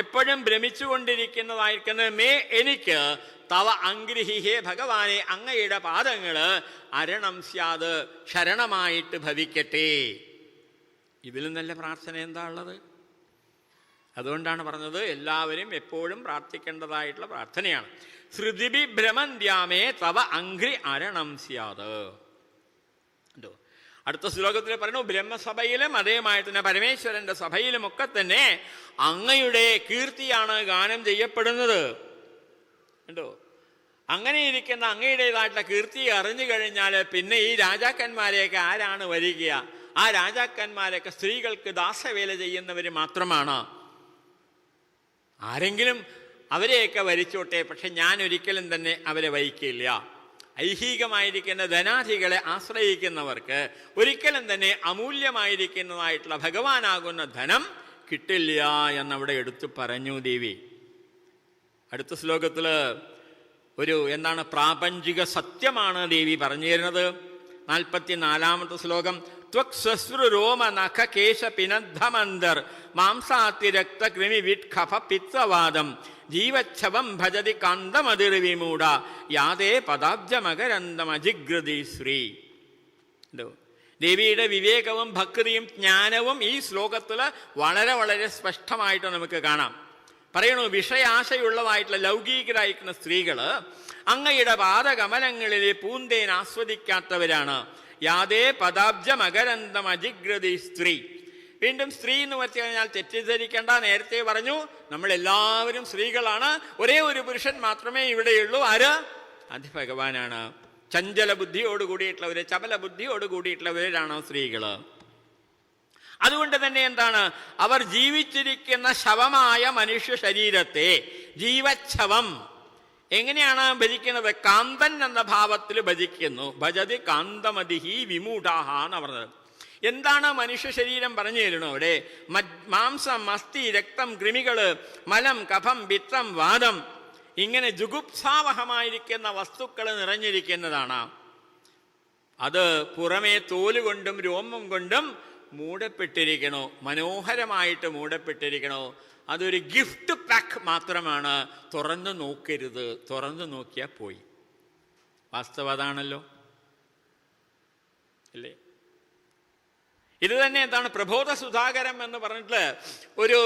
എപ്പോഴും ഭ്രമിച്ചുകൊണ്ടിരിക്കുന്നതായിരിക്കുന്ന മേ എനിക്ക് തവ അംഗ്രിഹി, ഭഗവാനെ അങ്ങയുടെ പാദങ്ങൾ അരണം സ്യാത്, ശരണമായിട്ട് ഭവിക്കട്ടെ. ഇതിലും നല്ല പ്രാർത്ഥന എന്താ ഉള്ളത്? അതുകൊണ്ടാണ് പറഞ്ഞത് എല്ലാവരും എപ്പോഴും പ്രാർത്ഥിക്കേണ്ടതായിട്ടുള്ള പ്രാർത്ഥനയാണ്. ശ്രുതിഭി ഭ്രമന്ത്യാമേ തവ അംഘ്രി അരണം സ്യാത്. എന്തോ അടുത്ത ശ്ലോകത്തിൽ പറഞ്ഞു, ബ്രഹ്മസഭയിലും അതേമാതിരി തന്നെ പരമേശ്വരന്റെ സഭയിലുമൊക്കെ തന്നെ അങ്ങയുടെ കീർത്തിയാണ് ഗാനം ചെയ്യപ്പെടുന്നത്. എന്തോ അങ്ങനെ ഇരിക്കുന്ന അങ്ങയുടേതായിട്ടുള്ള കീർത്തി അറിഞ്ഞു കഴിഞ്ഞാൽ പിന്നെ ഈ രാജാക്കന്മാരെയൊക്കെ ആരാണ് വരിക? ആ രാജാക്കന്മാരൊക്കെ സ്ത്രീകൾക്ക് ദാസവേല ചെയ്യുന്നവർ മാത്രമാണ്. ആരെങ്കിലും അവരെയൊക്കെ വരിച്ചോട്ടെ, പക്ഷെ ഞാൻ ഒരിക്കലും തന്നെ അവരെ വഹിക്കില്ല. ഐഹികമായിരിക്കുന്ന ധനാധികളെ ആശ്രയിക്കുന്നവർക്ക് ഒരിക്കലും തന്നെ അമൂല്യമായിരിക്കുന്നതായിട്ടുള്ള ഭഗവാനാകുന്ന ധനം കിട്ടില്ല എന്നവിടെ എടുത്തു പറഞ്ഞു ദേവി. അടുത്ത ശ്ലോകത്തിൽ ഒരു എന്താണ് പ്രാപഞ്ചിക സത്യമാണ് ദേവി പറഞ്ഞു തരുന്നത്. 44-ാമത്തെ ശ്ലോകം. ത്വക്ശ്വശ്രുരോമ നഖ കേശ പിനദ്ധമന്തർ മാംസാതിരക്ത കൃമി വിട്ഖഫ പിത്തവാദം ജീവച്ഛവം ഭജതി കാന്തമതിർവിമൂഢ യാതേ പദാബ്ജമകരന്തമജിഗ്രതി ശ്രീ. ദേവിയുടെ വിവേകവും ഭക്തിയും ജ്ഞാനവും ഈ ശ്ലോകത്തിൽ വളരെ വളരെ സ്പഷ്ടമായിട്ട് നമുക്ക് കാണാം. പറയണു, വിഷയാശയുള്ളതായിട്ടുള്ള ലൗകികരായിരിക്കുന്ന സ്ത്രീകള് അങ്ങയുടെ പാദകമലങ്ങളിലെ പൂന്തേൻ ആസ്വദിക്കാത്തവരാണ്. യാതേ പദാബ്ജമകരന്തം അജിഗ്രതി സ്ത്രീ. വീണ്ടും സ്ത്രീ എന്ന് വെച്ച് കഴിഞ്ഞാൽ തെറ്റിദ്ധരിക്കേണ്ട. നേരത്തെ പറഞ്ഞു നമ്മളെല്ലാവരും സ്ത്രീകളാണ്. ഒരേ ഒരു പുരുഷൻ മാത്രമേ ഇവിടെയുള്ളൂ. ആര്? അത് ഭഗവാനാണ്. ചഞ്ചല ബുദ്ധിയോട് കൂടിയിട്ടുള്ളവര്, ചപല ബുദ്ധിയോട് കൂടിയിട്ടുള്ളവരാണ് സ്ത്രീകള്. അതുകൊണ്ട് തന്നെ എന്താണ്, അവർ ജീവിച്ചിരിക്കുന്ന ശവമായ മനുഷ്യ ശരീരത്തെ ജീവച്ഛവം എങ്ങനെയാണ് ഭജിക്കുന്നത്? കാന്തൻ എന്ന ഭാവത്തിൽ ഭജിക്കുന്നു. ഭജതി കാന്തമതിഹി വിമൂഢാഹ എന്ന് പറഞ്ഞത്. എന്താണ് മനുഷ്യ ശരീരം പറഞ്ഞു തരണോ അവിടെ? മാംസം, അസ്ഥി, രക്തം, കൃമികള്, മലം, കഫം, പിത്തം, വാദം, ഇങ്ങനെ ജുഗുപ്സാവഹമായിരിക്കുന്ന വസ്തുക്കൾ നിറഞ്ഞിരിക്കുന്നതാണ്. അത് പുറമേ തോലുകൊണ്ടും രോമം കൊണ്ടും മൂടപ്പെട്ടിരിക്കണോ, മനോഹരമായിട്ട് മൂടപ്പെട്ടിരിക്കണോ. അതൊരു ഗിഫ്റ്റ് പാക്ക് മാത്രമാണ്. തുറന്നു നോക്കരുത്. തുറന്നു നോക്കിയാൽ പോയി. വാസ്തവം അതാണല്ലോ, അല്ലേ? ഇത് തന്നെ എന്താണ് പ്രബോധ സുധാകരം എന്ന് പറഞ്ഞിട്ട് ഒരു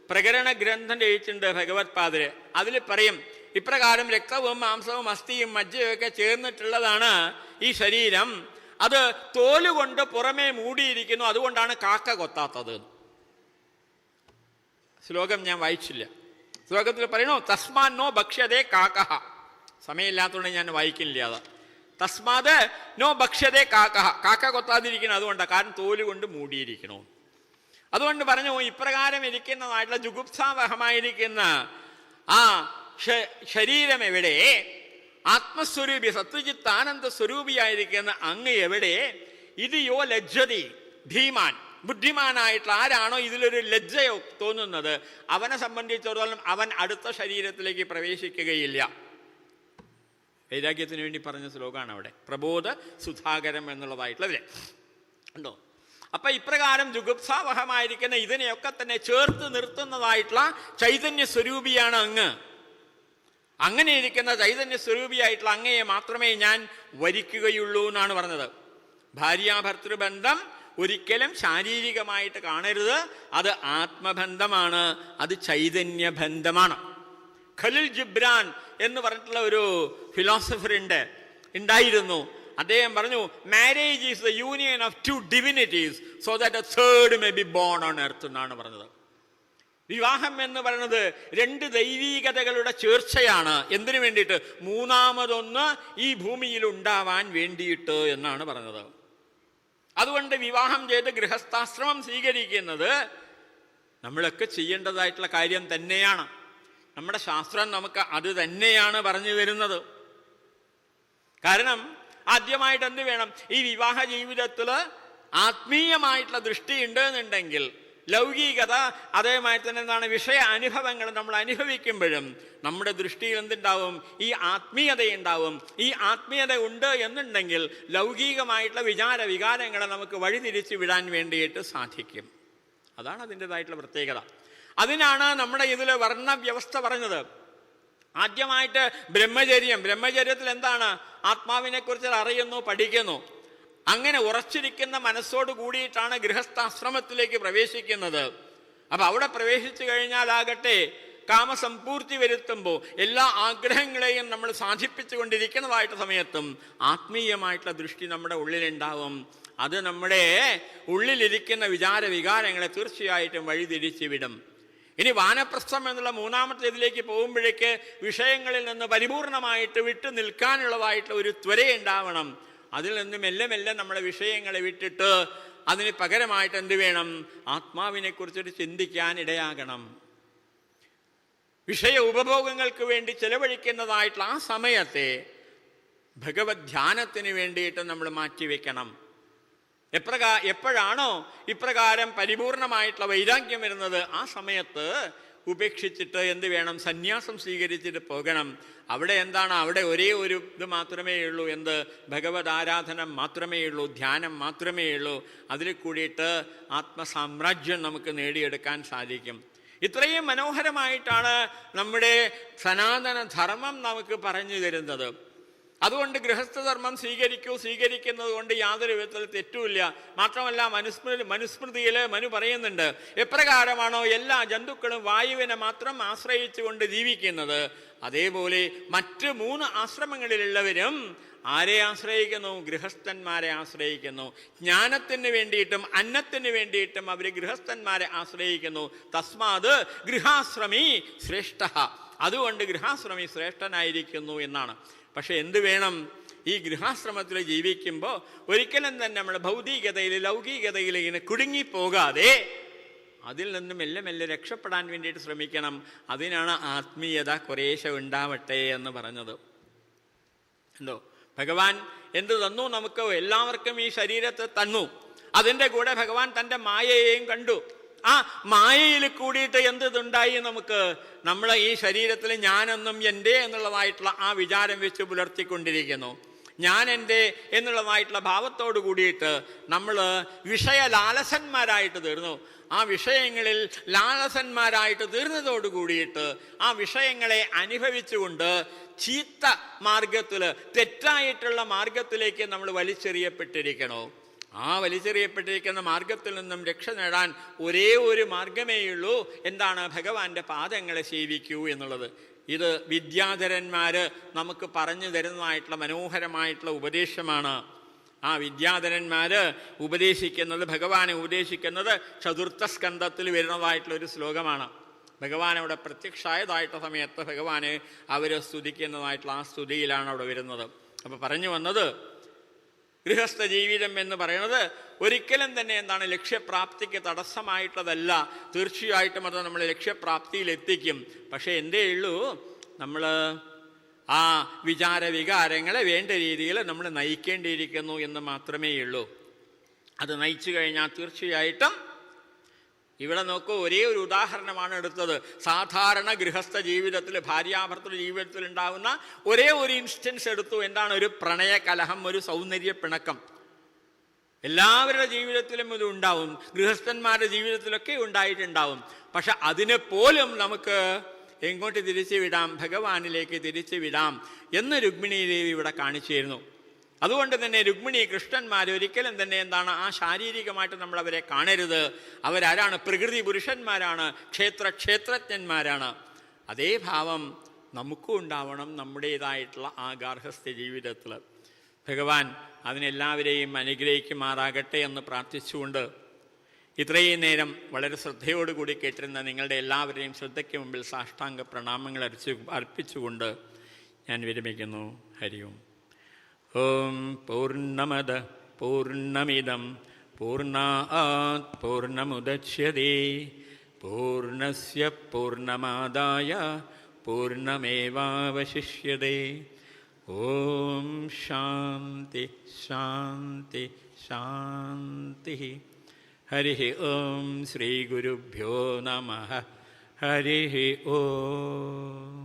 പ്രകരണ ഗ്രന്ഥം എഴുതിയിട്ടുണ്ട് ഭഗവത് പാദര്. അതിൽ പറയും, ഇപ്രകാരം രക്തവും മാംസവും അസ്ഥിയും മജ്ജയും ഒക്കെ ചേർന്നിട്ടുള്ളതാണ് ഈ ശരീരം. അത് തോലുകൊണ്ട് പുറമേ മൂടിയിരിക്കുന്നു, അതുകൊണ്ടാണ് കാക്ക കൊത്താത്തത്. ശ്ലോകം ഞാൻ വായിച്ചില്ല. ശ്ലോകത്തിൽ പറയണു തസ്മാന്നോ ഭക്ഷ്യതേ കാക്കഹ. സമയമില്ലാത്തതുകൊണ്ട് ഞാൻ വായിക്കുന്നില്ല. അത് തസ്മാത് നോ ഭക്ഷ്യതേ കാക്കഹ, കാക്ക കൊത്താതിരിക്കണം അതുകൊണ്ടാണ്, കാരണം തോല് കൊണ്ട് മൂടിയിരിക്കണു. അതുകൊണ്ട് പറഞ്ഞു ഇപ്രകാരം ഇരിക്കുന്നതായിട്ടുള്ള ജുഗുപ്സാവഹമായിരിക്കുന്ന ആ ശരീരം എവിടെ? ആത്മസ്വരൂപി സത്വജിത്ത് ആനന്ദ സ്വരൂപിയായിരിക്കുന്ന അങ്ങ് എവിടെ? ഇത് യോ ലജ്ജതി ധീമാൻ, ബുദ്ധിമാനായിട്ടുള്ള ആരാണോ ഇതിലൊരു ലജ്ജയോ തോന്നുന്നത്, അവനെ സംബന്ധിച്ചിടത്തോളം അവൻ അടുത്ത ശരീരത്തിലേക്ക് പ്രവേശിക്കുകയില്ല. വൈരാഗ്യത്തിന് വേണ്ടി പറഞ്ഞ ശ്ലോകമാണ് അവിടെ, പ്രബോധ സുധാകരം എന്നുള്ളതായിട്ടുള്ളതിലെ ഉണ്ടോ. അപ്പൊ ഇപ്രകാരം ജുഗുപ്സാവഹമായിരിക്കുന്ന ഇതിനെയൊക്കെ തന്നെ ചേർത്ത് നിർത്തുന്നതായിട്ടുള്ള ചൈതന്യ സ്വരൂപിയാണ് അങ്ങ്. അങ്ങനെ ഇരിക്കുന്ന ചൈതന്യ സ്വരൂപിയായിട്ടുള്ള അങ്ങയെ മാത്രമേ ഞാൻ വരിക്കുകയുള്ളൂ എന്നാണ് പറഞ്ഞത്. ഭാര്യാഭർത്തൃബന്ധം ഒരിക്കലും ശാരീരികമായിട്ട് കാണരുത്, അത് ആത്മബന്ധമാണ്, അത് ചൈതന്യബന്ധമാണ്. ഖലിൽ ജിബ്രാൻ എന്ന് പറഞ്ഞിട്ടുള്ള ഒരു ഫിലോസഫർ ഉണ്ടായിരുന്നു. അദ്ദേഹം പറഞ്ഞു marriage is the union of two divinities so that a third may be born on earth എന്നാണ് പറഞ്ഞത്. വിവാഹം എന്ന് പറയുന്നത് രണ്ട് ദൈവീകതകളുടെ ചേർച്ചയാണ്. എന്തിനു വേണ്ടിയിട്ട്? മൂന്നാമതൊന്ന് ഈ ഭൂമിയിൽ ഉണ്ടാവാൻ വേണ്ടിയിട്ട് എന്നാണ് പറഞ്ഞത്. അതുകൊണ്ട് വിവാഹം ചെയ്ത് ഗൃഹസ്ഥാശ്രമം സ്വീകരിക്കുന്നത് നമ്മളൊക്കെ ചെയ്യേണ്ടതായിട്ടുള്ള കാര്യം തന്നെയാണ്. നമ്മുടെ ശാസ്ത്രം നമുക്ക് അത് തന്നെയാണ് പറഞ്ഞു തരുന്നത്. കാരണം ആദ്യമായിട്ട് എന്ത് വേണം? ഈ വിവാഹ ജീവിതത്തിൽ ആത്മീയമായിട്ടുള്ള ദൃഷ്ടി ഉണ്ട് എന്നുണ്ടെങ്കിൽ ലൗകികത അതേമാതിരി തന്നെ എന്താണ് വിഷയ അനുഭവങ്ങൾ നമ്മൾ അനുഭവിക്കുമ്പോഴും നമ്മുടെ ദൃഷ്ടിയിൽ എന്തുണ്ടാവും? ഈ ആത്മീയതയുണ്ടാവും. ഈ ആത്മീയത ഉണ്ട് എന്നുണ്ടെങ്കിൽ ലൗകികമായിട്ടുള്ള വികാരങ്ങളെ നമുക്ക് വഴിതിരിച്ച് വിടാൻ വേണ്ടിയിട്ട് സാധിക്കും. അതാണ് അതിൻ്റെതായിട്ടുള്ള പ്രത്യേകത. അതിനാണ് നമ്മുടെ ഇതിൽ വർണ്ണവ്യവസ്ഥ പറഞ്ഞത്. ആദ്യമായിട്ട് ബ്രഹ്മചര്യത്തിൽ എന്താണ്? ആത്മാവിനെ കുറിച്ച് അറിയുന്നു, പഠിക്കുന്നു. അങ്ങനെ ഉറച്ചിരിക്കുന്ന മനസ്സോട് കൂടിയിട്ടാണ് ഗൃഹസ്ഥാശ്രമത്തിലേക്ക് പ്രവേശിക്കുന്നത്. അപ്പൊ അവിടെ പ്രവേശിച്ചു കഴിഞ്ഞാലാകട്ടെ കാമസമ്പൂർത്തി വരുത്തുമ്പോൾ എല്ലാ ആഗ്രഹങ്ങളെയും നമ്മൾ സാധിപ്പിച്ചു കൊണ്ടിരിക്കുന്നതായിട്ട് സമയത്തും ആത്മീയമായിട്ടുള്ള ദൃഷ്ടി നമ്മുടെ ഉള്ളിലുണ്ടാവും. അത് നമ്മുടെ ഉള്ളിലിരിക്കുന്ന വികാരങ്ങളെ തീർച്ചയായിട്ടും വഴിതിരിച്ചു വിടും. ഇനി വാനപ്രസ്ഥം എന്നുള്ള മൂന്നാമത്തെ ഇതിലേക്ക് പോകുമ്പോഴേക്ക് വിഷയങ്ങളിൽ നിന്ന് പരിപൂർണമായിട്ട് വിട്ടു നിൽക്കാനുള്ളതായിട്ടുള്ള ഒരു ത്വരയുണ്ടാവണം. അതിൽ നിന്ന് മെല്ലെ മെല്ലെ നമ്മുടെ വിഷയങ്ങളെ വിട്ടിട്ട് അതിന് പകരമായിട്ട് എന്ത് വേണം? ആത്മാവിനെ കുറിച്ചൊരു ചിന്തിക്കാൻ ഇടയാകണം. വിഷയ ഉപഭോഗങ്ങൾക്ക് വേണ്ടി ചെലവഴിക്കുന്നതായിട്ടുള്ള ആ സമയത്തെ ഭഗവത് ധ്യാനത്തിന് വേണ്ടിയിട്ട് നമ്മൾ മാറ്റിവെക്കണം. എപ്പോഴാണോ ഇപ്രകാരം പരിപൂർണമായിട്ടുള്ള വൈരാഗ്യം വരുന്നത്, ആ സമയത്ത് ഉപേക്ഷിച്ചിട്ട് എന്ത് വേണം? സന്യാസം സ്വീകരിച്ചിട്ട് പോകണം. അവിടെ എന്താണ്? അവിടെ ഒരേ ഒരു ഇത് മാത്രമേ ഉള്ളൂ. എന്ത്? ഭഗവത് ആരാധന മാത്രമേ ഉള്ളൂ, ധ്യാനം മാത്രമേ ഉള്ളൂ. അതിൽ കൂടിയിട്ട് ആത്മസാമ്രാജ്യം നമുക്ക് നേടിയെടുക്കാൻ സാധിക്കും. ഇത്രയും മനോഹരമായിട്ടാണ് നമ്മുടെ സനാതന ധർമ്മം നമുക്ക് പറഞ്ഞു തരുന്നത്. അതുകൊണ്ട് ഗൃഹസ്ഥധർമ്മം സ്വീകരിക്കുന്നത് കൊണ്ട് യാതൊരു വിധത്തിൽ തെറ്റുമില്ല. മാത്രമല്ല മനുസ്മൃതിയിൽ മനു പറയുന്നുണ്ട്, എപ്രകാരമാണോ എല്ലാ ജന്തുക്കളും വായുവിനെ മാത്രം ആശ്രയിച്ചുകൊണ്ട് ജീവിക്കുന്നത്, അതേപോലെ മറ്റ് 3 ആശ്രമങ്ങളിലുള്ളവരും ആരെ ആശ്രയിക്കുന്നു? ഗൃഹസ്ഥന്മാരെ ആശ്രയിക്കുന്നു. ജ്ഞാനത്തിന് വേണ്ടിയിട്ടും അന്നത്തിന് വേണ്ടിയിട്ടും അവർ ഗൃഹസ്ഥന്മാരെ ആശ്രയിക്കുന്നു. തസ്മാത് ഗൃഹാശ്രമി ശ്രേഷ്ഠ, അതുകൊണ്ട് ഗൃഹാശ്രമി ശ്രേഷ്ഠനായിരിക്കുന്നു എന്നാണ്. പക്ഷെ എന്ത് വേണം? ഈ ഗൃഹാശ്രമത്തിൽ ജീവിക്കുമ്പോൾ ഒരിക്കലും തന്നെ നമ്മൾ ഭൗതികതയിൽ ലൗകികതയിൽ ഇങ്ങനെ കുടുങ്ങിപ്പോകാതെ അതിൽ നിന്നും മെല്ലെ മെല്ലെ രക്ഷപ്പെടാൻ വേണ്ടിയിട്ട് ശ്രമിക്കണം. അതിനാണ് ആത്മീയത കുറേശ്ശെ ഉണ്ടാവട്ടെ എന്ന് പറഞ്ഞത്. എന്തോ ഭഗവാൻ എന്ത് തന്നു? നമുക്ക് എല്ലാവർക്കും ഈ ശരീരത്തെ തന്നു. അതിൻ്റെ കൂടെ ഭഗവാൻ തൻ്റെ മായയെയും കണ്ടു. ആ മായയിൽ കൂടിയിട്ട് എന്തുണ്ടായി? നമുക്ക് നമ്മൾ ഈ ശരീരത്തിൽ ഞാനെന്നും എൻ്റെ എന്നുള്ളതായിട്ടുള്ള ആ വിചാരം വെച്ച് പുലർത്തിക്കൊണ്ടിരിക്കുന്നു. ഞാൻ എൻ്റെ എന്നുള്ളതായിട്ടുള്ള ഭാവത്തോട് കൂടിയിട്ട് നമ്മൾ വിഷയലാലസന്മാരായിട്ട് തീർന്നു. ആ വിഷയങ്ങളിൽ ലാലസന്മാരായിട്ട് തീർന്നതോട് കൂടിയിട്ട് ആ വിഷയങ്ങളെ അനുഭവിച്ചുകൊണ്ട് ചീത്ത മാർഗത്തിൽ, തെറ്റായിട്ടുള്ള മാർഗത്തിലേക്ക് നമ്മൾ വലിച്ചെറിയപ്പെട്ടിരിക്കണോ? ആ വലിച്ചെറിയപ്പെട്ടിരിക്കുന്ന മാർഗത്തിൽ നിന്നും രക്ഷ നേടാൻ ഒരേ ഒരു മാർഗമേയുള്ളൂ. എന്താണ്? ഭഗവാന്റെ പാദങ്ങളെ സേവിക്കൂ എന്നുള്ളത്. ഇത് വിദ്യാധരന്മാർ നമുക്ക് പറഞ്ഞു തരുന്നതായിട്ടുള്ള മനോഹരമായിട്ടുള്ള ഉപദേശമാണ്. ആ വിദ്യാധരന്മാര് ഉപദേശിക്കുന്നത്, ഭഗവാനെ ഉപദേശിക്കുന്നത് ചതുർത്ഥ സ്കന്ധത്തിൽ വരുന്നതായിട്ടുള്ളൊരു ശ്ലോകമാണ്. ഭഗവാൻ അവിടെ പ്രത്യക്ഷമായതായിട്ടുള്ള സമയത്ത് ഭഗവാനെ അവർ സ്തുതിക്കുന്നതായിട്ടുള്ള ആ സ്തുതിയിലാണ് അവിടെ വരുന്നത്. അപ്പോൾ പറഞ്ഞു വന്നത്, ഗൃഹസ്ഥ ജീവിതം എന്ന് പറയുന്നത് ഒരിക്കലും തന്നെ എന്താണ് ലക്ഷ്യപ്രാപ്തിക്ക് തടസ്സമായിട്ടുള്ളതല്ല. തീർച്ചയായിട്ടും അത് നമ്മൾ ലക്ഷ്യപ്രാപ്തിയിലെത്തിക്കും. പക്ഷേ എന്തേ ഉള്ളൂ, നമ്മൾ ആ വിചാരവികാരങ്ങളെ വേണ്ട രീതിയിൽ നമ്മൾ നയിക്കേണ്ടിയിരിക്കുന്നു എന്ന് മാത്രമേ ഉള്ളൂ. അത് നയിച്ചു കഴിഞ്ഞാൽ തീർച്ചയായിട്ടും, ഇവിടെ നോക്കൂ, ഒരേ ഒരു ഉദാഹരണമാണ് എടുത്തത്. സാധാരണ ഗൃഹസ്ഥ ജീവിതത്തിൽ, ഭാര്യാഭർത്തൃ ജീവിതത്തിൽ ഉണ്ടാകുന്ന ഒരേ ഒരു ഇൻസ്റ്റൻസ് എടുത്തു. എന്താണ്? ഒരു പ്രണയകലഹം, ഒരു സൗന്ദര്യ പിണക്കം. എല്ലാവരുടെ ജീവിതത്തിലും ഇത് ഉണ്ടാവും, ഗൃഹസ്ഥന്മാരുടെ ജീവിതത്തിലൊക്കെ ഉണ്ടായിട്ടുണ്ടാവും. പക്ഷെ അതിനെ പോലും നമുക്ക് എങ്ങോട്ട് തിരിച്ചു വിടാം? ഭഗവാനിലേക്ക് തിരിച്ചു വിടാം എന്ന് രുക്മിണീ ദേവി ഇവിടെ കാണിച്ചു തരുന്നു. അതുകൊണ്ട് തന്നെ രുക്മിണി കൃഷ്ണന്മാർ ഒരിക്കലും തന്നെ എന്താണ് ആ ശാരീരികമായിട്ട് നമ്മൾ അവരെ കാണരുത്. അവരാരാണ്? പ്രകൃതി പുരുഷന്മാരാണ്, ക്ഷേത്രജ്ഞന്മാരാണ്. അതേ ഭാവം നമുക്കും ഉണ്ടാവണം നമ്മുടേതായിട്ടുള്ള ആ ഗാർഹസ്ഥ്യ ജീവിതത്തിൽ. ഭഗവാൻ അതിനെല്ലാവരെയും അനുഗ്രഹിക്കുമാറാകട്ടെ എന്ന് പ്രാർത്ഥിച്ചുകൊണ്ട് ഇത്രയും നേരം വളരെ ശ്രദ്ധയോടുകൂടി കേട്ടിരുന്ന നിങ്ങളുടെ എല്ലാവരെയും ശ്രദ്ധയ്ക്ക് മുമ്പിൽ സാഷ്ടാംഗ പ്രണാമങ്ങൾ അർപ്പിച്ചുകൊണ്ട് ഞാൻ വിരമിക്കുന്നു. ഹരി ഓം. ഓം പൂർണ്ണമദ പൂർണ്ണമിദം പൂർണ്ണാത് പൂർണ്ണമുദച്യതേ പൂർണ്ണസ്യ പൂർണ്ണമാദായ പൂർണ്ണമേവാവശിഷ്യതേ. ഓം ശാന്തി ശാന്തി ശാന്തി. ഹരി ഓം. ശ്രീ ഗുരുഭ്യോ നമഃ. ഹരി ഓം.